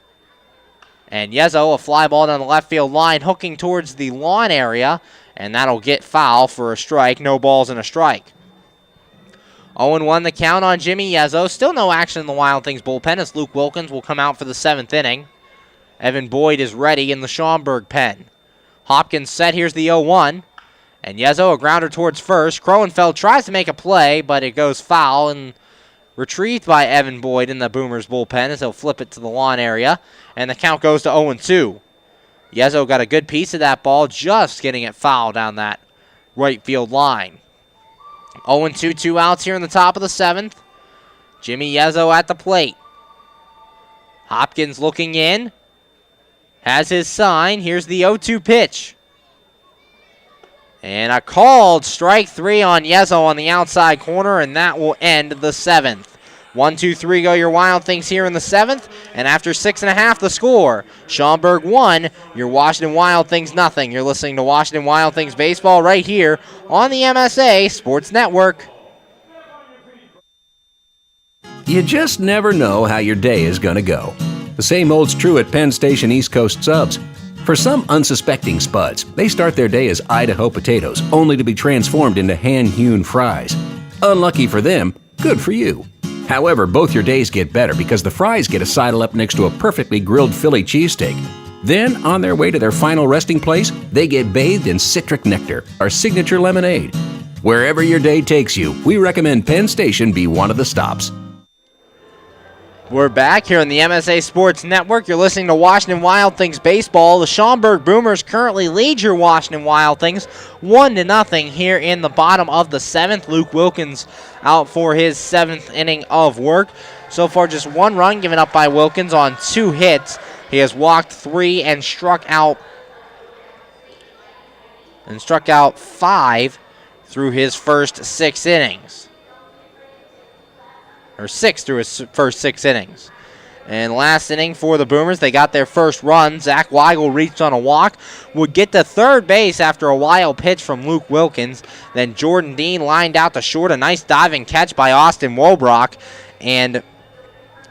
And Yezzo, a fly ball down the left field line, hooking towards the lawn area. and that'll get foul for a strike. No balls and a strike. 0-1 the count on Jimmy Yezzo. Still no action in the Wild Things bullpen as Luke Wilkins will come out for the 7th inning. Evan Boyd is ready in the Schaumburg pen. Hopkins set. Here's the 0-1. And Yezzo, a grounder towards first. Kroenfeld tries to make a play, but it goes foul and retrieved by Evan Boyd in the Boomers bullpen as he'll flip it to the lawn area. And the count goes to 0-2. Yezzo got a good piece of that ball, just getting it foul down that right field line. 0-2, 2 outs here in the top of the 7th. Jimmy Yezzo at the plate. Hopkins looking in. Has his sign. Here's the 0-2 pitch. And a called strike 3 on Yezzo on the outside corner, and that will end the 7th. 1, 2, 3 go your Wild Things here in the 7th, and after 6.5 the score. Schaumburg 1, your Washington Wild Things nothing. You're listening to Washington Wild Things baseball right here on the MSA Sports Network. You just never know how your day is going to go. The same holds true at Penn Station East Coast Subs. For some unsuspecting spuds, they start their day as Idaho potatoes, only to be transformed into hand-hewn fries. Unlucky for them, good for you. However, both your days get better because the fries get to sidle up next to a perfectly grilled Philly cheesesteak. Then, on their way to their final resting place, they get bathed in citric nectar, our signature lemonade. Wherever your day takes you, we recommend Penn Station be one of the stops. We're back here on the MSA Sports Network. You're listening to Washington Wild Things baseball. The Schaumburg Boomers currently lead your Washington Wild Things 1-0 here in the bottom of the 7th. Luke Wilkins out for his 7th inning of work. So far, just 1 run given up by Wilkins on 2 hits. He has walked 3 and struck out 5 through his first 6 innings. Or 6 through his first 6 innings. And last inning for the Boomers, they got their first run. Zach Weigel reached on a walk, would get to third base after a wild pitch from Luke Wilkins. Then Jordan Dean lined out to short, a nice diving catch by Austin Wobrock. And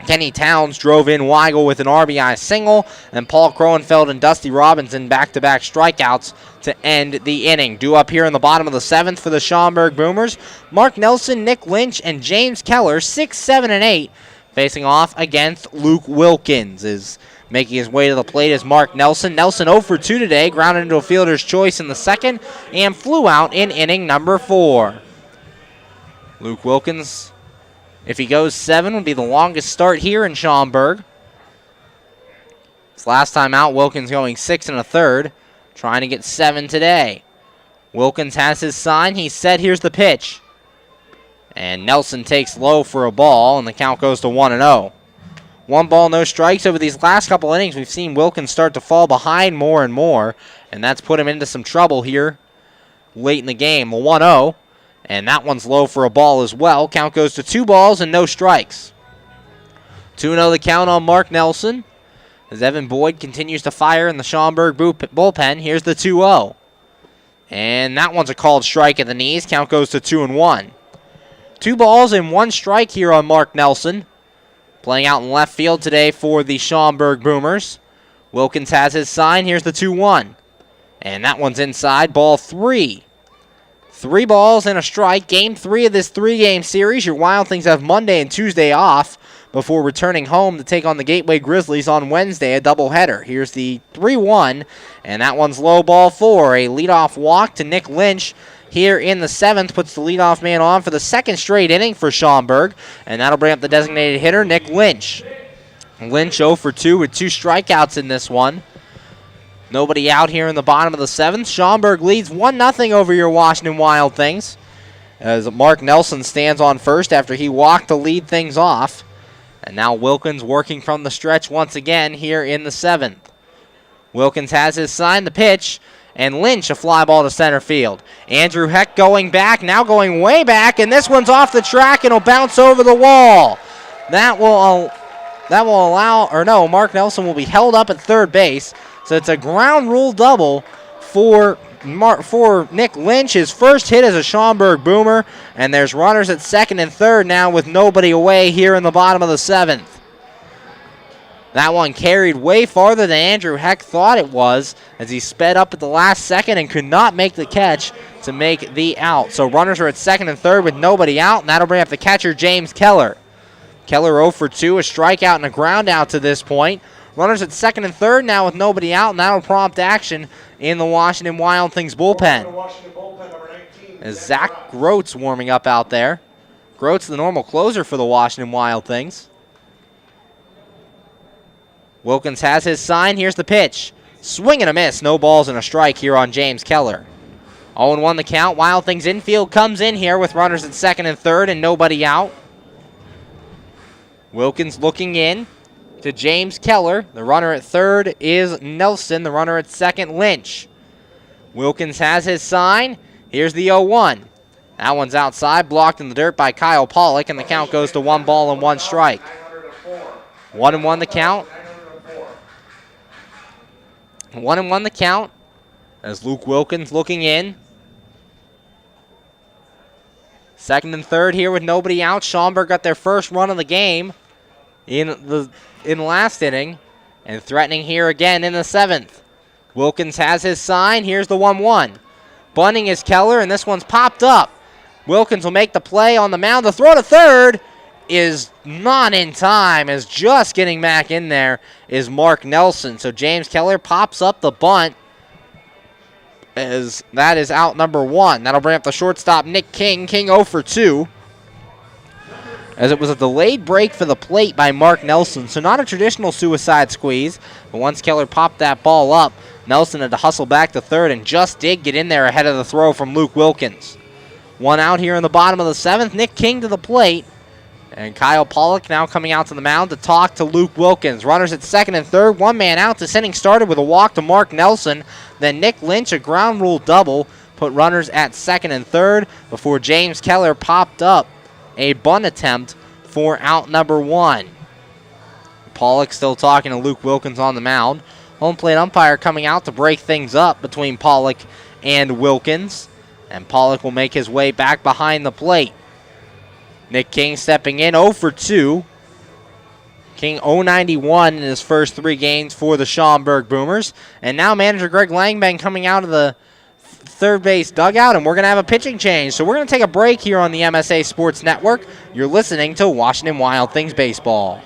Kenny Towns drove in Weigel with an RBI single, and Paul Kroenfeld and Dusty Robinson back-to-back strikeouts to end the inning. Due up here in the bottom of the 7th for the Schaumburg Boomers, Mark Nelson, Nick Lynch, and James Keller, 6, 7, and 8, facing off against Luke Wilkins. Is making his way to the plate is Mark Nelson. Nelson 0 for 2 today, grounded into a fielder's choice in the 2nd, and flew out in inning number 4. Luke Wilkins, if he goes 7, would be the longest start here in Schaumburg. His last time out, Wilkins going 6 1/3, trying to get 7 today. Wilkins has his sign. He's set. Here's the pitch. And Nelson takes low for a ball, and the count goes to 1-0. 1 ball, no strikes. Over these last couple innings, we've seen Wilkins start to fall behind more and more, and that's put him into some trouble here late in the game. The 1-0. And that one's low for a ball as well. Count goes to 2 balls and no strikes. 2-0 the count on Mark Nelson as Evan Boyd continues to fire in the Schaumburg bullpen. Here's the 2-0. And that one's a called strike at the knees. Count goes to 2-1. 2 balls and 1 strike here on Mark Nelson. Playing out in left field today for the Schaumburg Boomers. Wilkins has his sign. Here's the 2-1. And that one's inside. Ball 3. 3 balls and a strike. Game 3 of this 3-game series. Your Wild Things have Monday and Tuesday off before returning home to take on the Gateway Grizzlies on Wednesday, a doubleheader. Here's the 3-1, and that one's low, ball 4. A leadoff walk to Nick Lynch here in the 7th puts the leadoff man on for the 2nd straight inning for Schaumburg, and that'll bring up the designated hitter, Nick Lynch. Lynch 0 for 2 with 2 strikeouts in this one. Nobody out here in the bottom of the 7th. Schaumburg leads 1-0 over your Washington Wild Things as Mark Nelson stands on first after he walked to lead things off. And now Wilkins working from the stretch once again here in the 7th. Wilkins has his sign, the pitch, and Lynch a fly ball to center field. Andrew Heck going back, now going way back, and this one's off the track and will bounce over the wall. That will allow, or no, Mark Nelson will be held up at third base. So it's a ground rule double for Nick Lynch, his first hit as a Schaumburg Boomer, and there's runners at 2nd and 3rd now with nobody away here in the bottom of the 7th. That one carried way farther than Andrew Heck thought it was as he sped up at the last second and could not make the catch to make the out. So runners are at second and third with nobody out, and that'll bring up the catcher, James Keller. Keller 0 for 2, a strikeout and a ground out to this point. Runners at second and third now with nobody out, and that'll prompt action in the Washington Wild Things bullpen. As Zach Groats warming up out there. Groats the normal closer for the Washington Wild Things. Wilkins has his sign. Here's the pitch. Swing and a miss. No balls and a strike here on James Keller. 0-1 the count. Wild Things infield comes in here with runners at second and third and nobody out. Wilkins looking in to James Keller. The runner at third is Nelson. The runner at second, Lynch. Wilkins has his sign. Here's the 0-1. That one's outside, blocked in the dirt by Kyle Pollock, and the count goes to 1 ball and 1 strike. 1-1 the count. 1-1 the count as Luke Wilkins looking in. Second and third here with nobody out. Schaumburg got their first run of the game in the last inning and threatening here again in the seventh. Wilkins has his sign. Here's the 1-1. Bunting is Keller, and this one's popped up. Wilkins will make the play on the mound. The throw to third is not in time, as just getting back in there is Mark Nelson. So James Keller pops up the bunt as that is out number 1. That'll bring up the shortstop, Nick King. King 0 for 2. As it was a delayed break for the plate by Mark Nelson, so not a traditional suicide squeeze, but once Keller popped that ball up, Nelson had to hustle back to third and just did get in there ahead of the throw from Luke Wilkins. 1 out here in the bottom of the 7th. Nick King to the plate. And Kyle Pollock now coming out to the mound to talk to Luke Wilkins. Runners at second and third. 1 man out. This inning started with a walk to Mark Nelson. Then Nick Lynch, a ground rule double, put runners at second and third before James Keller popped up a bunt attempt for out number 1. Pollock still talking to Luke Wilkins on the mound. Home plate umpire coming out to break things up between Pollock and Wilkins. And Pollock will make his way back behind the plate. Nick King stepping in 0 for 2. King 0-91 in his first 3 games for the Schaumburg Boomers. And now manager Greg Langbang coming out of the third base dugout, and we're going to have a pitching change. So we're going to take a break here on the MSA Sports Network. You're listening to Washington Wild Things Baseball.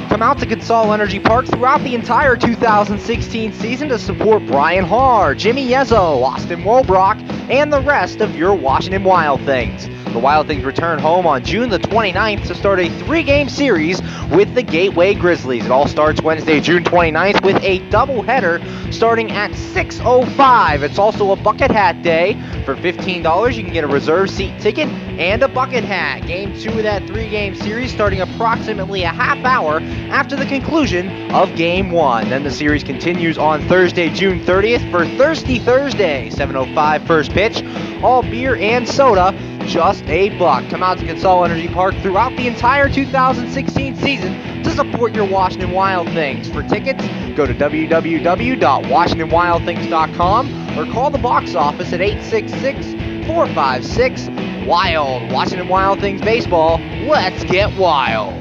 Come out to Consol Energy Park throughout the entire 2016 season to support Brian Haar, Jimmy Yezzo, Austin Wolbrock, and the rest of your Washington Wild Things. The Wild Things return home on June the 29th to start a 3-game series with the Gateway Grizzlies. It all starts Wednesday, June 29th with a doubleheader starting at 6:05. It's also a bucket hat day. For $15, you can get a reserve seat ticket and a bucket hat. Game 2 of that 3-game series starting approximately a half hour after the conclusion of Game 1. Then the series continues on Thursday, June 30th for Thirsty Thursday. 7:05 first pitch. All beer and soda, just $1. Come out to Consol Energy Park throughout the entire 2016 season to support your Washington Wild Things. For tickets, go to www.washingtonwildthings.com or call the box office at 866-456-WILD. Washington Wild Things Baseball, let's get wild.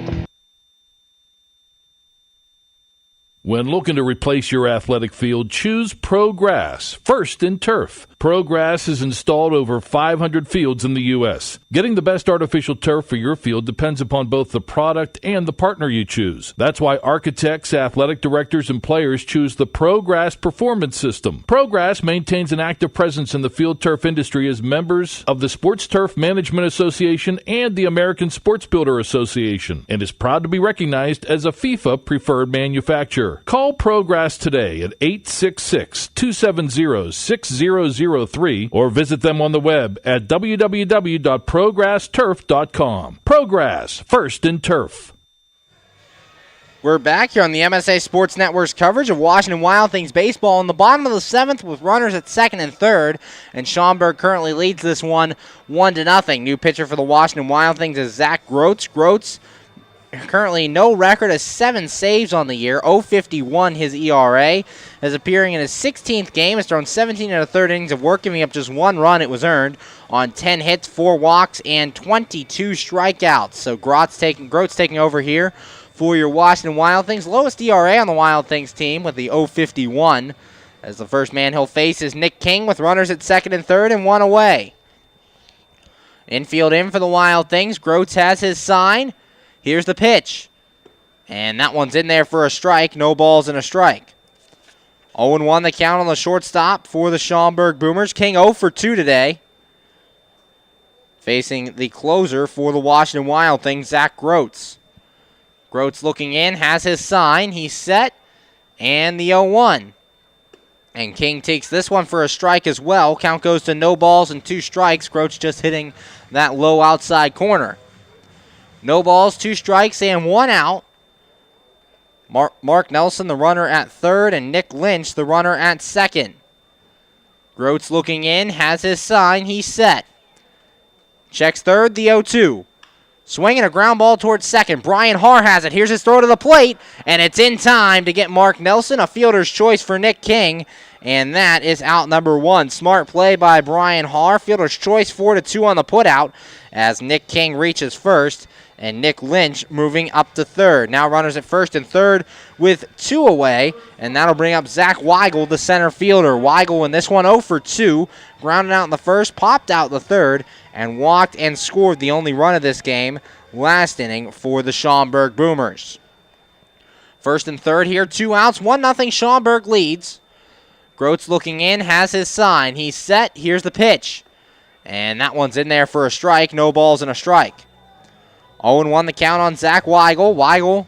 When looking to replace your athletic field, choose ProGrass, first in turf. ProGrass has installed over 500 fields in the U.S. Getting the best artificial turf for your field depends upon both the product and the partner you choose. That's why architects, athletic directors, and players choose the ProGrass Performance System. ProGrass maintains an active presence in the field turf industry as members of the Sports Turf Management Association and the American Sports Builder Association, and is proud to be recognized as a FIFA preferred manufacturer. Call ProGrass today at 866-270-6003 or visit them on the web at www.progressturf.com. ProGrass, first in turf. We're back here on the MSA Sports Network's coverage of Washington Wild Things baseball in the bottom of the 7th with runners at second and third, and Schaumburg currently leads this one 1-0. New pitcher for the Washington Wild Things is Zach Groats. Groats currently no record of 7 saves on the year. 0.51 his ERA. Is appearing in his 16th game. Has thrown 17 and a third innings of work, giving up just 1 run. It was earned on 10 hits, 4 walks, and 22 strikeouts. So Grote's taking over here for your Washington Wild Things. Lowest ERA on the Wild Things team with the 0.51. As the first man he'll face is Nick King with runners at second and third and 1 away. Infield in for the Wild Things. Grote has his sign. Here's the pitch. And that one's in there for a strike. No balls and a strike. 0-1 the count on the shortstop for the Schaumburg Boomers. King 0 for 2 today. Facing the closer for the Washington Wild Things, Zach Grote. Grote's looking in, has his sign. He's set. And the 0-1. And King takes this one for a strike as well. Count goes to no balls and 2 strikes. Grote's just hitting that low outside corner. No balls, 2 strikes, and 1 out. Mark Nelson, the runner at third, and Nick Lynch, the runner at second. Grote's looking in, has his sign. He's set. Checks third, the 0-2. Swinging a ground ball towards second. Brian Haar has it. Here's his throw to the plate, and it's in time to get Mark Nelson, a fielder's choice for Nick King, and that is out number 1. Smart play by Brian Haar. Fielder's choice 4-2 on the putout as Nick King reaches first, and Nick Lynch moving up to third. Now runners at first and third with 2 away, and that'll bring up Zach Weigel, the center fielder. Weigel in this one 0 for 2, grounded out in the first, popped out the third, and walked and scored the only run of this game last inning for the Schaumburg Boomers. First and third here, 2 outs, 1-0 Schaumburg leads. Grote's looking in, has his sign. He's set. Here's the pitch. And that one's in there for a strike. No balls and a strike. 0-1 the count on Zach Weigel. Weigel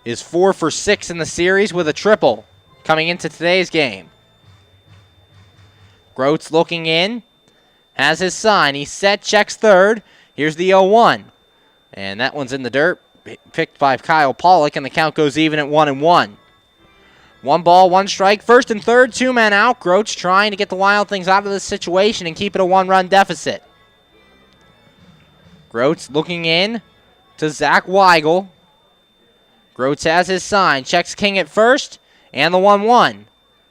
is 4 for 6 in the series with a triple coming into today's game. Grote's looking in, has his sign. He's set, checks third. Here's the 0-1. And that one's in the dirt, picked by Kyle Pollock, and the count goes even at 1-1. 1 ball, 1 strike, first and third, 2 men out. Grote trying to get the Wild Things out of this situation and keep it a 1-run deficit. Grote's looking in to Zach Weigel. Grote has his sign, checks King at first, and the 1-1.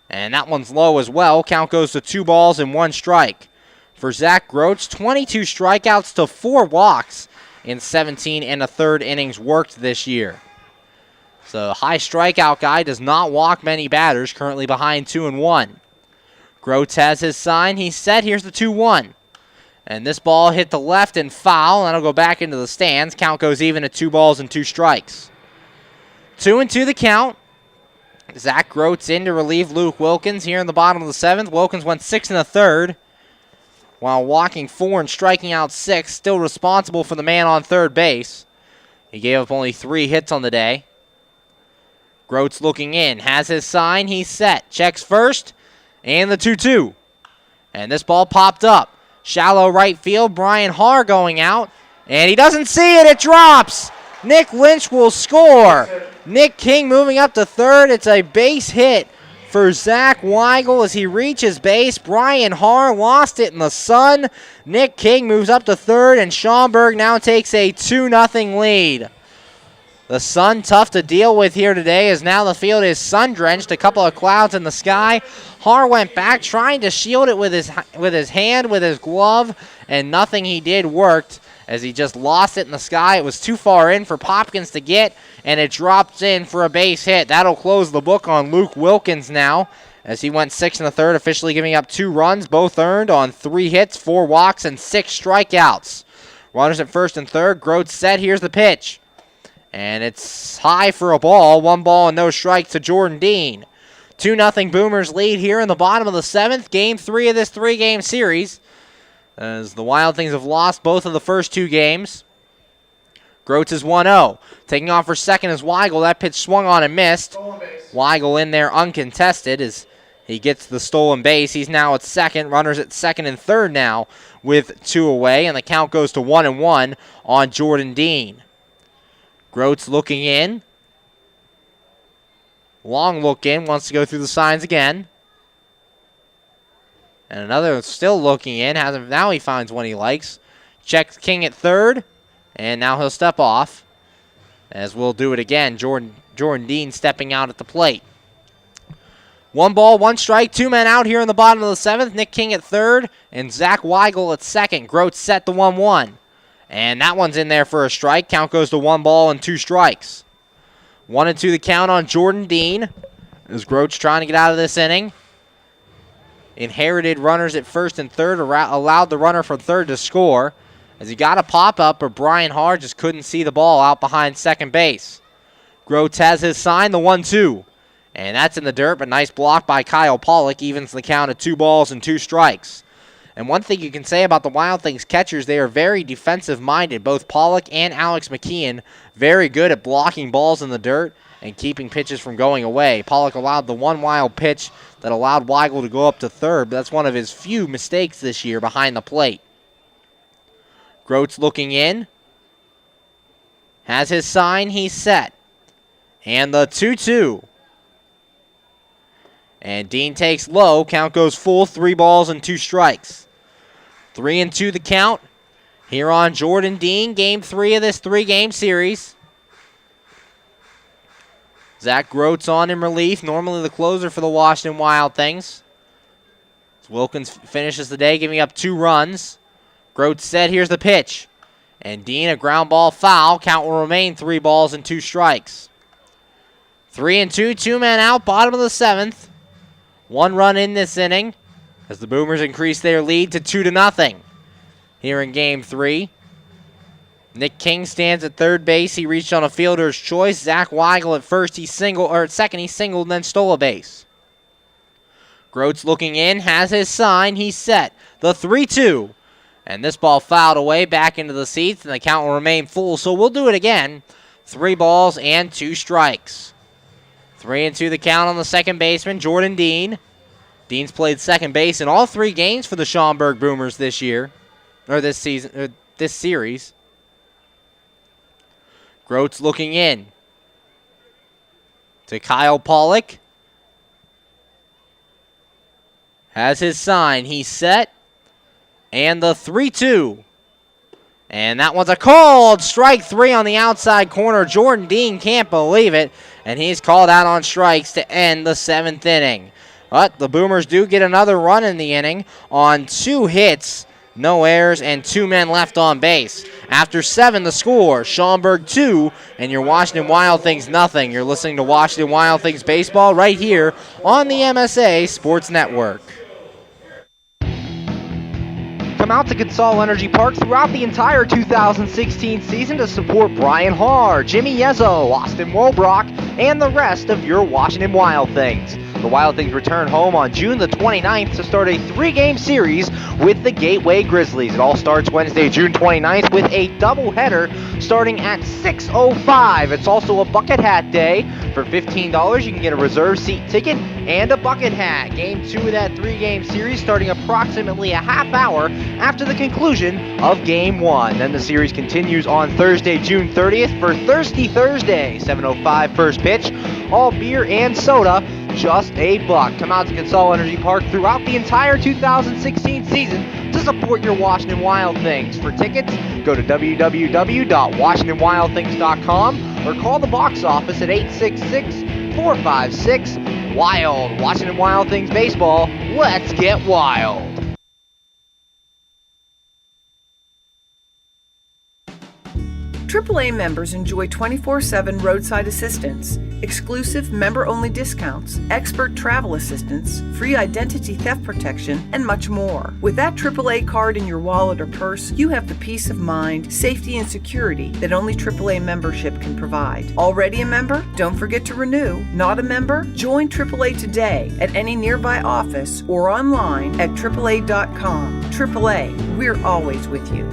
And that one's low as well. Count goes to 2 balls and 1 strike. For Zach Grote, 22 strikeouts to 4 walks in 17 and a third innings worked this year. So high strikeout guy, does not walk many batters, currently behind 2-1. Grote has his sign. He's set. Here's the 2-1. And this ball hit the left and foul, and that'll go back into the stands. Count goes even at 2 balls and 2 strikes. 2-2 the count. Zach Grote's in to relieve Luke Wilkins here in the bottom of the 7th. Wilkins went 6 and a third, while walking 4 and striking out 6, still responsible for the man on third base. He gave up only 3 hits on the day. Grote's looking in, has his sign, he's set. Checks first, and the 2-2. And this ball popped up. Shallow right field, Brian Haar going out, and he doesn't see it, it drops! Nick Lynch will score. Nick King moving up to third. It's a base hit for Zach Weigel as he reaches base. Brian Haar lost it in the sun. Nick King moves up to third, and Schaumburg now takes a 2-0 lead. The sun tough to deal with here today as now the field is sun-drenched, a couple of clouds in the sky. Haar went back trying to shield it with his hand, with his glove, and nothing he did worked as he just lost it in the sky. It was too far in for Popkins to get, and it drops in for a base hit. That'll close the book on Luke Wilkins now as he went 6 and a third, officially giving up 2 runs, both earned on 3 hits, 4 walks, and 6 strikeouts. Runners at first and third. Grote set. Here's the pitch. And it's high for a ball. 1 ball and no strikes to Jordan Dean. 2-0 Boomers lead here in the bottom of the 7th. Game 3 of this 3-game series, as the Wild Things have lost both of the first 2 games. Grote is 1-0. Taking off for second is Weigel. That pitch swung on and missed. Weigel in there uncontested as he gets the stolen base. He's now at second. Runners at second and third now with 2 away, and the count goes to 1-1 on Jordan Dean. Grote's looking in. Long look in, wants to go through the signs again. And another still looking in. Now he finds one he likes. Checks King at third, and now he'll step off. As we'll do it again, Jordan Dean stepping out at the plate. 1 ball, 1 strike, 2 men out here in the bottom of the 7th. Nick King at third and Zach Weigel at second. Groats set the 1-1. And that one's in there for a strike. Count goes to 1 ball and 2 strikes. 1-2 the count on Jordan Dean. As Groats trying to get out of this inning. Inherited runners at first and third, allowed the runner from third to score. As he got a pop-up, but Brian Haar just couldn't see the ball out behind second base. Groats has his sign, the 1-2. And that's in the dirt, but nice block by Kyle Pollock. Evens the count at 2 balls and 2 strikes. And one thing you can say about the Wild Things catchers, they are very defensive-minded. Both Pollock and Alex McKeon very good at blocking balls in the dirt and keeping pitches from going away. Pollock allowed the 1 wild pitch that allowed Weigel to go up to third, but that's one of his few mistakes this year behind the plate. Groats looking in. Has his sign, he's set. And the 2-2. And Dean takes low. Count goes full. 3 balls and 2 strikes. 3-2 the count here on Jordan Dean. Game 3 of this 3-game series. Zach Groats on in relief. Normally the closer for the Washington Wild Things. As Wilkins finishes the day giving up 2 runs. Groats set. Here's the pitch. And Dean a ground ball foul. Count will remain 3 balls and 2 strikes. 3-2. 2 men out. Bottom of the 7th. 1 run in this inning as the Boomers increase their lead to 2-0 here in Game 3. Nick King stands at third base. He reached on a fielder's choice. Zach Weigel at first. At second, he singled and then stole a base. Groats looking in, has his sign. He's set. The 3-2. And this ball fouled away back into the seats, and the count will remain full. So we'll do it again. 3 balls and 2 strikes. 3-2 the count on the second baseman, Jordan Dean. Dean's played second base in all 3 games for the Schaumburg Boomers this year, or this season, this series. Groats looking in to Kyle Pollock. Has his sign. He's set. And the 3-2. And that one's a called strike 3 on the outside corner. Jordan Dean can't believe it. And he's called out on strikes to end the 7th inning. But the Boomers do get another run in the inning on 2 hits, no errors, and 2 men left on base. After 7, the score, Schaumburg 2, and your Washington Wild Things nothing. You're listening to Washington Wild Things baseball right here on the MSA Sports Network. Come out to Consol Energy Park throughout the entire 2016 season to support Brian Haar, Jimmy Yezzo, Austin Wolbrock, and the rest of your Washington Wild Things. The Wild Things return home on June the 29th to start a 3-game series with the Gateway Grizzlies. It all starts Wednesday, June 29th with a doubleheader starting at 6:05. It's also a bucket hat day. For $15, you can get a reserve seat ticket and a bucket hat. Game 2 of that 3-game series starting approximately a half hour after the conclusion of Game 1. Then the series continues on Thursday, June 30th for Thirsty Thursday, 7:05 first pitch. All beer and soda, just $1. Come out to Consol Energy Park throughout the entire 2016 season to support your Washington Wild Things. For tickets, go to www.washingtonwildthings.com or call the box office at 866-456-WILD. Washington Wild Things Baseball, let's get wild. AAA members enjoy 24/7 roadside assistance, exclusive member-only discounts, expert travel assistance, free identity theft protection, and much more. With that AAA card in your wallet or purse, you have the peace of mind, safety, and security that only AAA membership can provide. Already a member? Don't forget to renew. Not a member? Join AAA today at any nearby office or online at AAA.com. AAA, we're always with you.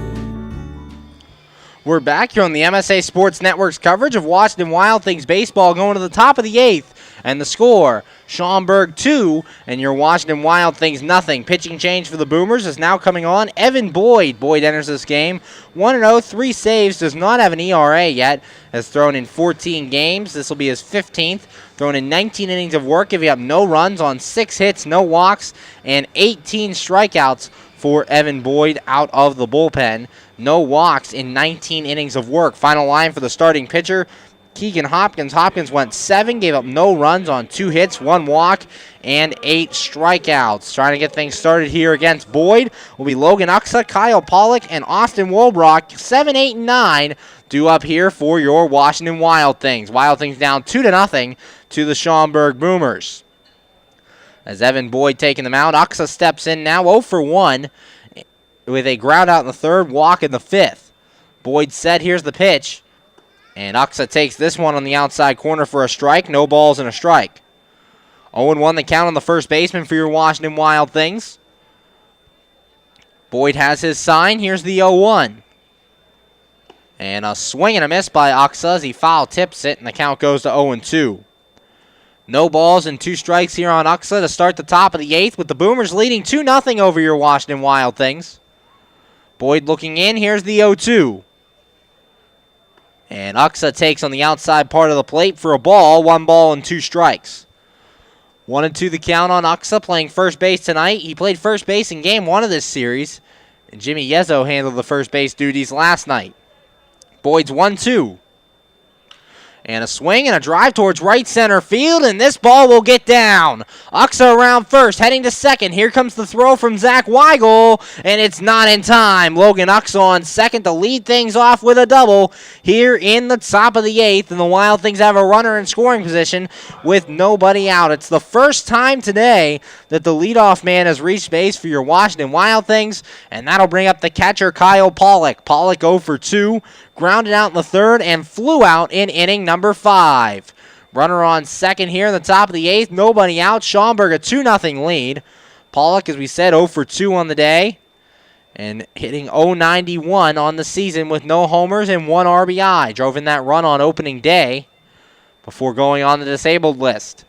We're back here on the MSA Sports Network's coverage of Washington Wild Things baseball going to the top of the 8th. And the score, Schaumburg 2 and your Washington Wild Things nothing. Pitching change for the Boomers is now coming on. Evan Boyd. Boyd enters this game 1-0, 3 saves, does not have an ERA yet. Has thrown in 14 games. This will be his 15th. Thrown in 19 innings of work, giving up no runs on 6 hits, no walks, and 18 strikeouts for Evan Boyd out of the bullpen. No walks in 19 innings of work. Final line for the starting pitcher, Keegan Hopkins. Hopkins went 7, gave up no runs on 2 hits, 1 walk, and 8 strikeouts. Trying to get things started here against Boyd will be Logan Uxa, Kyle Pollock, and Austin Wolbrock. 7, 8, and 9 due up here for your Washington Wild Things. Wild Things down 2-0 to the Schaumburg Boomers. As Evan Boyd taking them out, Uxa steps in now 0 for 1 with a ground out in the 3rd, walk in the 5th. Boyd set, here's the pitch. And Uxa takes this one on the outside corner for a strike. No balls and a strike. 0-1 the count on the first baseman for your Washington Wild Things. Boyd has his sign. Here's the 0-1. And a swing and a miss by Uxa as he foul tips it, and the count goes to 0-2. No balls and 2 strikes here on Uxa to start the top of the 8th, with the Boomers leading 2-0 over your Washington Wild Things. Boyd looking in. Here's the 0-2. And Uxa takes on the outside part of the plate for a ball. 1 ball and 2 strikes. 1-2 the count on Uxa, playing first base tonight. He played first base in game 1 of this series, and Jimmy Yezzo handled the first base duties last night. Boyd's 1-2. And a swing and a drive towards right center field, and this ball will get down. Uxa around first, heading to second. Here comes the throw from Zach Weigel, and it's not in time. Logan Uxa on second to lead things off with a double here in the top of the 8th, and the Wild Things have a runner in scoring position with nobody out. It's the first time today that the leadoff man has reached base for your Washington Wild Things, and that'll bring up the catcher, Kyle Pollock. Pollock 0 for 2. Grounded out in the 3rd and flew out in inning number 5. Runner on second here in the top of the 8th. Nobody out. Schaumburg a 2-0 lead. Pollock, as we said, 0 for 2 on the day. And hitting .091 on the season with no homers and 1 RBI. Drove in that run on opening day before going on the disabled list.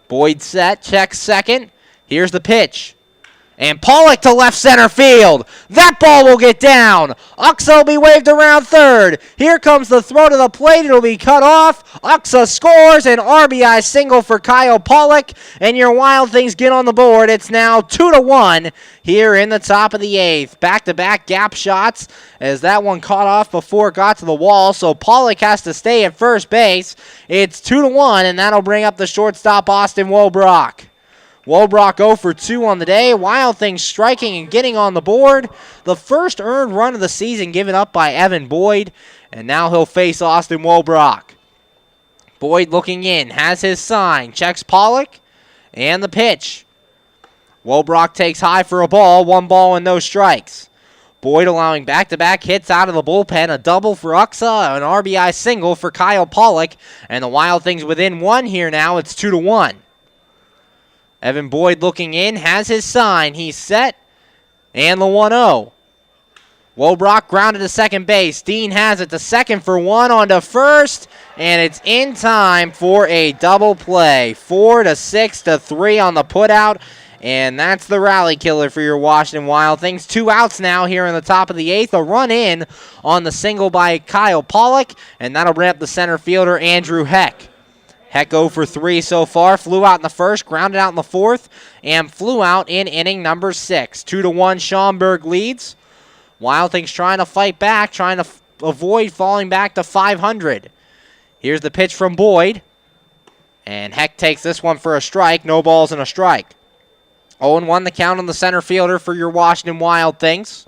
Boyd set, checks second. Here's the pitch. And Pollock to left center field. That ball will get down. Uxa will be waved around 3rd. Here comes the throw to the plate. It'll be cut off. Uxa scores an RBI single for Kyle Pollock. And your Wild Things get on the board. It's now 2-1 here in the top of the 8th. Back-to-back gap shots as that one caught off before it got to the wall. So Pollock has to stay at first base. It's 2-1, and that'll bring up the shortstop, Austin Wolbrock. Wolbrock 0 for 2 on the day. Wild Things striking and getting on the board. The first earned run of the season given up by Evan Boyd. And now he'll face Austin Wolbrock. Boyd looking in, has his sign, checks Pollock, and the pitch. Wolbrock takes high for a ball, 1 ball and no strikes. Boyd allowing back-to-back hits out of the bullpen, a double for Uxa, an RBI single for Kyle Pollock. And the Wild Things within 1 here now. It's 2-1. Evan Boyd looking in, has his sign. He's set, and the 1-0. Wolbrock grounded to second base. Dean has it to second for 1 on to first, and it's in time for a double play. 4-6-3 on the putout, and that's the rally killer for your Washington Wild Things. 2 outs now here in the top of the 8th. A run in on the single by Kyle Pollock, and that'll bring up the center fielder, Andrew Heck. Heck 0 for 3 so far. Flew out in the 1st, grounded out in the 4th, and flew out in inning number 6. 2-1 Schaumburg leads. Wild Things trying to fight back, trying to avoid falling back to 500. Here's the pitch from Boyd. And Heck takes this one for a strike. No balls and a strike. 0-1 the count on the center fielder for your Washington Wild Things.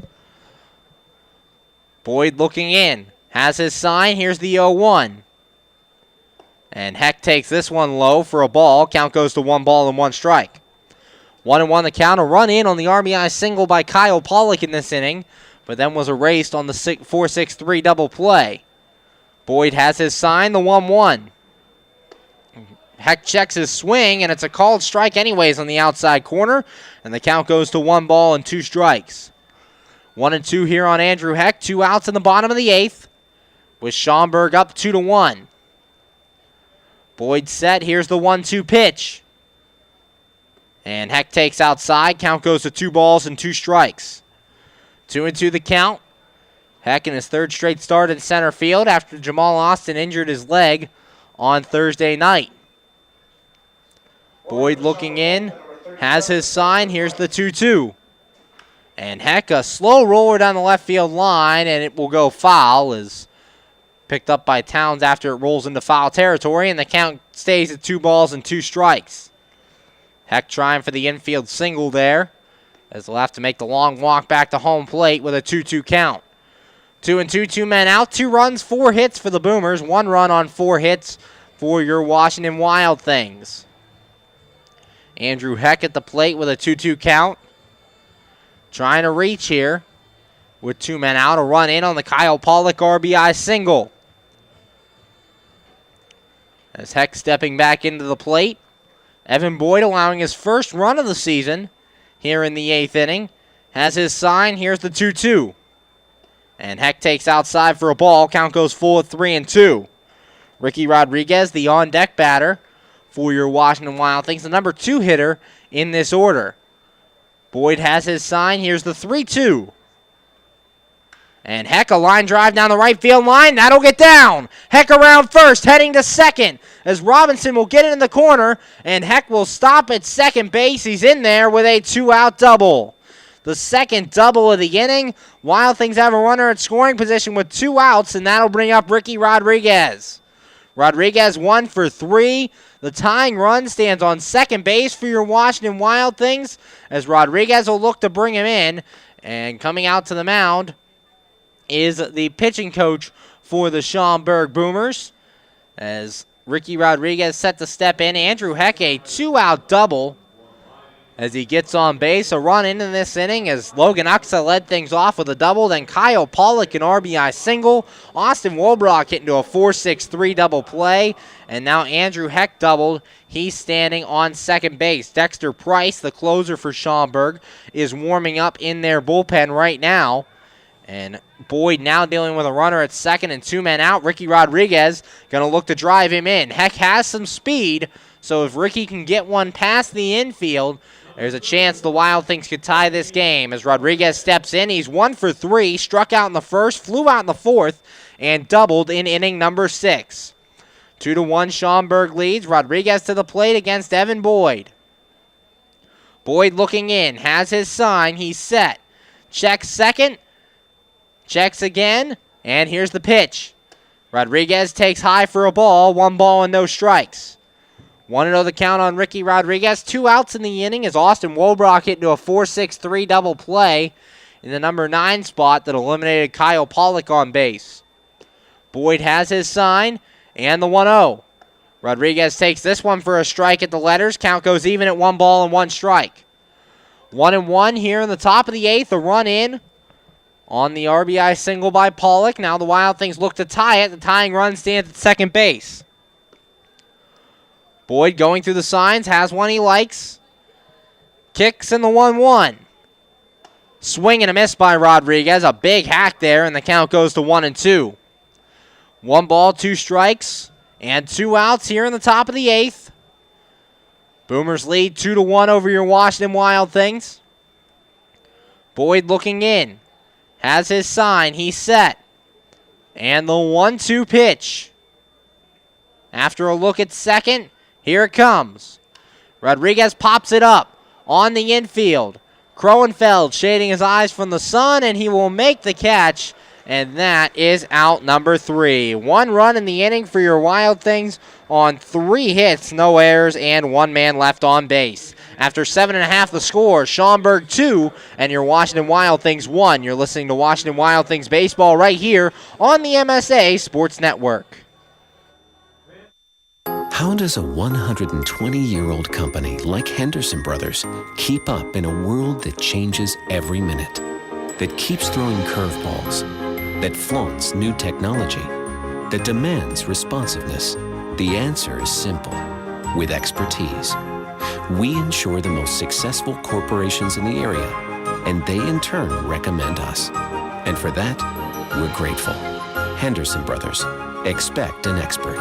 Boyd looking in. Has his sign. Here's the 0-1. And Heck takes this one low for a ball. Count goes to 1 ball and 1 strike. 1-1 the count. A run in on the RBI single by Kyle Pollock in this inning, but then was erased on the 4-6-3 double play. Boyd has his sign, the 1-1. Heck checks his swing, and it's a called strike anyways on the outside corner, and the count goes to 1 ball and 2 strikes. 1-2 here on Andrew Heck. 2 outs in the bottom of the 8th, with Schaumburg up 2-1. Boyd set. Here's the 1-2 pitch. And Heck takes outside. Count goes to 2 balls and 2 strikes. 2-2 the count. Heck in his 3rd straight start in center field after Jamal Austin injured his leg on Thursday night. Boyd looking in. Has his sign. Here's the 2-2. And Heck, a slow roller down the left field line, and it will go foul as picked up by Towns after it rolls into foul territory, and the count stays at 2 balls and 2 strikes. Heck trying for the infield single there, as they'll have to make the long walk back to home plate with a 2-2 count. 2-2, 2 men out, 2 runs, 4 hits for the Boomers, 1 run on 4 hits for your Washington Wild Things. Andrew Heck at the plate with a 2-2 count. Trying to reach here with 2 men out, a run in on the Kyle Pollock RBI single. As Heck stepping back into the plate, Evan Boyd allowing his first run of the season here in the 8th inning. Has his sign, here's the 2-2. And Heck takes outside for a ball. Count goes full at 3-2. Ricky Rodriguez, the on-deck batter for your Washington Wild Things, the number 2 hitter in this order. Boyd has his sign. Here's the 3-2. And Heck, a line drive down the right field line. That'll get down. Heck around first, heading to second, as Robinson will get it in the corner, and Heck will stop at second base. He's in there with a 2-out double. The second double of the inning. Wild Things have a runner at scoring position with 2 outs, and that'll bring up Ricky Rodriguez. Rodriguez 1 for 3. The tying run stands on second base for your Washington Wild Things, as Rodriguez will look to bring him in. And coming out to the mound is the pitching coach for the Schaumburg Boomers, as Ricky Rodriguez set to step in. Andrew Heck, a 2-out double as he gets on base. A run into this inning as Logan Uxa led things off with a double. Then Kyle Pollock an RBI single. Austin Wolbrock hit into a 4-6-3 double play. And now Andrew Heck doubled. He's standing on second base. Dexter Price, the closer for Schaumburg, is warming up in their bullpen right now. And Boyd now dealing with a runner at second and 2 men out. Ricky Rodriguez going to look to drive him in. Heck has some speed, so if Ricky can get one past the infield, there's a chance the Wild Things could tie this game. As Rodriguez steps in, he's 1 for 3, struck out in the first, flew out in the fourth, and doubled in inning number 6. 2-1 Schaumburg leads. Rodriguez to the plate against Evan Boyd. Boyd looking in, has his sign, he's set. Checks second. Checks again, and here's the pitch. Rodriguez takes high for a ball, 1 ball and no strikes. 1-0 the count on Ricky Rodriguez. 2 outs in the inning as Austin Wolbrock hit into a 4-6-3 double play in the number 9 spot that eliminated Kyle Pollock on base. Boyd has his sign, and the 1-0. Rodriguez takes this one for a strike at the letters. Count goes even at 1 ball and 1 strike. 1-1 here in the top of the 8th, a run in on the RBI single by Pollock. Now the Wild Things look to tie it. The tying run stands at second base. Boyd going through the signs, has one he likes. Kicks in the 1-1. Swing and a miss by Rodriguez. A big hack there, and the count goes to 1-2. 1 ball, 2 strikes, and 2 outs here in the top of the 8th. Boomers lead 2-1 over your Washington Wild Things. Boyd looking in. Has his sign. He's set. And the 1-2 pitch. After a look at second, here it comes. Rodriguez pops it up on the infield. Kroenfeld shading his eyes from the sun, and he will make the catch. And that is out number 3. 1 run in the inning for your Wild Things on 3 hits, no errors, and 1 man left on base. After 7.5 the score, Schaumburg 2 and your Washington Wild Things 1. You're listening to Washington Wild Things baseball right here on the MSA Sports Network. How does a 120-year-old company like Henderson Brothers keep up in a world that changes every minute, that keeps throwing curveballs, that flaunts new technology, that demands responsiveness? The answer is simple. With expertise. We insure the most successful corporations in the area, and they in turn recommend us. And for that, we're grateful. Henderson Brothers. Expect an expert.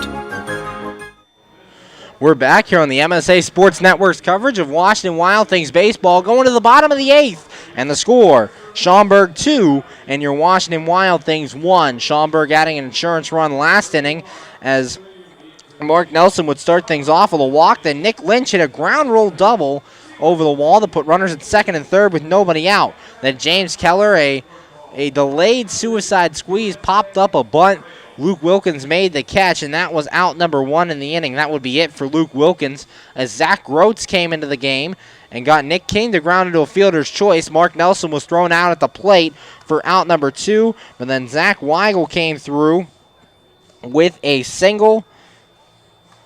We're back here on the MSA Sports Network's coverage of Washington Wild Things baseball, going to the bottom of the 8th, and the score, Schaumburg 2 and your Washington Wild Things 1. Schaumburg adding an insurance run last inning as Mark Nelson would start things off with a walk. Then Nick Lynch hit a ground rule double over the wall to put runners at second and third with nobody out. Then James Keller, a delayed suicide squeeze, popped up a bunt Luke Wilkins made the catch, and that was out number 1 in the inning. That would be it for Luke Wilkins as Zach Groats came into the game and got Nick King to ground into a fielder's choice. Mark Nelson was thrown out at the plate for out number 2, but then Zach Weigel came through with a single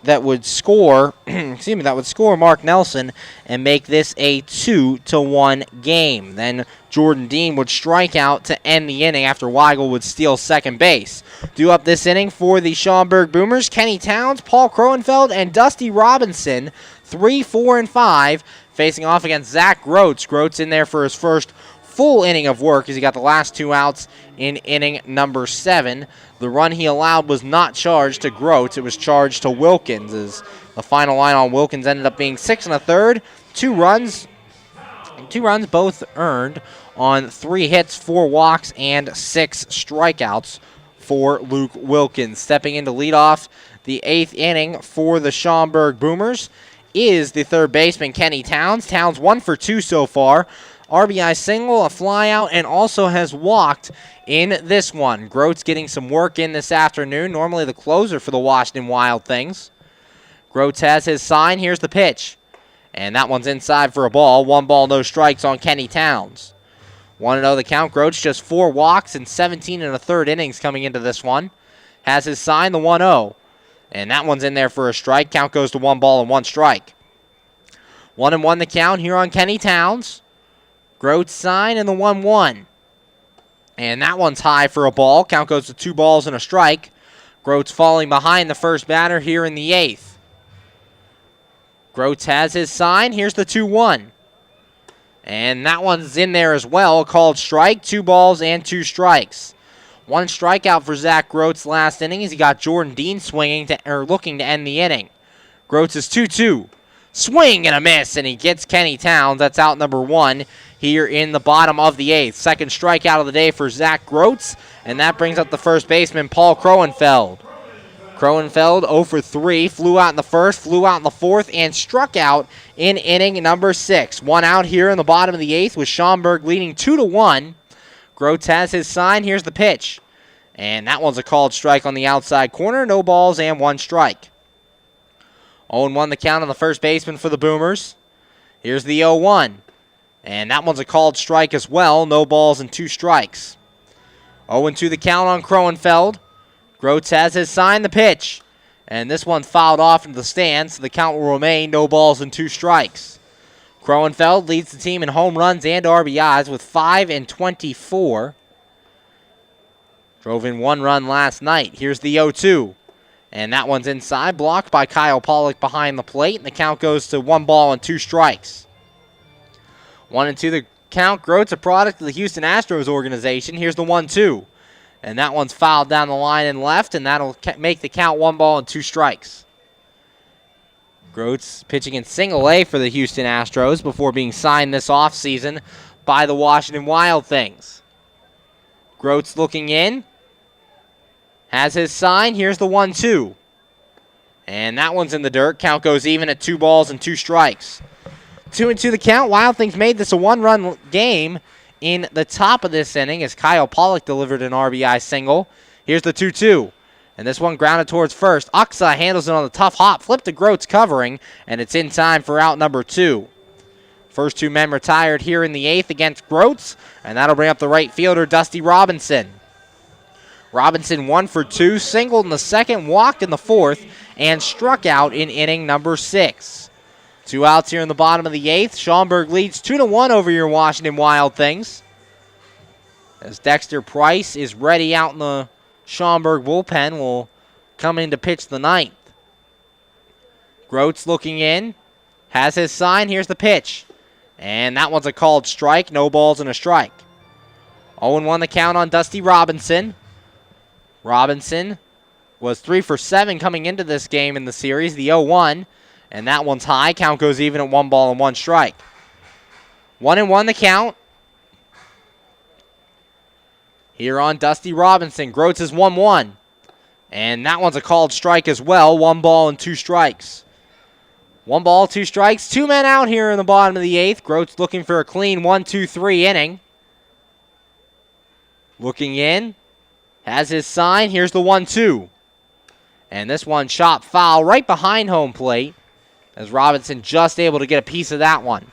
that would score, Mark Nelson and make this a 2-1 game. Then Jordan Dean would strike out to end the inning after Weigel would steal second base. Due up this inning for the Schaumburg Boomers, Kenny Towns, Paul Kroenfeld, and Dusty Robinson, 3, 4, and 5, facing off against Zach Groats. Groats in there for his first full inning of work as he got the last 2 outs in inning number 7. The run he allowed was not charged to Groats. It was charged to Wilkins as the final line on Wilkins ended up being 6 1/3. 2 runs, both earned on 3 hits, 4 walks, and 6 strikeouts for Luke Wilkins. Stepping in to lead off the 8th inning for the Schaumburg Boomers is the third baseman, Kenny Towns. Towns 1 for 2 so far. RBI single, a flyout, and also has walked in this one. Groats getting some work in this afternoon, normally the closer for the Washington Wild Things. Groats has his sign. Here's the pitch. And that one's inside for a ball. 1 ball, no strikes on Kenny Towns. 1-0 the count. Groats just 4 walks and 17 1/3 innings coming into this one. Has his sign, the 1-0. And that one's in there for a strike. Count goes to 1 ball and 1 strike. 1-1 the count here on Kenny Towns. Groats sign and the 1-1. And that one's high for a ball. Count goes to 2 balls and a strike. Groats falling behind the first batter here in the 8th. Groats has his sign. Here's the 2-1. And that one's in there as well. A called strike. 2 balls and 2 strikes. 1 strikeout for Zach Groats last inning as he got Jordan Dean looking to end the inning. Groats is 2-2. Swing and a miss, and he gets Kenny Towns. That's out number 1 here in the bottom of the 8th. Second strikeout of the day for Zach Groats, and that brings up the first baseman, Paul Kroenfeld. Kroenfeld 0 for 3, flew out in the first, flew out in the 4th, and struck out in inning number 6. 1 out here in the bottom of the 8th with Schaumburg leading 2-1. Groats has his sign. Here's the pitch. And that one's a called strike on the outside corner. No balls and 1 strike. 0-1 the count on the first baseman for the Boomers. Here's the 0-1. And that one's a called strike as well. No balls and 2 strikes. 0-2 the count on Kroenfeld. Groats has his sign, the pitch. And this one fouled off into the stands, so the count will remain no balls and 2 strikes. Kroenfeld leads the team in home runs and RBIs with 5 and 24. Drove in 1 run last night. Here's the 0-2. And that one's inside, blocked by Kyle Pollock behind the plate, and the count goes to 1 ball and 2 strikes. 1-2 the count. Groats, a product of the Houston Astros organization. Here's the 1-2. And that one's fouled down the line and left, and that'll make the count 1 ball and 2 strikes. Groats pitching in single A for the Houston Astros before being signed this offseason by the Washington Wild Things. Groats looking in. Has his sign. Here's the 1-2. And that one's in the dirt. Count goes even at 2 balls and 2 strikes. 2-2 the count. Wild Things made this a 1-run game in the top of this inning as Kyle Pollock delivered an RBI single. Here's the 2-2. And this one grounded towards first. Aksa handles it on the tough hop. Flip to Groats covering. And it's in time for out number 2. First 2 men retired here in the 8th against Groats. And that'll bring up the right fielder, Dusty Robinson. Robinson 1 for 2, singled in the 2nd, walked in the 4th, and struck out in inning number 6. 2 outs here in the bottom of the 8th. Schaumburg leads 2-1 over your Washington Wild Things. As Dexter Price is ready out in the Schaumburg bullpen, will come in to pitch the 9th. Groats looking in, has his sign. Here's the pitch. And that one's a called strike, no balls and a strike. 0-1 the count on Dusty Robinson. Robinson was 3 for 7 coming into this game in the series, the 0-1, and that one's high. Count goes even at 1 ball and 1 strike. 1-1 the count. Here on Dusty Robinson, Groats is 1-1, and that one's a called strike as well, 1 ball and 2 strikes. 1 ball, 2 strikes, 2 men out here in the bottom of the 8th. Groats looking for a clean 1-2-3 inning. Looking in. has his sign. Here's the 1-2. And this one shot foul right behind home plate as Robinson just able to get a piece of that one.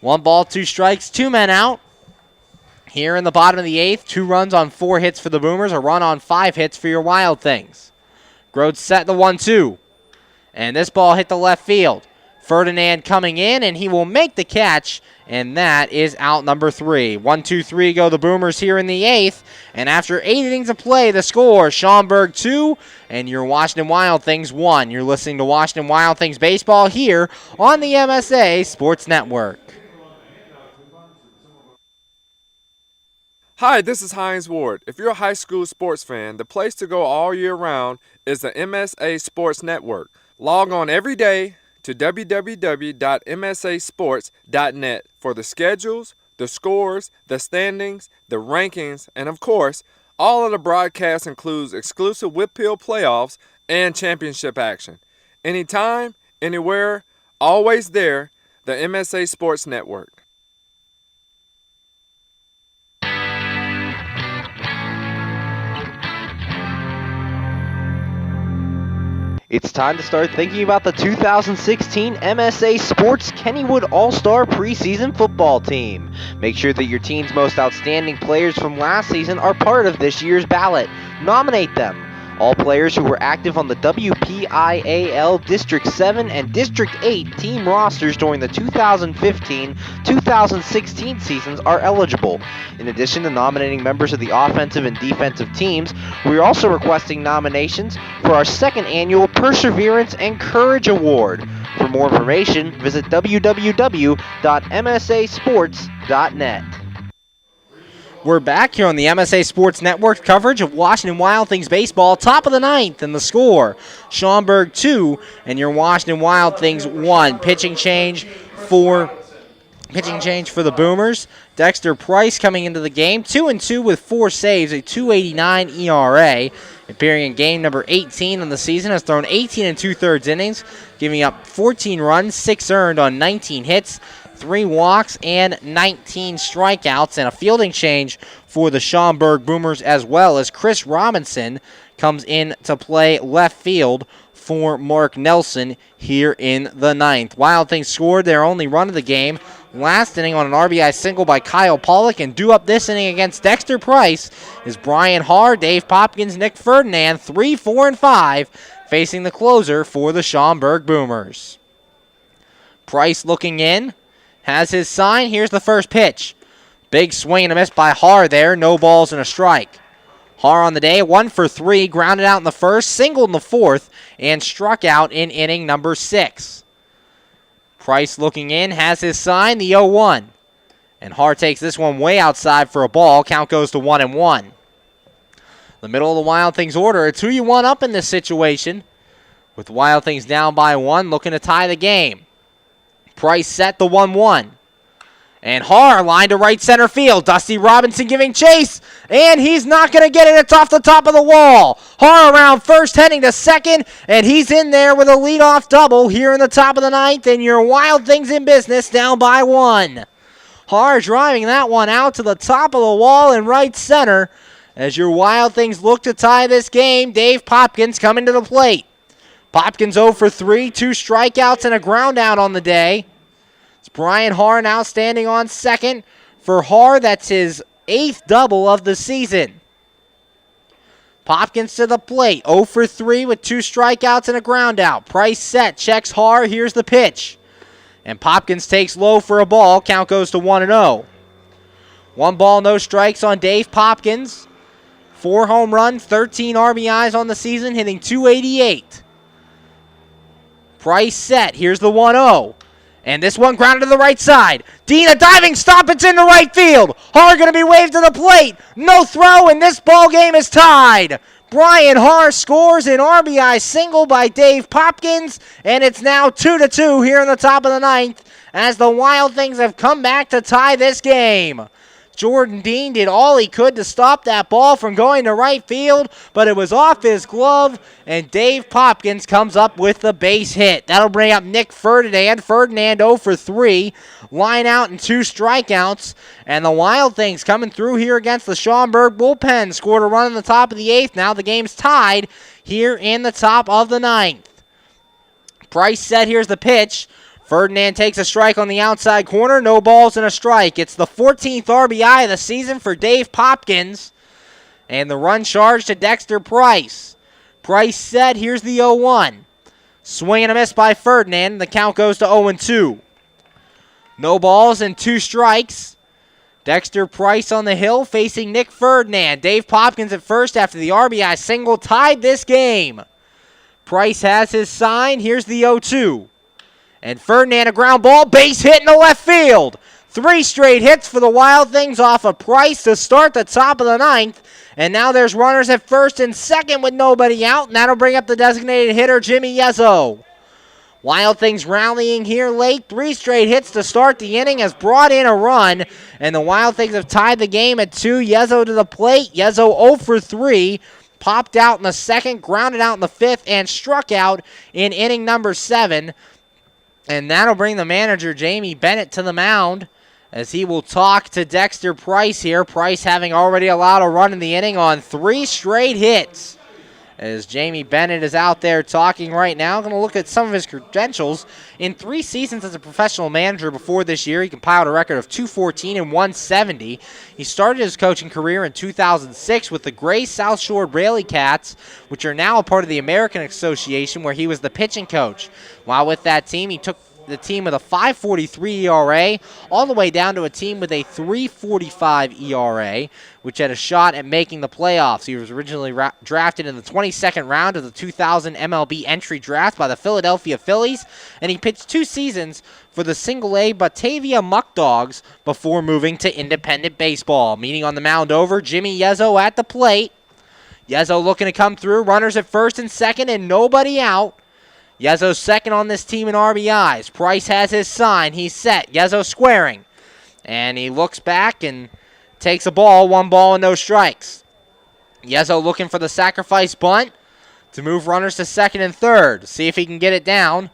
1 ball, 2 strikes, 2 men out. Here in the bottom of the 8th, 2 runs on 4 hits for the Boomers, a run on 5 hits for your Wild Things. Grodes set the 1-2. And this ball hit the left field. Ferdinand coming in, and he will make the catch, and that is out number 3. 1-2-3 go the Boomers here in the 8th, and after 8 innings of play, the score, Schaumburg 2, and your Washington Wild Things 1. You're listening to Washington Wild Things Baseball here on the MSA Sports Network. Hi, this is Hines Ward. If you're a high school sports fan, the place to go all year round is the MSA Sports Network. Log on every day to www.msasports.net for the schedules, the scores, the standings, the rankings, and of course, all of the broadcasts includes exclusive Whitfield playoffs and championship action. Anytime, anywhere, always there, the MSA Sports Network. It's time to start thinking about the 2016 MSA Sports Kennywood All-Star Preseason Football Team. Make sure that your team's most outstanding players from last season are part of this year's ballot. Nominate them. All players who were active on the WPIAL District 7 and District 8 team rosters during the 2015-2016 seasons are eligible. In addition to nominating members of the offensive and defensive teams, we are also requesting nominations for our second annual Perseverance and Courage Award. For more information, visit www.msasports.net. We're back here on the MSA Sports Network coverage of Washington Wild Things baseball. Top of the 9th and the score, Schaumburg 2 and your Washington Wild Things 1. Pitching change for the Boomers. Dexter Price coming into the game, 2-2 with 4 saves, a 2.89 ERA. Appearing in game number 18 of the season, has thrown 18 2/3 innings, giving up 14 runs, 6 earned on 19 hits, 3 walks, and 19 strikeouts, and a fielding change for the Schaumburg Boomers as well as Chris Robinson comes in to play left field for Mark Nelson here in the 9th. Wild Things scored their only run of the game last inning on an RBI single by Kyle Pollock, and due up this inning against Dexter Price is Brian Haar, Dave Popkins, Nick Ferdinand, 3, 4, and 5, facing the closer for the Schaumburg Boomers. Price looking in, has his sign. Here's the first pitch. Big swing and a miss by Haar there, no balls and a strike. Haar on the day, 1 for 3, grounded out in the first, singled in the 4th, and struck out in inning number 6. Price looking in, has his sign, the 0-1. And Haar takes this one way outside for a ball. Count goes to 1-1. The middle of the Wild Things order, it's who you want up in this situation. With the Wild Things down by 1, looking to tie the game. Price set the 1-1. And Haar lined to right center field. Dusty Robinson giving chase, and he's not going to get it. It's off the top of the wall. Haar around first, heading to second, and he's in there with a leadoff double here in the top of the 9th, and your Wild Things in business down by 1. Haar driving that one out to the top of the wall in right center as your Wild Things look to tie this game. Dave Popkins coming to the plate. Popkins 0 for 3, 2 strikeouts and a ground out on the day. It's Brian Haar now standing on second. For Haar, that's his 8th double of the season. Popkins to the plate, 0 for 3 with 2 strikeouts and a ground out. Price set, checks Haar, here's the pitch. And Popkins takes low for a ball, count goes to 1-0. 1 ball, no strikes on Dave Popkins. 4 home runs, 13 RBIs on the season, hitting .288. Price set, here's the 1-0. And this one grounded to the right side. Dean, a diving stop, it's into right field. Haar going to be waved to the plate. No throw, and this ball game is tied. Brian Haar scores an RBI single by Dave Popkins, and it's now 2-2 here in the top of the 9th as the Wild Things have come back to tie this game. Jordan Dean did all he could to stop that ball from going to right field, but it was off his glove, and Dave Popkins comes up with the base hit. That'll bring up Nick Ferdinand. Ferdinand 0 for 3, line out and 2 strikeouts, and the Wild Things coming through here against the Schaumburg bullpen. Scored a run in the top of the 8th. Now the game's tied here in the top of the 9th. Price set, here's the pitch. Ferdinand takes a strike on the outside corner. No balls and a strike. It's the 14th RBI of the season for Dave Popkins. And the run charged to Dexter Price. Price set. Here's the 0-1. Swing and a miss by Ferdinand. The count goes to 0-2. No balls and 2 strikes. Dexter Price on the hill facing Nick Ferdinand. Dave Popkins at first after the RBI single tied this game. Price has his sign. Here's the 0-2. And Ferdinand, a ground ball, base hit in the left field. 3 straight hits for the Wild Things off of Price to start the top of the 9th. And now there's runners at first and second with nobody out, and that'll bring up the designated hitter, Jimmy Yezzo. Wild Things rallying here late. 3 straight hits to start the inning has brought in a run, and the Wild Things have tied the game at 2. Yezzo to the plate. Yezzo 0 for 3. Popped out in the 2nd, grounded out in the 5th, and struck out in inning number 7. And that'll bring the manager, Jamie Bennett, to the mound as he will talk to Dexter Price here. Price having already allowed a run in the inning on 3 straight hits. As Jamie Bennett is out there talking right now, going to look at some of his credentials. In 3 seasons as a professional manager before this year, he compiled a record of 214 and 170. He started his coaching career in 2006 with the Gray South Shore Raleigh Cats, which are now a part of the American Association, where he was the pitching coach. While with that team, he took the team with a 5.43 ERA all the way down to a team with a 3.45 ERA, which had a shot at making the playoffs. He was originally drafted in the 22nd round of the 2000 MLB entry draft by the Philadelphia Phillies, and he pitched 2 seasons for the Single-A Batavia Muck Dogs before moving to independent baseball. Meeting on the mound over, Jimmy Yezzo at the plate. Yezzo looking to come through, runners at first and second, and nobody out. Yezzo's second on this team in RBIs. Price has his sign. He's set. Yezzo squaring. And he looks back and takes a ball. 1 ball and no strikes. Yezzo looking for the sacrifice bunt to move runners to second and third. See if he can get it down.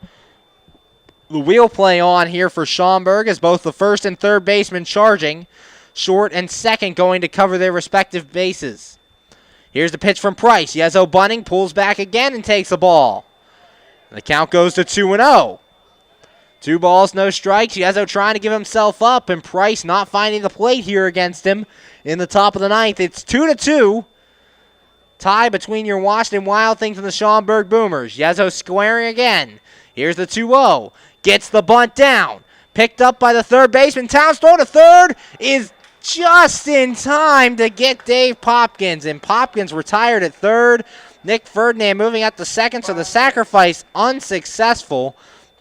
The wheel play on here for Schaumburg as both the first and third baseman charging. Short and second going to cover their respective bases. Here's the pitch from Price. Yezzo bunting, pulls back again and takes a ball. The count goes to 2-0. 2 balls, no strikes. Yezzo trying to give himself up, and Price not finding the plate here against him in the top of the 9th. It's 2-2. Tie between your Washington Wild Things and the Schaumburg Boomers. Yezzo squaring again. Here's the 2-0. Gets the bunt down. Picked up by the third baseman. Towns throw to third is just in time to get Dave Popkins, and Popkins retired at third. Nick Ferdinand moving up to second, so the sacrifice unsuccessful.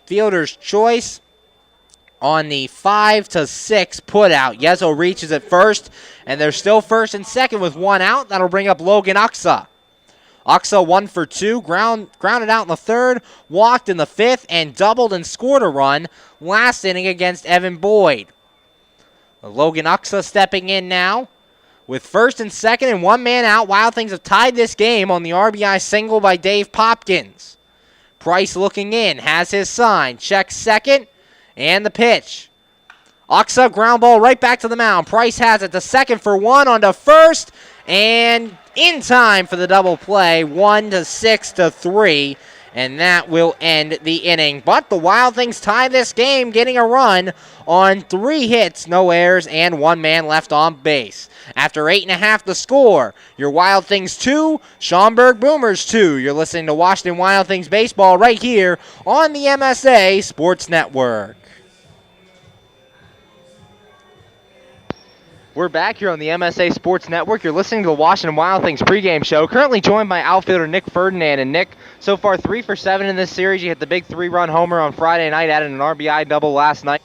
Fielder's choice on the 5-6 putout. Yezzo reaches at first, and they're still first and second with 1 out. That'll bring up Logan Uxa. Uxa 1 for 2, grounded out in the 3rd, walked in the 5th, and doubled and scored a run last inning against Evan Boyd. Logan Uxa stepping in now. With first and second and 1 man out, Wild Things have tied this game on the RBI single by Dave Popkins. Price looking in, has his sign, checks second, and the pitch. Uxa, ground ball right back to the mound. Price has it to second for 1, on to first, and in time for the double play, 1-6-3. And that will end the inning. But the Wild Things tie this game, getting a run on 3 hits, no errors, and 1 man left on base. After 8.5 to score, your Wild Things 2, Schaumburg Boomers 2. You're listening to Washington Wild Things Baseball right here on the MSA Sports Network. We're back here on the MSA Sports Network. You're listening to the Washington Wild Things pregame show. Currently joined by outfielder Nick Ferdinand. And Nick, so far 3 for 7 in this series. You hit the big 3-run homer on Friday night, added an RBI double last night.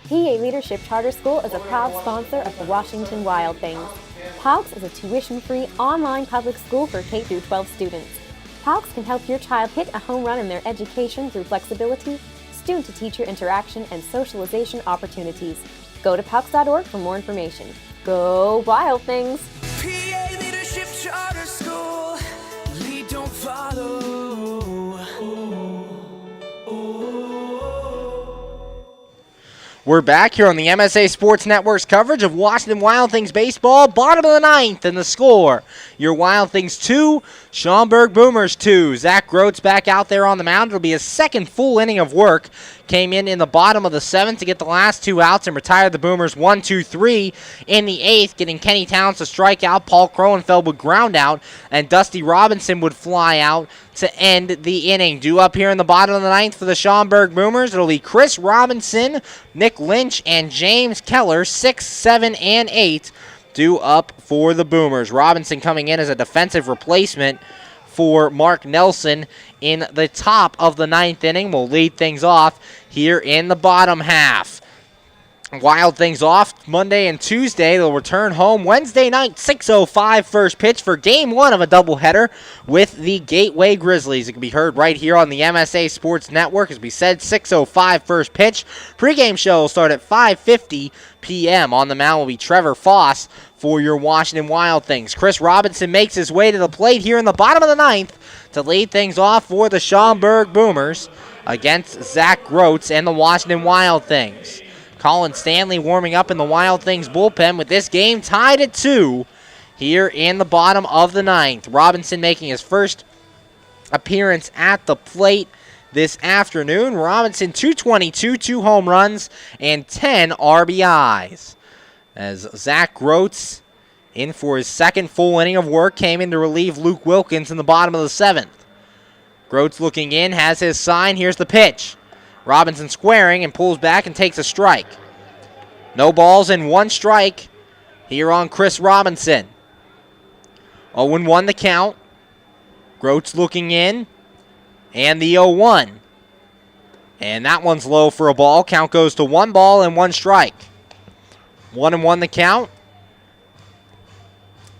PA Leadership Charter School is a proud sponsor of the Washington Wild Things. PALCS is a tuition-free online public school for K-12 students. PALCS can help your child hit a home run in their education through flexibility, student-to-teacher interaction, and socialization opportunities. Go to PALCS.org for more information. Go Wild Things! PA Leadership Charter School. Lead, don't follow. We're back here on the MSA Sports Network's coverage of Washington Wild Things baseball. Bottom of the ninth, and the score: your Wild Things 2, Schaumburg Boomers 2. Zach Groats back out there on the mound. It'll be his second full inning of work. Came in the bottom of the 7th to get the last 2 outs and retire the Boomers 1-2-3 in the 8th, getting Kenny Towns to strike out. Paul Kroenfeld would ground out, and Dusty Robinson would fly out to end the inning. Due up here in the bottom of the 9th for the Schaumburg Boomers, it'll be Chris Robinson, Nick Lynch, and James Keller, 6, 7, and 8, due up for the Boomers. Robinson coming in as a defensive replacement for Mark Nelson in the top of the 9th inning. Will lead things off here in the bottom half. Wild Things off Monday and Tuesday. They'll return home Wednesday night, 6:05 first pitch for Game 1 of a doubleheader with the Gateway Grizzlies. It can be heard right here on the MSA Sports Network. As we said, 6:05 first pitch. Pre-game show will start at 5:50 p.m. On the mound will be Trevor Foss for your Washington Wild Things. Chris Robinson makes his way to the plate here in the bottom of the 9th to lead things off for the Schaumburg Boomers against Zach Groats and the Washington Wild Things. Colin Stanley warming up in the Wild Things bullpen with this game tied at 2 here in the bottom of the 9th. Robinson making his first appearance at the plate this afternoon. Robinson, 222, 2 home runs, and 10 RBIs. As Zach Groats, in for his second full inning of work, came in to relieve Luke Wilkins in the bottom of the 7th. Groats looking in, has his sign. Here's the pitch. Robinson squaring and pulls back and takes a strike. No balls and 1 strike here on Chris Robinson. 0-1 the count. Groats looking in, and the 0-1. And that one's low for a ball. Count goes to 1 ball and 1 strike. 1-1 the count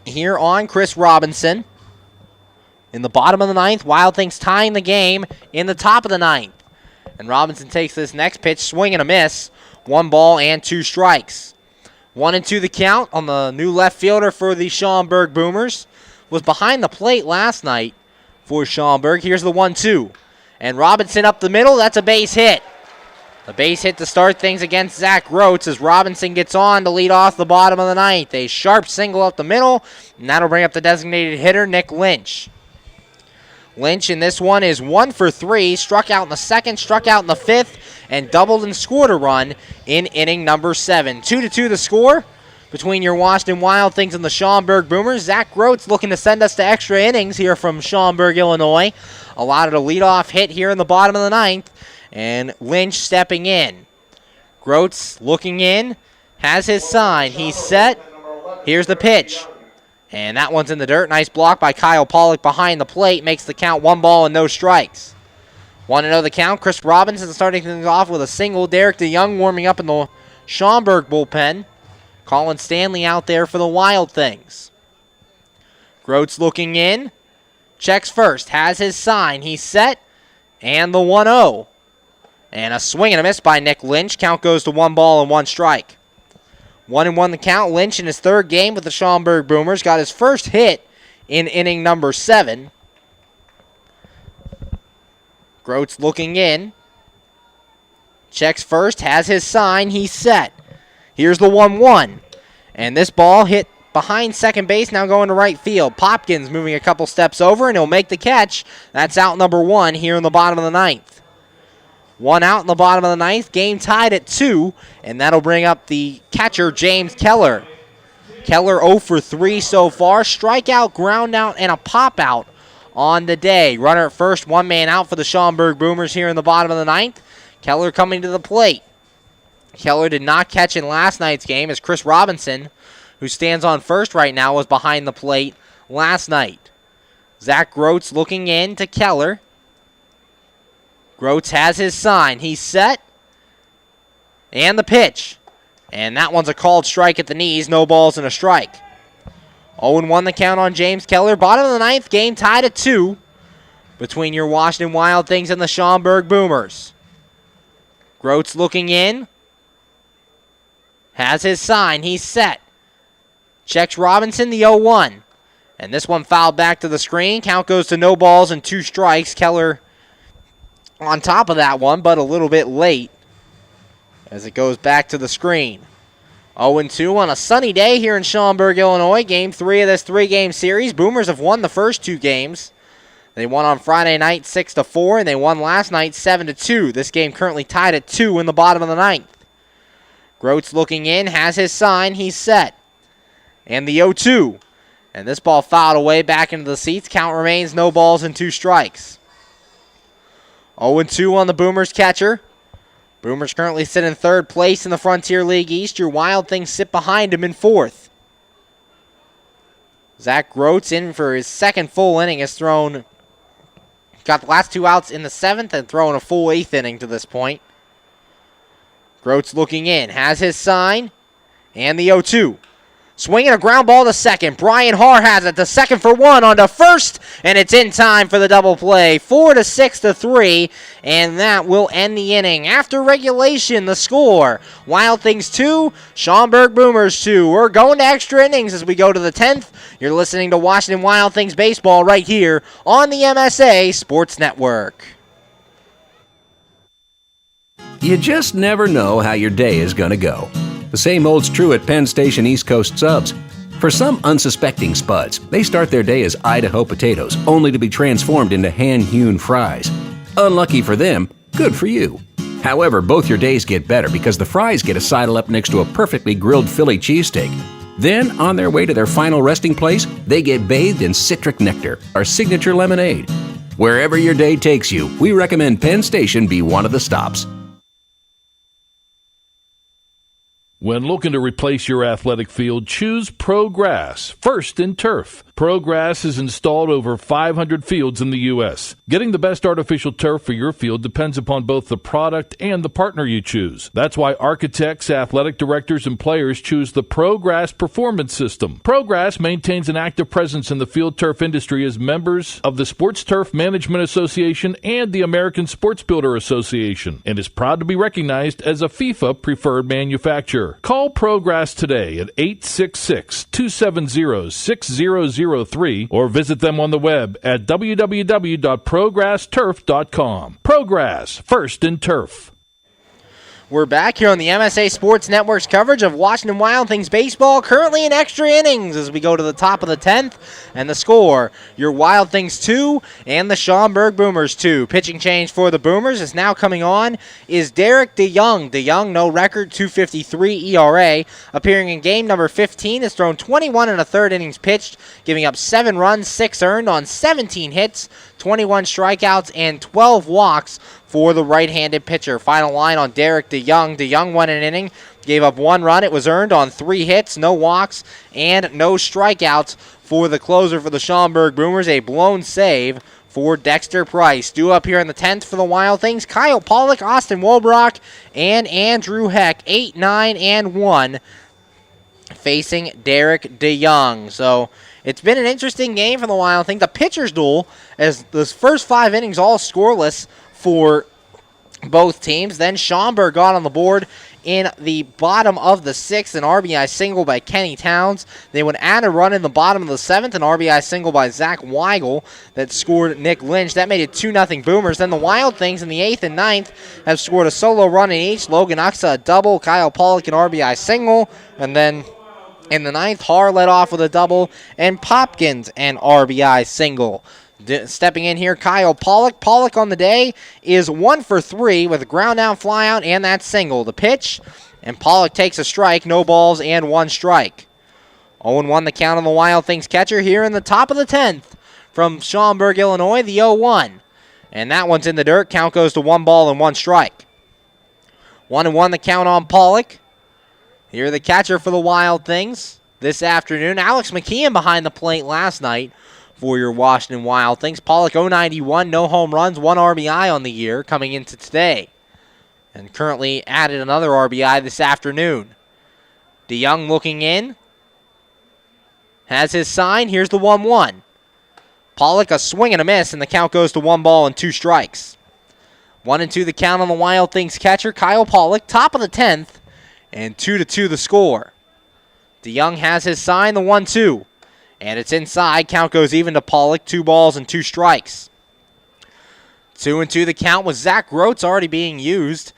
here on Chris Robinson. In the bottom of the 9th, Wild Things tying the game in the top of the 9th. And Robinson takes this next pitch, swing and a miss. 1 ball and 2 strikes. 1-2 the count on the new left fielder for the Schaumburg Boomers. Was behind the plate last night for Schaumburg. Here's the 1-2. And Robinson up the middle, that's a base hit. A base hit to start things against Zach Groats as Robinson gets on to lead off the bottom of the 9th. A sharp single up the middle, and that'll bring up the designated hitter, Nick Lynch. Lynch in this one is 1 for 3, struck out in the 2nd, struck out in the 5th, and doubled and scored a run in inning number 7. 2-2 the score between your Washington Wild Things and the Schaumburg Boomers. Zach Groats looking to send us to extra innings here from Schaumburg, Illinois. Allotted a leadoff hit here in the bottom of the 9th, and Lynch stepping in. Groats looking in, has his sign. He's set. Here's the pitch. And that one's in the dirt. Nice block by Kyle Pollock behind the plate. Makes the count 1 ball and no strikes. 1-0 the count. Chris Robinson starting things off with a single. Derek DeYoung warming up in the Schaumburg bullpen. Colin Stanley out there for the Wild Things. Groats looking in. Checks first. Has his sign. He's set. And the 1-0. And a swing and a miss by Nick Lynch. Count goes to 1 ball and 1 strike. 1-1 the count. Lynch in his 3rd game with the Schaumburg Boomers got his first hit in inning number 7. Groats looking in. Checks first, has his sign, he's set. Here's the 1-1. And this ball hit behind second base, now going to right field. Popkins moving a couple steps over, and he'll make the catch. That's out number 1 here in the bottom of the 9th. 1 out in the bottom of the 9th. Game tied at 2, and that'll bring up the catcher, James Keller. Keller 0 for 3 so far. Strikeout, ground out, and a pop out on the day. Runner at first, 1 man out for the Schaumburg Boomers here in the bottom of the 9th. Keller coming to the plate. Keller did not catch in last night's game as Chris Robinson, who stands on first right now, was behind the plate last night. Zach Groats looking in to Keller. Groats has his sign. He's set. And the pitch. And that one's a called strike at the knees. No balls and a strike. 0-1 the count on James Keller. Bottom of the 9th, game tied at 2. between your Washington Wild Things and the Schaumburg Boomers. Groats looking in. Has his sign. He's set. Checks Robinson, the 0-1. And this one fouled back to the screen. Count goes to no balls and 2 strikes. Keller on top of that one, but a little bit late as it goes back to the screen. 0-2 on a sunny day here in Schaumburg, Illinois. Game 3 of this 3-game series. Boomers have won the first 2 games. They won on Friday night 6-4, and they won last night 7-2. This game currently tied at 2 in the bottom of the 9th. Groats looking in, has his sign, he's set. And the 0-2. And this ball fouled away back into the seats. Count remains no balls and 2 strikes. 0-2 on the Boomers catcher. Boomers currently sit in 3rd place in the Frontier League East. Your Wild Things sit behind him in 4th. Zach Groats in for his 2nd full inning has thrown, got the last 2 outs in the 7th and thrown a full 8th inning to this point. Groats looking in, has his sign, and the 0-2. Swinging a ground ball to second. Brian Haar has it to second for 1 on to first, and it's in time for the double play. 4-6-3, and that will end the inning. After regulation, the score, Wild Things 2, Schaumburg Boomers 2. We're going to extra innings as we go to the 10th. You're listening to Washington Wild Things Baseball right here on the MSA Sports Network. You just never know how your day is going to go. The same holds true at Penn Station East Coast Subs. For some unsuspecting spuds, they start their day as Idaho potatoes, only to be transformed into hand-hewn fries. Unlucky for them, good for you. However, both your days get better because the fries get to sidle up next to a perfectly grilled Philly cheesesteak. Then, on their way to their final resting place, they get bathed in citric nectar, our signature lemonade. Wherever your day takes you, we recommend Penn Station be one of the stops. When looking to replace your athletic field, choose ProGrass, first in turf. ProGrass has installed over 500 fields in the U.S. Getting the best artificial turf for your field depends upon both the product and the partner you choose. That's why architects, athletic directors, and players choose the ProGrass Performance System. ProGrass maintains an active presence in the field turf industry as members of the Sports Turf Management Association and the American Sports Builder Association, and is proud to be recognized as a FIFA preferred manufacturer. Call ProGrass today at 866-270-6003 or visit them on the web at www.progressturf.com. ProGrass, first in turf. We're back here on the MSA Sports Network's coverage of Washington Wild Things baseball, currently in extra innings as we go to the top of the 10th. And the score, your Wild Things 2 and the Schaumburg Boomers 2. Pitching change for the Boomers is now coming on is Derek DeYoung. DeYoung, no record, .253 ERA. Appearing in game number 15, has thrown 21 1/3 innings pitched, giving up 7 runs, 6 earned on 17 hits, 21 strikeouts, and 12 walks for the right-handed pitcher. Final line on Derek DeYoung. DeYoung won an inning, gave up 1 run. It was earned on 3 hits, no walks, and no strikeouts for the closer for the Schaumburg Boomers. A blown save for Dexter Price. Due up here in the 10th for the Wild Things, Kyle Pollock, Austin Wolbrock, and Andrew Heck, 8, 9, and 1, facing Derek DeYoung. So it's been an interesting game for the Wild Things. The pitcher's duel, as the first 5 innings all scoreless for both teams. Then Schaumburg got on the board in the bottom of the 6th, an RBI single by Kenny Towns. They would add a run in the bottom of the 7th, an RBI single by Zach Weigel that scored Nick Lynch. That made it 2-0 Boomers. Then the Wild Things in the 8th and 9th have scored a solo run in each. Logan Uxa a double, Kyle Pollock an RBI single, and then in the 9th, Haar led off with a double, and Popkins an RBI single. Stepping in here, Kyle Pollock. Pollock on the day is 1 for 3 with a ground down flyout and that single. The pitch, and Pollock takes a strike, no balls and 1 strike. 0-1 the count on the Wild Things catcher here in the top of the 10th from Schaumburg, Illinois, the 0-1. And that one's in the dirt. Count goes to 1 ball and 1 strike. 1-1 the count on Pollock. Here the catcher for the Wild Things this afternoon. Alex McKeon behind the plate last night for your Washington Wild Things. Pollock 091, no home runs, 1 RBI on the year coming into today. And currently added another RBI this afternoon. DeYoung looking in. Has his sign. Here's the 1-1. Pollock, a swing and a miss, and the count goes to 1-2 strikes. 1-2 the count on the Wild Things catcher, Kyle Pollock, top of the 10th, and 2-2 the score. DeYoung has his sign, the 1-2, and it's inside. Count goes even to Pollock, 2 strikes. 2-2 the count with Zach Groats already being used.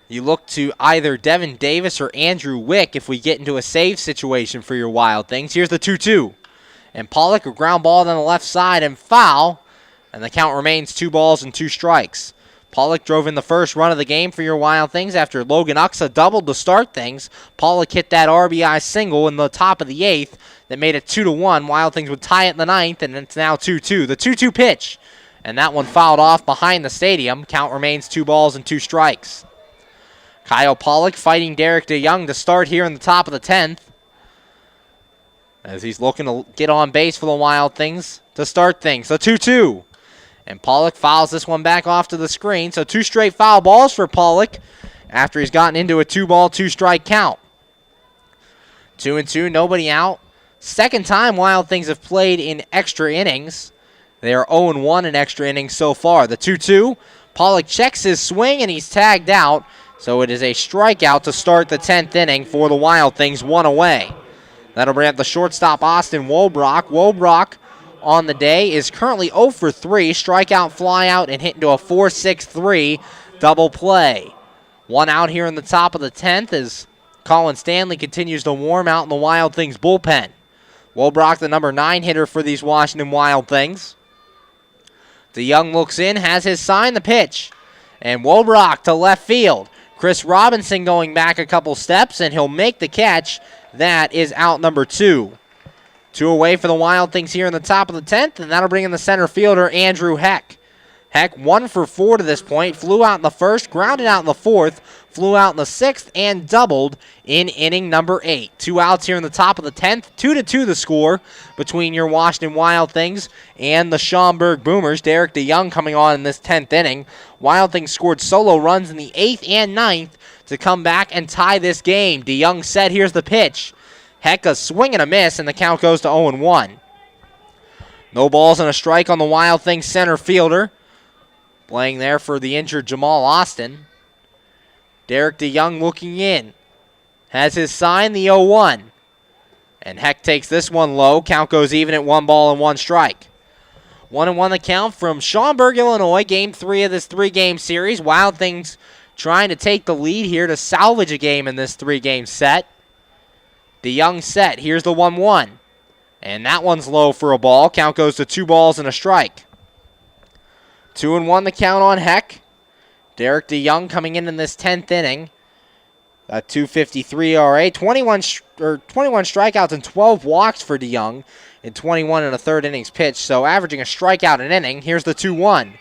You look to either Devin Davis or Andrew Wick if we get into a save situation for your Wild Things. Here's the 2-2. And Pollock, a ground ball down the left side and foul, and the count remains 2 strikes. Pollock drove in the first run of the game for your Wild Things after Logan Uxa doubled to start things. Pollock hit that RBI single in the top of the 8th that made it 2-1. Wild Things would tie it in the 9th, and it's now 2-2. The 2-2 pitch, and that one fouled off behind the stadium. Count remains 2 strikes. Kyle Pollock fighting Derek DeYoung to start here in the top of the 10th, as he's looking to get on base for the Wild Things to start things. The 2-2. And Pollock fouls this one back off to the screen. So 2 straight foul balls for Pollock after he's gotten into a 2 strike count. 2-2, nobody out. Second time Wild Things have played in extra innings. They are 0-1 in extra innings so far. The 2-2, Pollock checks his swing and he's tagged out. So it is a strikeout to start the 10th inning for the Wild Things, 1 away. That'll bring up the shortstop, Austin Wolbrock. Wolbrock on the day is currently 0 for 3, strikeout, flyout, and hit into a 4-6-3 double play. 1 out here in the top of the 10th as Colin Stanley continues to warm out in the Wild Things bullpen. Wolbrock, the number 9 hitter for these Washington Wild Things. DeYoung looks in, has his sign, the pitch. And Wolbrock to left field. Chris Robinson going back a couple steps, and he'll make the catch. That is out number 2. 2 away for the Wild Things here in the top of the 10th, and that'll bring in the center fielder, Andrew Heck. Heck, 1 for 4 to this point, flew out in the first, grounded out in the 4th, flew out in the 6th, and doubled in inning number 8. 2 outs here in the top of the 10th, 2-2 the score between your Washington Wild Things and the Schaumburg Boomers. Derek DeYoung coming on in this 10th inning. Wild Things scored solo runs in the 8th and 9th to come back and tie this game. DeYoung set, here's the pitch. Heck, a swing and a miss, and the count goes to 0-1. No balls and a strike on the Wild Things center fielder. Playing there for the injured Jamal Austin. Derek DeYoung looking in. Has his sign, the 0-1. And Heck takes this one low. Count goes even at 1 strike. 1-1 the count from Schaumburg, Illinois. Game 3 of this 3-game series. Wild Things trying to take the lead here to salvage a game in this 3-game set. DeYoung set. Here's the 1-1. And that one's low for a ball. Count goes to 2 strike. 2-1 the count on Heck. Derek DeYoung coming in this 10th inning. A .253 ERA. 21 strikeouts and 12 walks for DeYoung in 21 and a third innings pitched. So averaging a strikeout an inning. Here's the 2-1.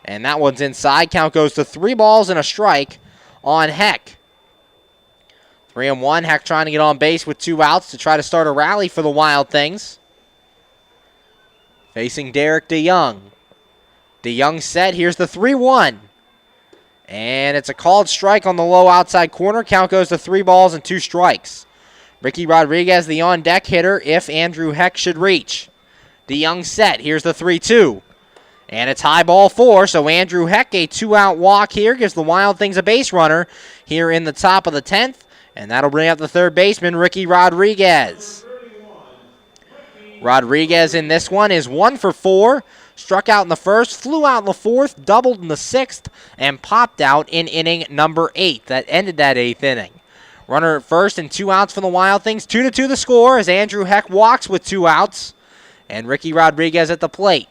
And that one's inside. Count goes to 3 strike on Heck. 3-1. Heck trying to get on base with 2 outs to try to start a rally for the Wild Things. Facing Derek DeYoung. DeYoung set. Here's the 3-1. And it's a called strike on the low outside corner. Count goes to 3 strikes. Ricky Rodriguez, the on-deck hitter, if Andrew Heck should reach. DeYoung set. Here's the 3-2. And it's high ball 4, so Andrew Heck, a 2-out walk here, gives the Wild Things a base runner here in the top of the 10th. And that'll bring up the third baseman, Ricky Rodriguez. Rodriguez in this one is 1 for 4. Struck out in the first, flew out in the 4th, doubled in the 6th, and popped out in inning number 8. That ended that 8th inning. Runner at first and 2 outs for the Wild Things. 2-2 the score as Andrew Heck walks with 2 outs. And Ricky Rodriguez at the plate.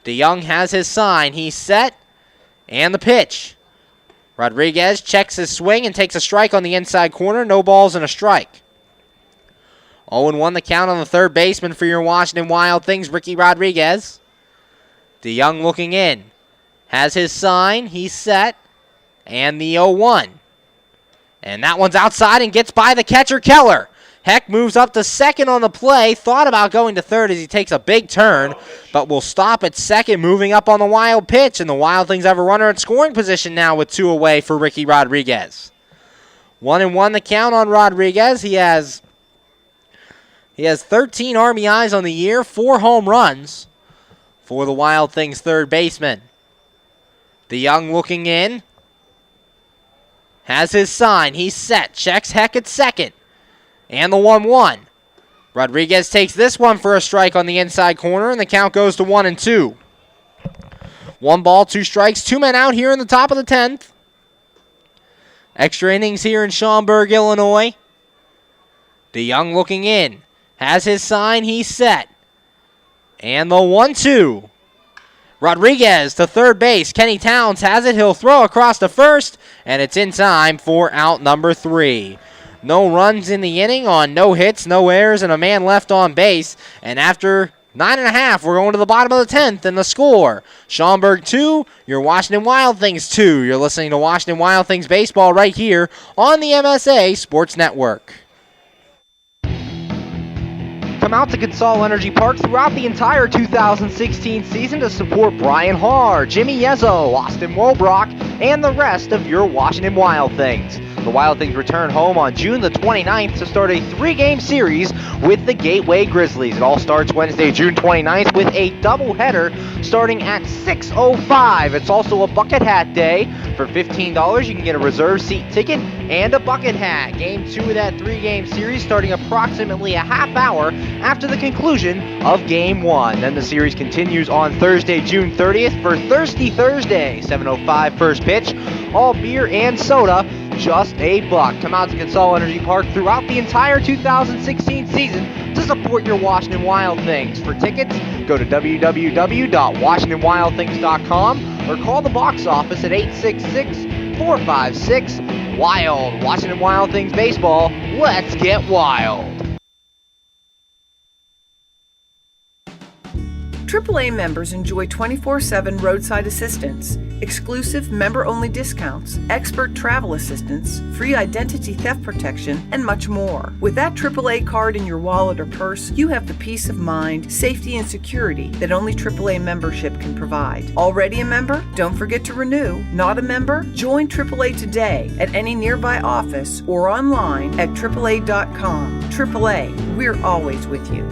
DeYoung has his sign. He's set. And the pitch. Rodriguez checks his swing and takes a strike on the inside corner. No balls and a strike. 0-1 the count on the third baseman for your Washington Wild Things, Ricky Rodriguez. DeYoung looking in. Has his sign. He's set. And the 0-1. And that one's outside and gets by the catcher, Keller. Heck moves up to second on the play. Thought about going to third as he takes a big turn, but will stop at second, moving up on the wild pitch. And the Wild Things have a runner at scoring position now with 2 away for Ricky Rodriguez. 1-1 the count on Rodriguez. He has 13 RBIs on the year, 4 home runs. for the Wild Things third baseman. DeYoung looking in. Has his sign. He's set. Checks Heck at second. And the 1-1. Rodriguez takes this one for a strike on the inside corner, and the count goes to 1-2. 1 ball, 2 strikes, 2 men out here in the top of the 10th. Extra innings here in Schaumburg, Illinois. DeYoung looking in. Has his sign. He's set. And the 1-2. Rodriguez to third base. Kenny Towns has it. He'll throw across to first, and it's in time for out number 3. No runs in the inning on no hits, no errors, and a man left on base. And after 9.5, we're going to the bottom of the 10th, and the score, Schaumburg 2, your Washington Wild Things 2. You're listening to Washington Wild Things baseball right here on the MSA Sports Network. Come out to Consol Energy Park throughout the entire 2016 season to support Brian Harr, Jimmy Yezzo, Austin Wolbrock, and the rest of your Washington Wild Things. The Wild Things return home on June the 29th to start a 3-game series with the Gateway Grizzlies. It all starts Wednesday, June 29th with a doubleheader starting at 6:05. It's also a bucket hat day. For $15, you can get a reserve seat ticket and a bucket hat. Game 2 of that 3-game series starting approximately a half hour after the conclusion of Game 1. Then the series continues on Thursday, June 30th for Thirsty Thursday. 7:05 first pitch. All beer and soda, just $1. Come out to Consol Energy Park throughout the entire 2016 season to support your Washington Wild Things. For tickets, go to www.washingtonwildthings.com or call the box office at 866-456-WILD. Washington Wild Things baseball, let's get wild. AAA members enjoy 24/7 roadside assistance, exclusive member-only discounts, expert travel assistance, free identity theft protection, and much more. With that AAA card in your wallet or purse, you have the peace of mind, safety, and security that only AAA membership can provide. Already a member? Don't forget to renew. Not a member? Join AAA today at any nearby office or online at AAA.com. AAA, we're always with you.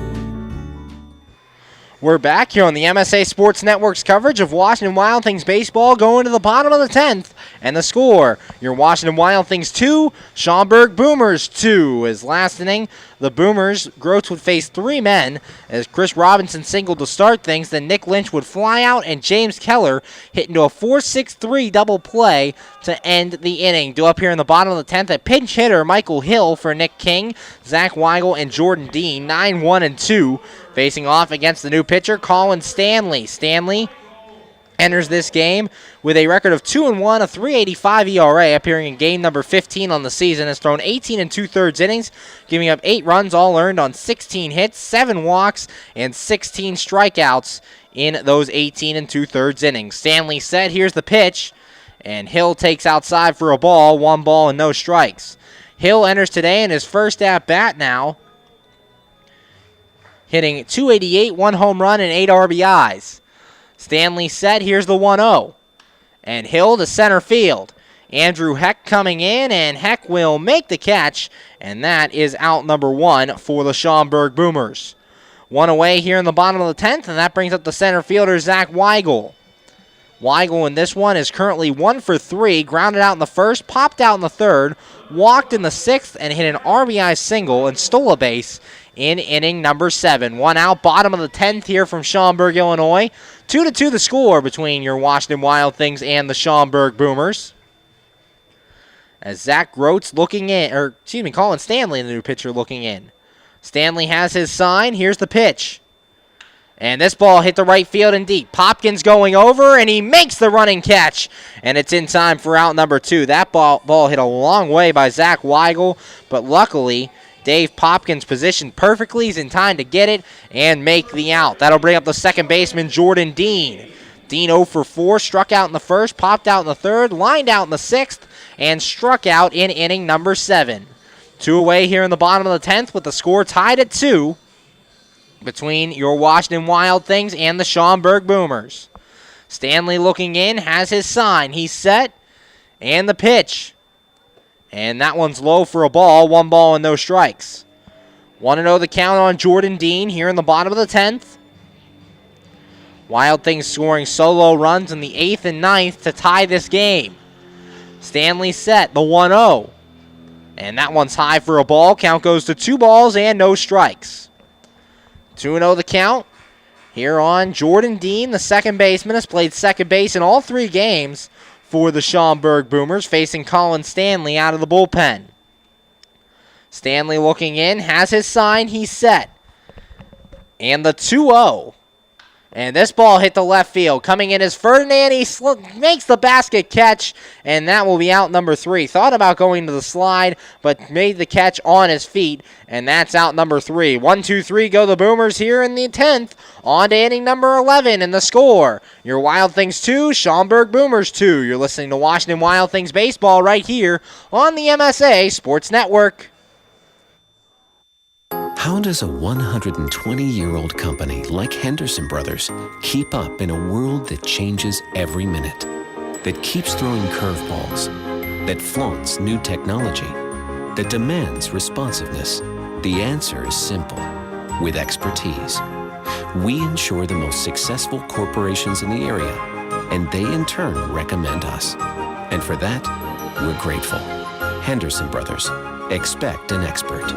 We're back here on the MSA Sports Network's coverage of Washington Wild Things baseball going to the bottom of the 10th. And the score, your Washington Wild Things 2, Schaumburg Boomers 2. As last inning, the Boomers, Groats would face 3 men as Chris Robinson singled to start things. Then Nick Lynch would fly out and James Keller hit into a 4-6-3 double play to end the inning. Due up here in the bottom of the 10th, a pinch hitter, Michael Hill for Nick King, Zach Weigel, and Jordan Dean, 9-1-2. Facing off against the new pitcher, Colin Stanley. Stanley enters this game with a record of 2-1, a 3.85 ERA, appearing in game number 15 on the season. Has thrown 18 2/3 innings, giving up 8 runs, all earned on 16 hits, 7 walks, and 16 strikeouts in those 18 2/3 innings. Stanley set, here's the pitch, and Hill takes outside for a ball, 1 ball and no strikes. Hill enters today in his first at-bat now, hitting .288, 1 home run, and 8 RBIs. Stanley set, here's the 1-0. And Hill to center field. Andrew Heck coming in, and Heck will make the catch, and that is out number 1 for the Schaumburg Boomers. 1 away here in the bottom of the 10th, and that brings up the center fielder, Zach Weigel. Weigel in this one is currently 1 for 3, grounded out in the first, popped out in the third, walked in the 6th, and hit an RBI single and stole a base in inning number 7. 1 out, bottom of the 10th here from Schaumburg, Illinois. 2-2 the score between your Washington Wild Things and the Schaumburg Boomers. As Zach Groats looking in, Colin Stanley, the new pitcher, looking in. Stanley has his sign. Here's the pitch. And this ball hit the right field and deep. Popkins going over, and he makes the running catch. And it's in time for out number 2. That ball hit a long way by Zach Weigel, but luckily Dave Popkins positioned perfectly. He's in time to get it and make the out. That'll bring up the second baseman, Jordan Dean. Dean 0 for 4, struck out in the first, popped out in the third, lined out in the 6th, and struck out in inning number 7. 2 away here in the bottom of the 10th with the score tied at 2 between your Washington Wild Things and the Schaumburg Boomers. Stanley looking in, has his sign. He's set, and the pitch. And that one's low for a ball, 1 ball and no strikes. 1-0 the count on Jordan Dean here in the bottom of the 10th. Wild Things scoring solo runs in the 8th and 9th to tie this game. Stanley set the 1-0. And that one's high for a ball. Count goes to 2 balls and no strikes. 2-0 the count. Here on Jordan Dean, the second baseman, has played second base in all 3 games for the Schaumburg Boomers, facing Colin Stanley out of the bullpen. Stanley looking in, has his sign, he's set. And the 2-0. And this ball hit the left field. Coming in is Ferdinand. He makes the basket catch, and that will be out number 3. Thought about going to the slide, but made the catch on his feet, and that's out number 3. 1, 2, 3 go the Boomers here in the 10th. On to inning number 11, and the score, your Wild Things 2, Schaumburg Boomers 2. You're listening to Washington Wild Things baseball right here on the MSA Sports Network. How does a 120-year-old company like Henderson Brothers keep up in a world that changes every minute, that keeps throwing curveballs, that flaunts new technology, that demands responsiveness? The answer is simple. With expertise. We insure the most successful corporations in the area, and they in turn recommend us. And for that, we're grateful. Henderson Brothers. Expect an expert.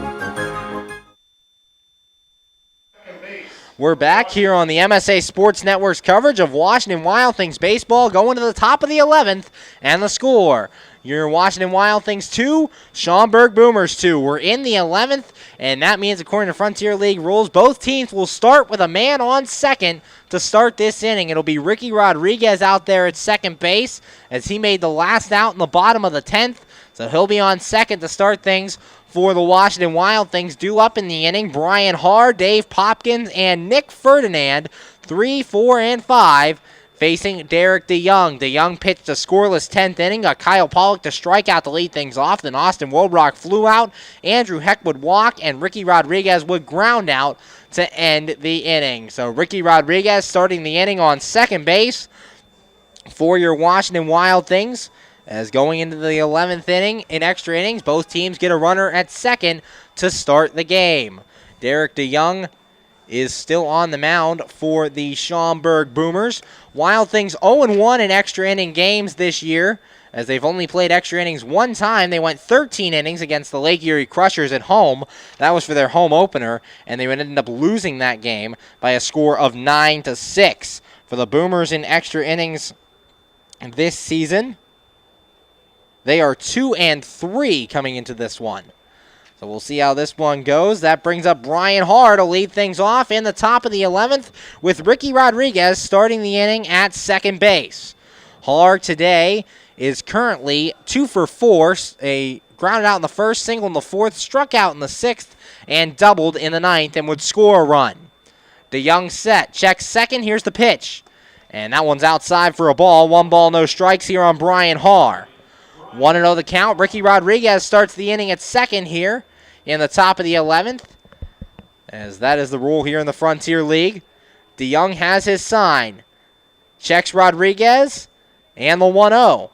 We're back here on the MSA Sports Network's coverage of Washington Wild Things baseball, going to the top of the 11th, and the score. Your Washington Wild Things 2, Schaumburg Boomers 2. We're in the 11th, and that means, according to Frontier League rules, both teams will start with a man on second to start this inning. It'll be Ricky Rodriguez out there at second base, as he made the last out in the bottom of the 10th, so he'll be on second to start things for the Washington Wild Things. Due up in the inning, Brian Haar, Dave Popkins, and Nick Ferdinand, 3, 4, and 5, facing Derek DeYoung. DeYoung pitched a scoreless 10th inning, got Kyle Pollock to strike out to lead things off, then Austin Woodrock flew out, Andrew Heck would walk, and Ricky Rodriguez would ground out to end the inning. So Ricky Rodriguez starting the inning on second base for your Washington Wild Things. As going into the 11th inning, in extra innings, both teams get a runner at second to start the game. Derek DeYoung is still on the mound for the Schaumburg Boomers. Wild Things 0-1 in extra inning games this year, as they've only played extra innings one time. They went 13 innings against the Lake Erie Crushers at home. That was for their home opener, and they would end up losing that game by a score of 9-6. For the Boomers in extra innings this season, they are 2-3 coming into this one. So we'll see how this one goes. That brings up Brian Haar to lead things off in the top of the 11th, with Ricky Rodriguez starting the inning at second base. Haar today is currently 2 for 4, a grounded out in the first, single in the fourth, struck out in the sixth, and doubled in the ninth, and would score a run. DeYoung set, checks second, here's the pitch. And that one's outside for a ball. 1 ball, no strikes here on Brian Haar. 1-0 the count. Ricky Rodriguez starts the inning at second here in the top of the 11th, as that is the rule here in the Frontier League. DeYoung has his sign. Checks Rodriguez, and the 1-0.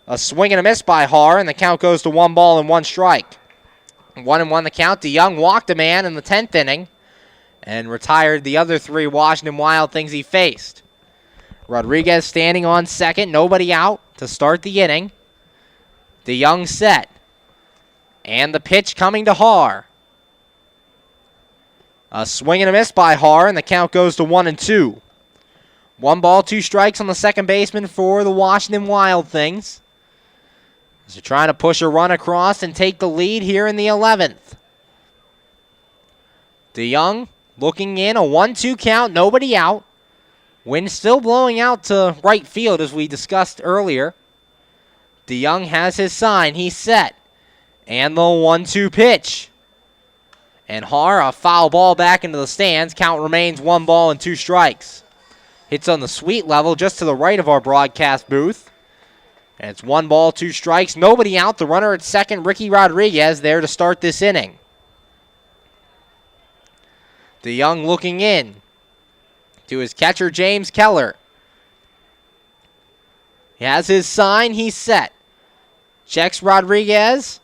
A swing and a miss by Haar, and the count goes to 1 ball and 1 strike. 1-1 the count. DeYoung walked a man in the 10th inning and retired the other 3 Washington Wild Things he faced. Rodriguez standing on second, nobody out to start the inning. DeYoung set. And the pitch coming to Haar. A swing and a miss by Haar, and the count goes to 1-2. 1 ball, 2 strikes on the second baseman for the Washington Wild Things. As they're trying to push a run across and take the lead here in the 11th. DeYoung looking in, a 1-2 count, nobody out. Wind still blowing out to right field as we discussed earlier. DeYoung has his sign. He's set. And the 1-2 pitch. And Haar, a foul ball back into the stands. Count remains 1 ball and 2 strikes. Hits on the sweet level just to the right of our broadcast booth. And it's 1 ball, 2 strikes. Nobody out. The runner at second, Ricky Rodriguez, there to start this inning. DeYoung looking in to his catcher, James Keller. He has his sign. He's set. Checks Rodriguez.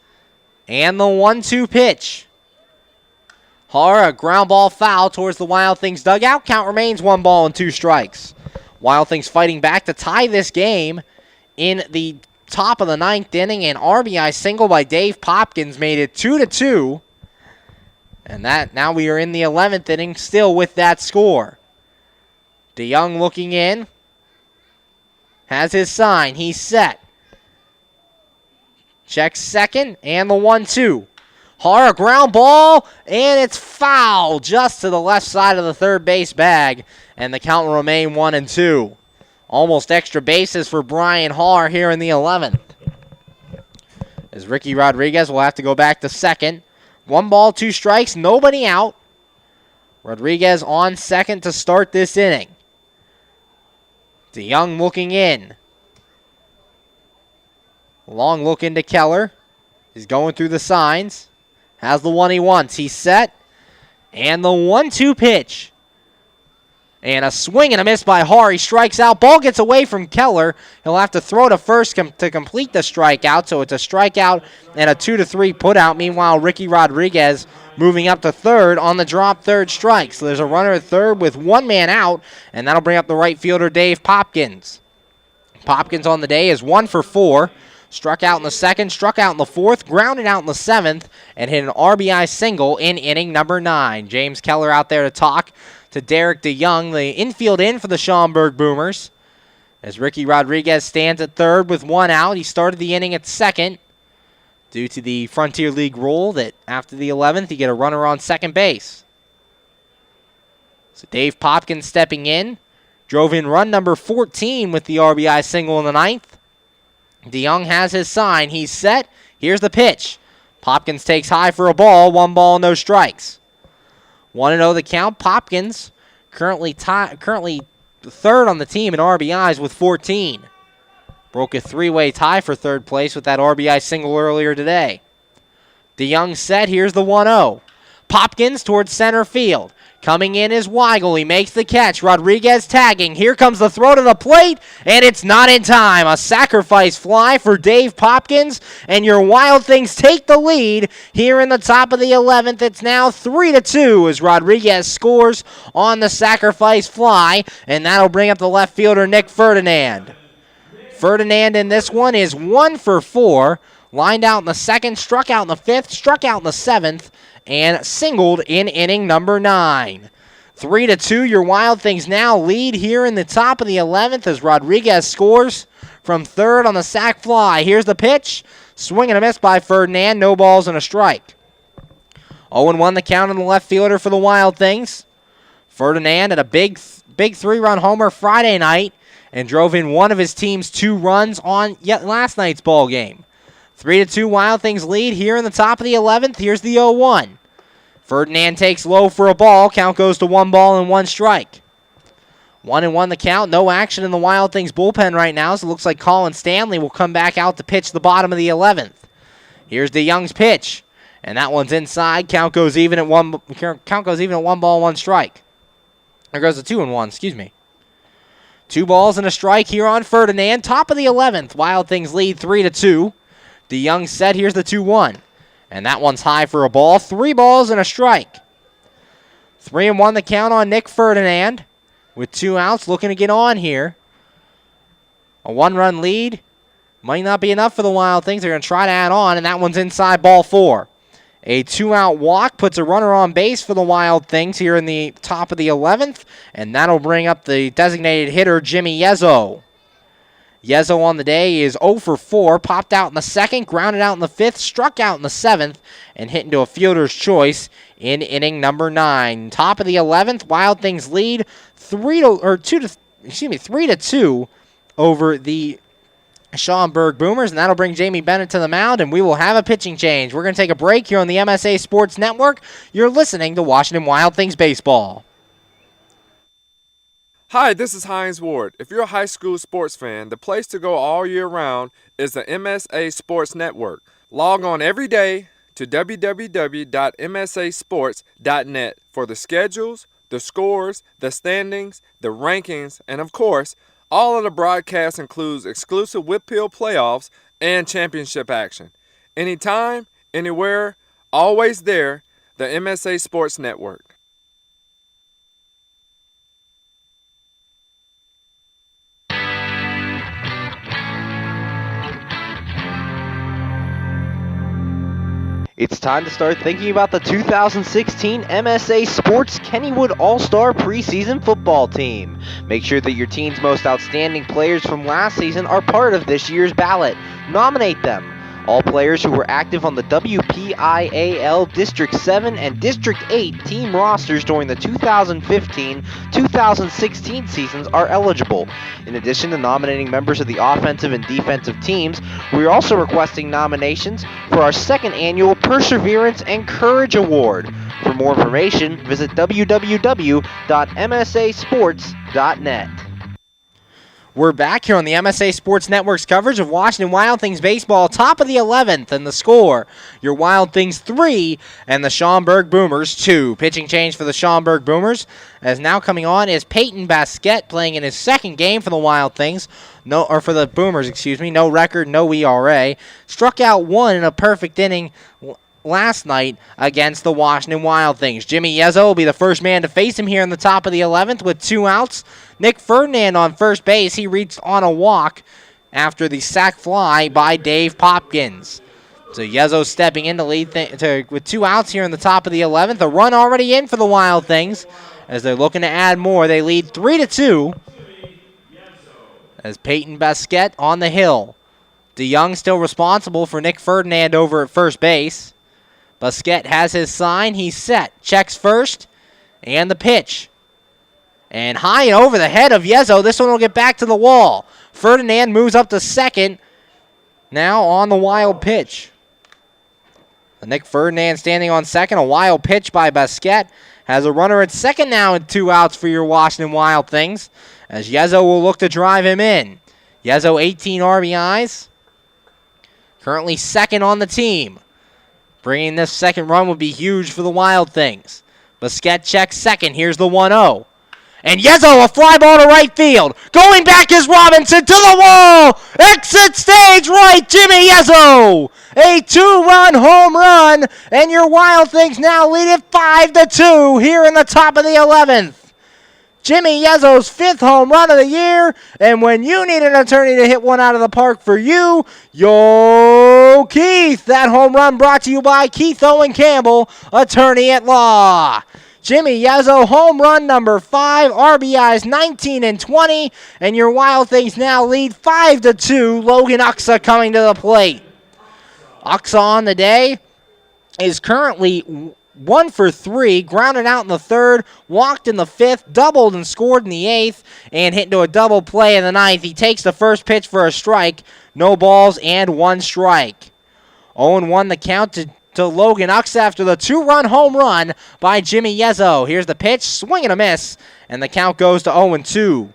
And the 1-2 pitch. Hara, ground ball foul towards the Wild Things dugout. Count remains 1 ball and 2 strikes. Wild Things fighting back to tie this game in the top of the 9th inning. An RBI single by Dave Popkins made it 2-2. And that now we are in the 11th inning still with that score. DeYoung looking in. Has his sign. He's set. Checks second and the 1-2. Hara ground ball, and it's foul just to the left side of the third base bag, and the count will remain 1-2. Almost extra bases for Brian Hara here in the 11th. As Ricky Rodriguez will have to go back to second. 1 ball, 2 strikes, nobody out. Rodriguez on second to start this inning. DeYoung looking in. Long look into Keller. He's going through the signs. Has the one he wants. He's set. And the 1-2 pitch. And a swing and a miss by Hara. He strikes out. Ball gets away from Keller. He'll have to throw to first to complete the strikeout. So it's a strikeout and a 2-3 putout. Meanwhile, Ricky Rodriguez moving up to third on the drop third strike. So there's a runner at third with 1 man out. And that'll bring up the right fielder, Dave Popkins. Popkins on the day is 1 for 4. Struck out in the second, struck out in the fourth, grounded out in the 7th, and hit an RBI single in inning number 9. James Keller out there to talk to Derek DeYoung, the infield in for the Schaumburg Boomers. As Ricky Rodriguez stands at third with 1 out, he started the inning at second due to the Frontier League rule that after the 11th, you get a runner on second base. So Dave Popkins stepping in, drove in run number 14 with the RBI single in the 9th. DeYoung has his sign. He's set. Here's the pitch. Popkins takes high for a ball. 1 ball, no strikes. 1-0 the count. Popkins currently third on the team in RBIs with 14. Broke a 3-way tie for third place with that RBI single earlier today. DeYoung set. Here's the 1-0. Popkins towards center field. Coming in is Weigel. He makes the catch. Rodriguez tagging. Here comes the throw to the plate, and it's not in time. A sacrifice fly for Dave Popkins, and your Wild Things take the lead here in the top of the 11th. It's now 3-2 as Rodriguez scores on the sacrifice fly, and that'll bring up the left fielder, Nick Ferdinand. Ferdinand in this one is 1 for 4. Lined out in the second, struck out in the 5th, struck out in the 7th, and singled in inning number 9. 3-2, your Wild Things now lead here in the top of the 11th as Rodriguez scores from third on the sac fly. Here's the pitch. Swing and a miss by Ferdinand. No balls and a strike. 0-1 the count on the left fielder for the Wild Things. Ferdinand had a big 3-run homer Friday night and drove in one of his team's 2 runs on last night's ball game. 3-2 Wild Things lead here in the top of the 11th. Here's the 0-1. Ferdinand takes low for a ball. Count goes to 1 ball and 1 strike. 1-1 the count. No action in the Wild Things bullpen right now, so it looks like Colin Stanley will come back out to pitch the bottom of the 11th. Here's DeYoung's pitch, and that one's inside. Count goes even at 1 ball, 1 strike. There goes the 2-1, excuse me. 2 balls and a strike here on Ferdinand. Top of the 11th. Wild Things lead 3-2. DeYoung set. Here's the 2-1. And that one's high for a ball. 3 balls and a strike. 3-1 the count on Nick Ferdinand with 2 outs. Looking to get on here. A 1-run lead. Might not be enough for the Wild Things. They're going to try to add on, and that one's inside, ball 4. A 2-out walk puts a runner on base for the Wild Things here in the top of the 11th, and that'll bring up the designated hitter, Jimmy Yezzo. Yezzo on the day is 0 for 4, popped out in the second, grounded out in the 5th, struck out in the 7th, and hit into a fielder's choice in inning number 9. Top of the 11th, Wild Things lead 3-2 over the Schaumburg Boomers, and that'll bring Jamie Bennett to the mound, and we will have a pitching change. We're going to take a break here on the MSA Sports Network. You're listening to Washington Wild Things Baseball. Hi, this is Hines Ward. If you're a high school sports fan, the place to go all year round is the MSA Sports Network. Log on every day to www.msasports.net for the schedules, the scores, the standings, the rankings, and of course, all of the broadcasts includes exclusive Whitfield playoffs and championship action. Anytime, anywhere, always there, the MSA Sports Network. It's time to start thinking about the 2016 MSA Sports Kennywood All-Star Preseason Football Team. Make sure that your team's most outstanding players from last season are part of this year's ballot. Nominate them. All players who were active on the WPIAL District 7 and District 8 team rosters during the 2015-2016 seasons are eligible. In addition to nominating members of the offensive and defensive teams, we are also requesting nominations for our second annual Perseverance and Courage Award. For more information, visit www.msasports.net. We're back here on the MSA Sports Network's coverage of Washington Wild Things baseball, top of the 11th, and the score, your Wild Things 3 and the Schaumburg Boomers 2. Pitching change for the Schaumburg Boomers, as now coming on is Peyton Basquette, playing in his second game for the Wild Things, for the Boomers, no record, no ERA. Struck out one in a perfect inning last night against the Washington Wild Things. Jimmy Yezzo will be the first man to face him here in the top of the 11th with 2 outs. Nick Ferdinand on first base. He reached on a walk after the sac fly by Dave Popkins. So Yezzo stepping in to lead with 2 outs here in the top of the 11th. A run already in for the Wild Things as they're looking to add more. They lead 3-2 as Peyton Basquette on the hill. DeYoung still responsible for Nick Ferdinand over at first base. Basquette has his sign. He's set. Checks first. And the pitch. And high and over the head of Yezzo. This one will get back to the wall. Ferdinand moves up to second. Now on the wild pitch. Nick Ferdinand standing on second. A wild pitch by Basquette. Has a runner at second now and 2 outs for your Washington Wild Things. As Yezzo will look to drive him in. Yezzo 18 RBIs. Currently second on the team. Bringing this second run would be huge for the Wild Things. Basquette checks second. Here's the 1-0. And Yezzo, a fly ball to right field. Going back is Robinson to the wall. Exit stage right, Jimmy Yezzo. A 2-run home run. And your Wild Things now lead it 5-2 here in the top of the 11th. Jimmy Yezzo's 5th home run of the year, and when you need an attorney to hit one out of the park for you, yo Keith. That home run brought to you by Keith Owen Campbell, attorney at law. Jimmy Yezzo, home run number 5, RBIs 19 and 20, and your Wild Things now lead 5-2. Logan Uxa coming to the plate. Uxa on the day is currently 1 for 3, grounded out in the 3rd, walked in the 5th, doubled and scored in the 8th, and hit into a double play in the 9th. He takes the first pitch for a strike, no balls and 1 strike. 0-1 the count to Logan Uxa after the 2-run home run by Jimmy Yezzo. Here's the pitch, swing and a miss, and the count goes to 0-2.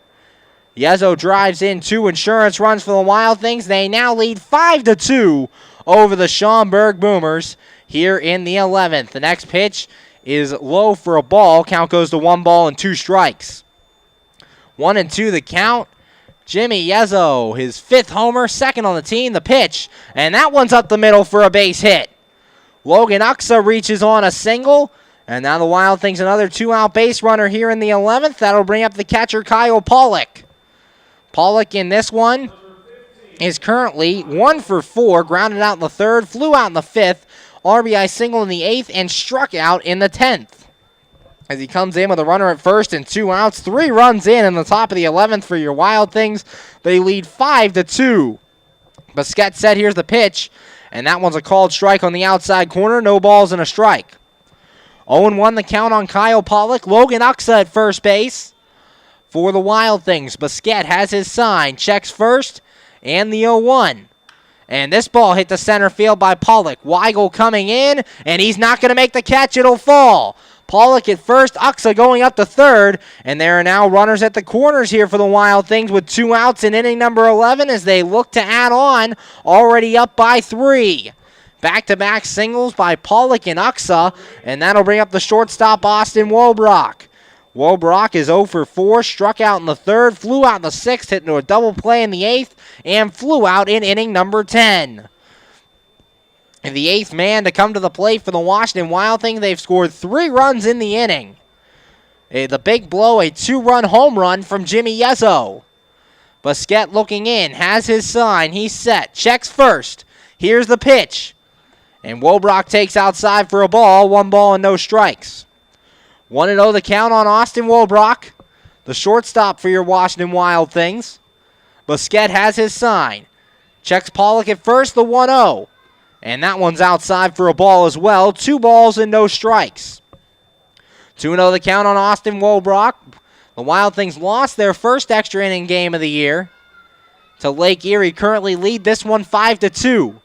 Yezzo drives in 2 insurance runs for the Wild Things. They now lead 5-2 over the Schaumburg Boomers here in the 11th. The next pitch is low for a ball. Count goes to 1 ball and 2 strikes. 1-2 the count. Jimmy Yezzo, his 5th homer, 2nd on the team. The pitch, and that one's up the middle for a base hit. Logan Uxa reaches on a single, and now the Wild Things another 2-out base runner here in the 11th. That'll bring up the catcher Kyle Pollock. Pollock in this one is currently 1 for 4, grounded out in the 3rd, flew out in the 5th, RBI single in the 8th, and struck out in the 10th. As he comes in with a runner at first and 2 outs, 3 runs in the top of the 11th for your Wild Things. They lead 5-2. Basquette set, here's the pitch, and that one's a called strike on the outside corner, no balls and a strike. 0-1 the count on Kyle Pollock. Logan Uxa at first base for the Wild Things. Basquette has his sign, checks first, and the 0-1. And this ball hit the center field by Pollock. Weigel coming in, and he's not going to make the catch. It'll fall. Pollock at first, Uxa going up to 3rd, and there are now runners at the corners here for the Wild Things with 2 outs in inning number 11 as they look to add on, already up by 3. Back-to-back singles by Pollock and Uxa, and that'll bring up the shortstop Austin Wobrock. Wobrock is 0 for 4, struck out in the 3rd, flew out in the 6th, hit into a double play in the 8th, and flew out in inning number 10. And the 8th man to come to the plate for the Washington Wild Things. They've scored 3 runs in the inning. The big blow, a 2-run home run from Jimmy Yezzo. Busquet looking in, has his sign, he's set, checks first. Here's the pitch. And Wobrock takes outside for a ball, 1 ball and no strikes. 1-0 the count on Austin Wobrock, the shortstop for your Washington Wild Things. Busquet has his sign. Checks Pollock at first, the 1-0. And that one's outside for a ball as well. 2 balls and no strikes. 2-0 the count on Austin Wobrock. The Wild Things lost their first extra inning game of the year to Lake Erie. Currently lead this one 5-2.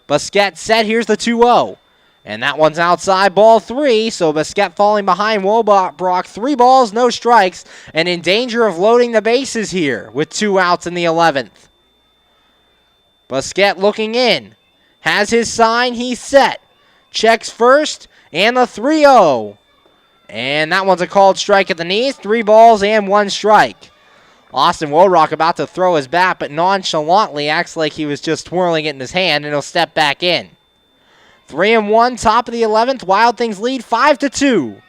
Busquet set, here's the 2-0. And that one's outside, ball 3. So Busquet falling behind Wobrock. 3 balls, no strikes. And in danger of loading the bases here with 2 outs in the 11th. Busquet looking in. Has his sign, he's set. Checks first, and the 3-0. And that one's a called strike at the knees. 3 balls and 1 strike. Austin Wobrock about to throw his bat, but nonchalantly acts like he was just twirling it in his hand, and he'll step back in. 3-1, top of the 11th. Wild Things lead 5-2.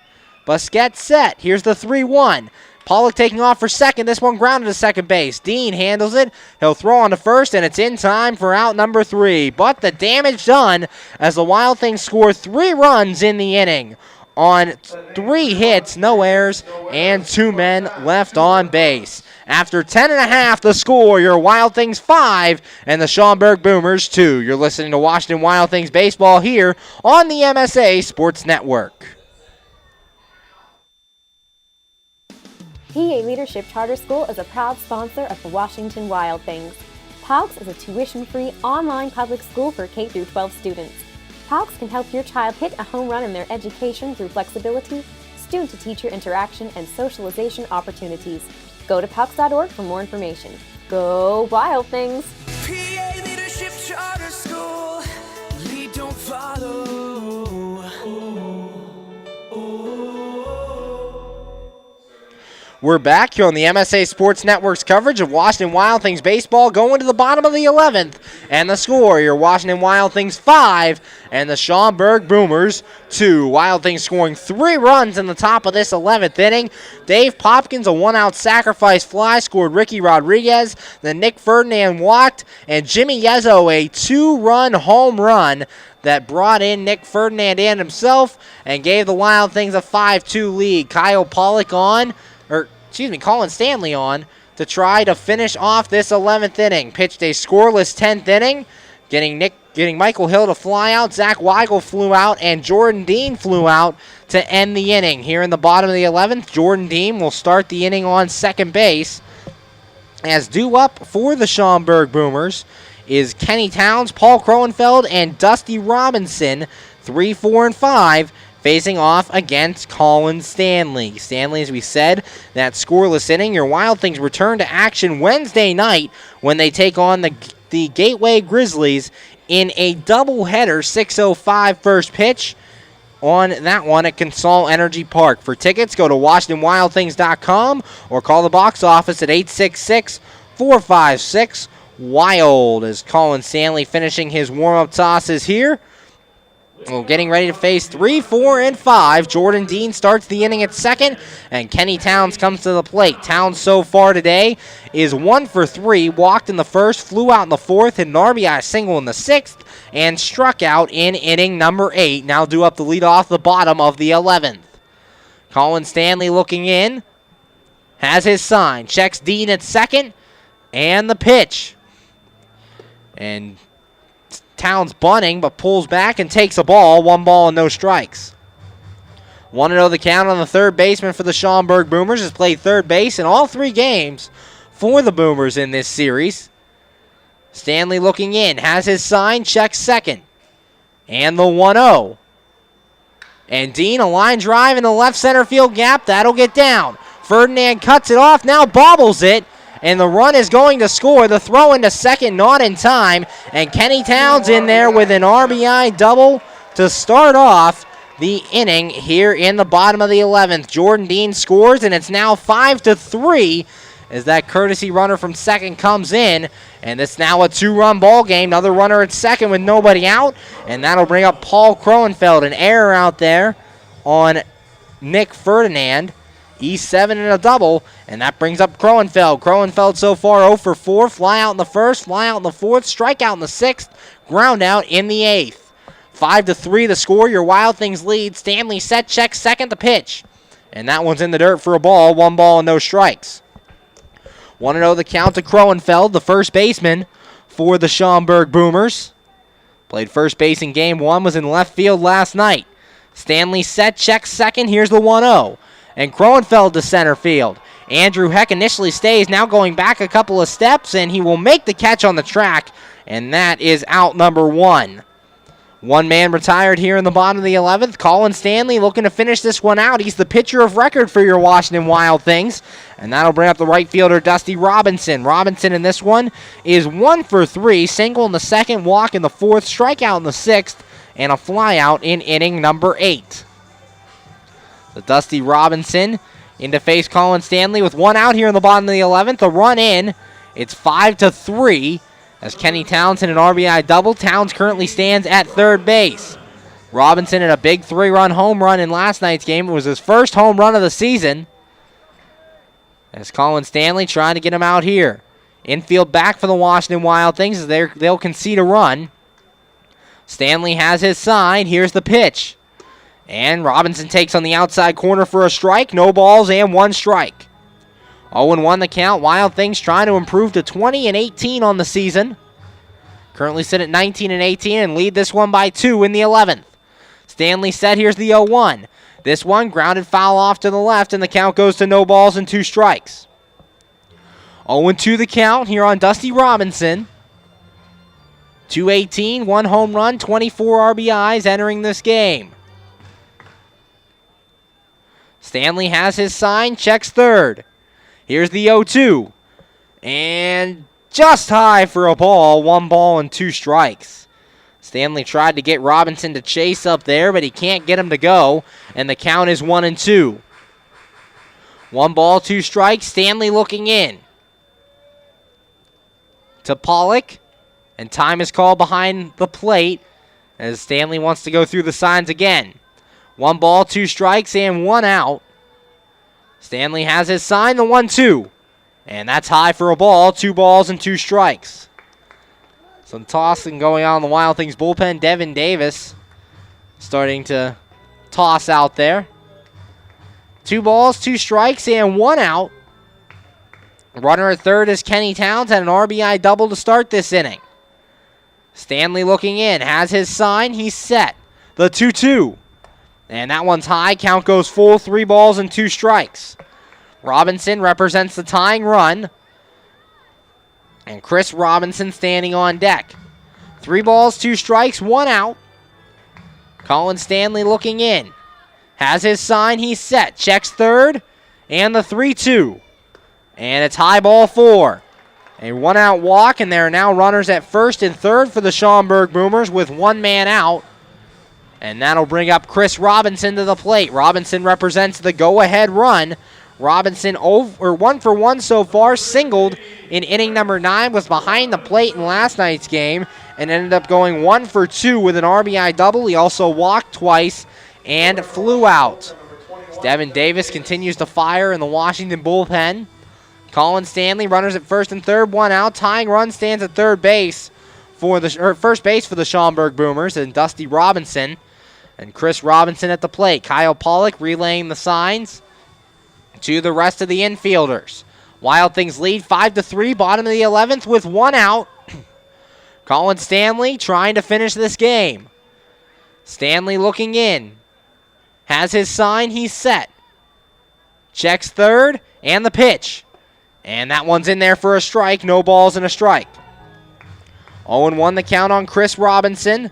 Busquet set. Here's the 3-1. Pollock taking off for second. This one grounded to second base. Dean handles it. He'll throw on to first, and it's in time for out number 3. But the damage done as the Wild Things score 3 runs in the inning on 3 hits, no errors, and 2 men left on base. After 10.5, the score, your Wild Things 5 and the Schaumburg Boomers 2. You're listening to Washington Wild Things baseball here on the MSA Sports Network. PA Leadership Charter School is a proud sponsor of the Washington Wild Things. PALCS is a tuition-free online public school for K-12 students. PALCS can help your child hit a home run in their education through flexibility, student-to-teacher interaction, and socialization opportunities. Go to PALCS.org for more information. Go Wild Things! PA Leadership Charter School. Lead, don't follow. We're back here on the MSA Sports Network's coverage of Washington Wild Things baseball going to the bottom of the 11th. And the score, your Washington Wild Things 5 and the Schaumburg Boomers 2. Wild Things scoring 3 runs in the top of this 11th inning. Dave Popkins, a 1-out sacrifice fly, scored Ricky Rodriguez. Then Nick Ferdinand walked, and Jimmy Yezzo a 2-run home run that brought in Nick Ferdinand and himself and gave the Wild Things a 5-2 lead. Colin Stanley on to try to finish off this 11th inning. Pitched a scoreless 10th inning, getting Michael Hill to fly out. Zach Weigel flew out, and Jordan Dean flew out to end the inning. Here in the bottom of the 11th, Jordan Dean will start the inning on second base. As due up for the Schaumburg Boomers is Kenny Towns, Paul Kroenfeld, and Dusty Robinson, 3, 4, and 5. Facing off against Colin Stanley. Stanley, as we said, that scoreless inning. Your Wild Things return to action Wednesday night when they take on the Gateway Grizzlies in a doubleheader, 6:05 first pitch on that one at Consol Energy Park. For tickets, go to WashingtonWildThings.com or call the box office at 866-456-WILD as Colin Stanley finishing his warm-up tosses here. Well, getting ready to face 3, 4, and 5. Jordan Dean starts the inning at second, and Kenny Towns comes to the plate. Towns so far today is 1 for 3, walked in the first, flew out in the fourth, hit an RBI single in the sixth, and struck out in inning number 8. Now due up the lead off the bottom of the 11th. Colin Stanley looking in, has his sign, checks Dean at second, and the pitch. And Towns bunting, but pulls back and takes a ball. 1 ball and no strikes. 1-0 the count on the third baseman for the Schaumburg Boomers. Has played third base in all 3 games for the Boomers in this series. Stanley looking in, has his sign, checks second. And the 1-0. And Dean, a line drive in the left center field gap. That'll get down. Ferdinand cuts it off, now bobbles it. And the run is going to score. The throw into second, not in time. And Kenny Towns in there with an RBI double to start off the inning here in the bottom of the 11th. Jordan Dean scores, and it's now 5-3 as that courtesy runner from second comes in. And it's now a 2-run ball game. Another runner at second with nobody out. And that'll bring up Paul Kroenfeld. An error out there on Nick Ferdinand. E7 and a double, and that brings up Kroenfeld. Kroenfeld so far 0 for 4. Fly out in the first, fly out in the fourth, strikeout in the sixth, ground out in the eighth. 5-3 the score. Your Wild Things lead. Stanley set, check, second, the pitch. And that one's in the dirt for a ball. 1 ball and no strikes. 1-0 the count to Kroenfeld, the first baseman for the Schaumburg Boomers. Played first base in game 1, was in left field last night. Stanley set, check, second. Here's the 1-0. And Kroenfeld to center field. Andrew Heck initially stays, now going back a couple of steps, and he will make the catch on the track, and that is out number 1. 1 man retired here in the bottom of the 11th. Colin Stanley looking to finish this one out. He's the pitcher of record for your Washington Wild Things, and that'll bring up the right fielder, Dusty Robinson. Robinson in this one is 1 for 3, single in the second, walk in the fourth, strikeout in the sixth, and a flyout in inning number 8. The Dusty Robinson in to face Colin Stanley with 1 out here in the bottom of the 11th. A run in. It's 5-3 as Kenny Townsend an RBI double. Towns currently stands at third base. Robinson had a big 3-run home run in last night's game. It was his first home run of the season. As Colin Stanley trying to get him out here. Infield back for the Washington Wild Things as they'll concede a run. Stanley has his sign. Here's the pitch. And Robinson takes on the outside corner for a strike. No balls and 1 strike. 0-1 the count. Wild Things trying to improve to 20-18 on the season. Currently sit at 19-18 and lead this one by 2 in the 11th. Stanley set. Here's the 0-1. This one grounded foul off to the left, and the count goes to no balls and 2 strikes. 0-2 the count here on Dusty Robinson. 218, 1 home run, 24 RBIs entering this game. Stanley has his sign, checks third. Here's the 0-2. And just high for a ball, 1 ball and 2 strikes. Stanley tried to get Robinson to chase up there, but he can't get him to go, and the count is 1-2. 1 ball, 2 strikes, Stanley looking in. To Pollock, and time is called behind the plate as Stanley wants to go through the signs again. 1 ball, 2 strikes, and 1 out. Stanley has his sign, the 1-2. And that's high for a ball, 2 balls and 2 strikes. Some tossing going on in the Wild Things bullpen. Devin Davis starting to toss out there. 2 balls, 2 strikes, and 1 out. Runner at third is Kenny Towns, had an RBI double to start this inning. Stanley looking in, has his sign, he's set. The 2-2. And that one's high, count goes full, 3 balls and 2 strikes. Robinson represents the tying run. And Chris Robinson standing on deck. 3 balls, 2 strikes, 1 out. Colin Stanley looking in. Has his sign, he's set. Checks third, and the 3-2. And it's high ball 4. A 1 out walk, and there are now runners at first and third for the Schaumburg Boomers with 1 man out. And that'll bring up Chris Robinson to the plate. Robinson represents the go-ahead run. Robinson 1 for 1 so far, singled in inning number 9, was behind the plate in last night's game, and ended up going 1 for 2 with an RBI double. He also walked twice and flew out. Devin Davis continues to fire in the Washington bullpen. Colin Stanley, runners at first and third, 1 out. Tying run stands at third base for the first base for the Schaumburg Boomers, and Dusty Robinson and Chris Robinson at the plate. Kyle Pollock relaying the signs to the rest of the infielders. Wild Things lead 5-3, bottom of the 11th with 1 out. Colin Stanley trying to finish this game. Stanley looking in. Has his sign, he's set. Checks third, and the pitch. And that one's in there for a strike, no balls and a strike. 0-1 the count on Chris Robinson.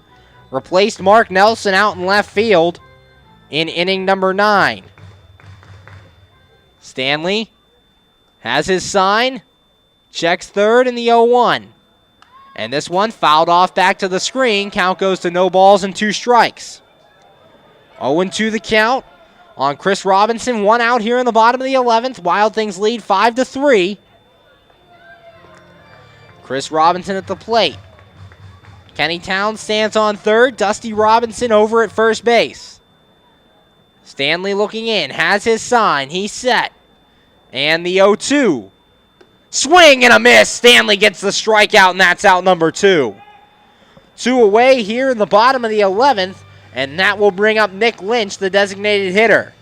Replaced Mark Nelson out in left field in inning number 9. Stanley has his sign, checks third in the 0-1. And this one fouled off back to the screen. Count goes to no balls and 2 strikes. 0-2 the count. on Chris Robinson. 1 out here in the bottom of the 11th. Wild Things lead 5-3. Chris Robinson at the plate. Kenny Towns stands on third. Dusty Robinson over at first base. Stanley looking in, has his sign. He's set. And the 0-2. Swing and a miss. Stanley gets the strikeout, and that's out number 2. 2 away here in the bottom of the 11th, and that will bring up Nick Lynch, the designated hitter.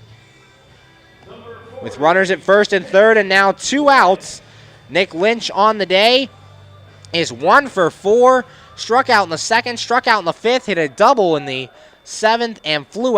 With runners at first and third and now 2 outs, Nick Lynch on the day is 1 for 4. Struck out in the second, struck out in the fifth, hit a double in the 7th, and flew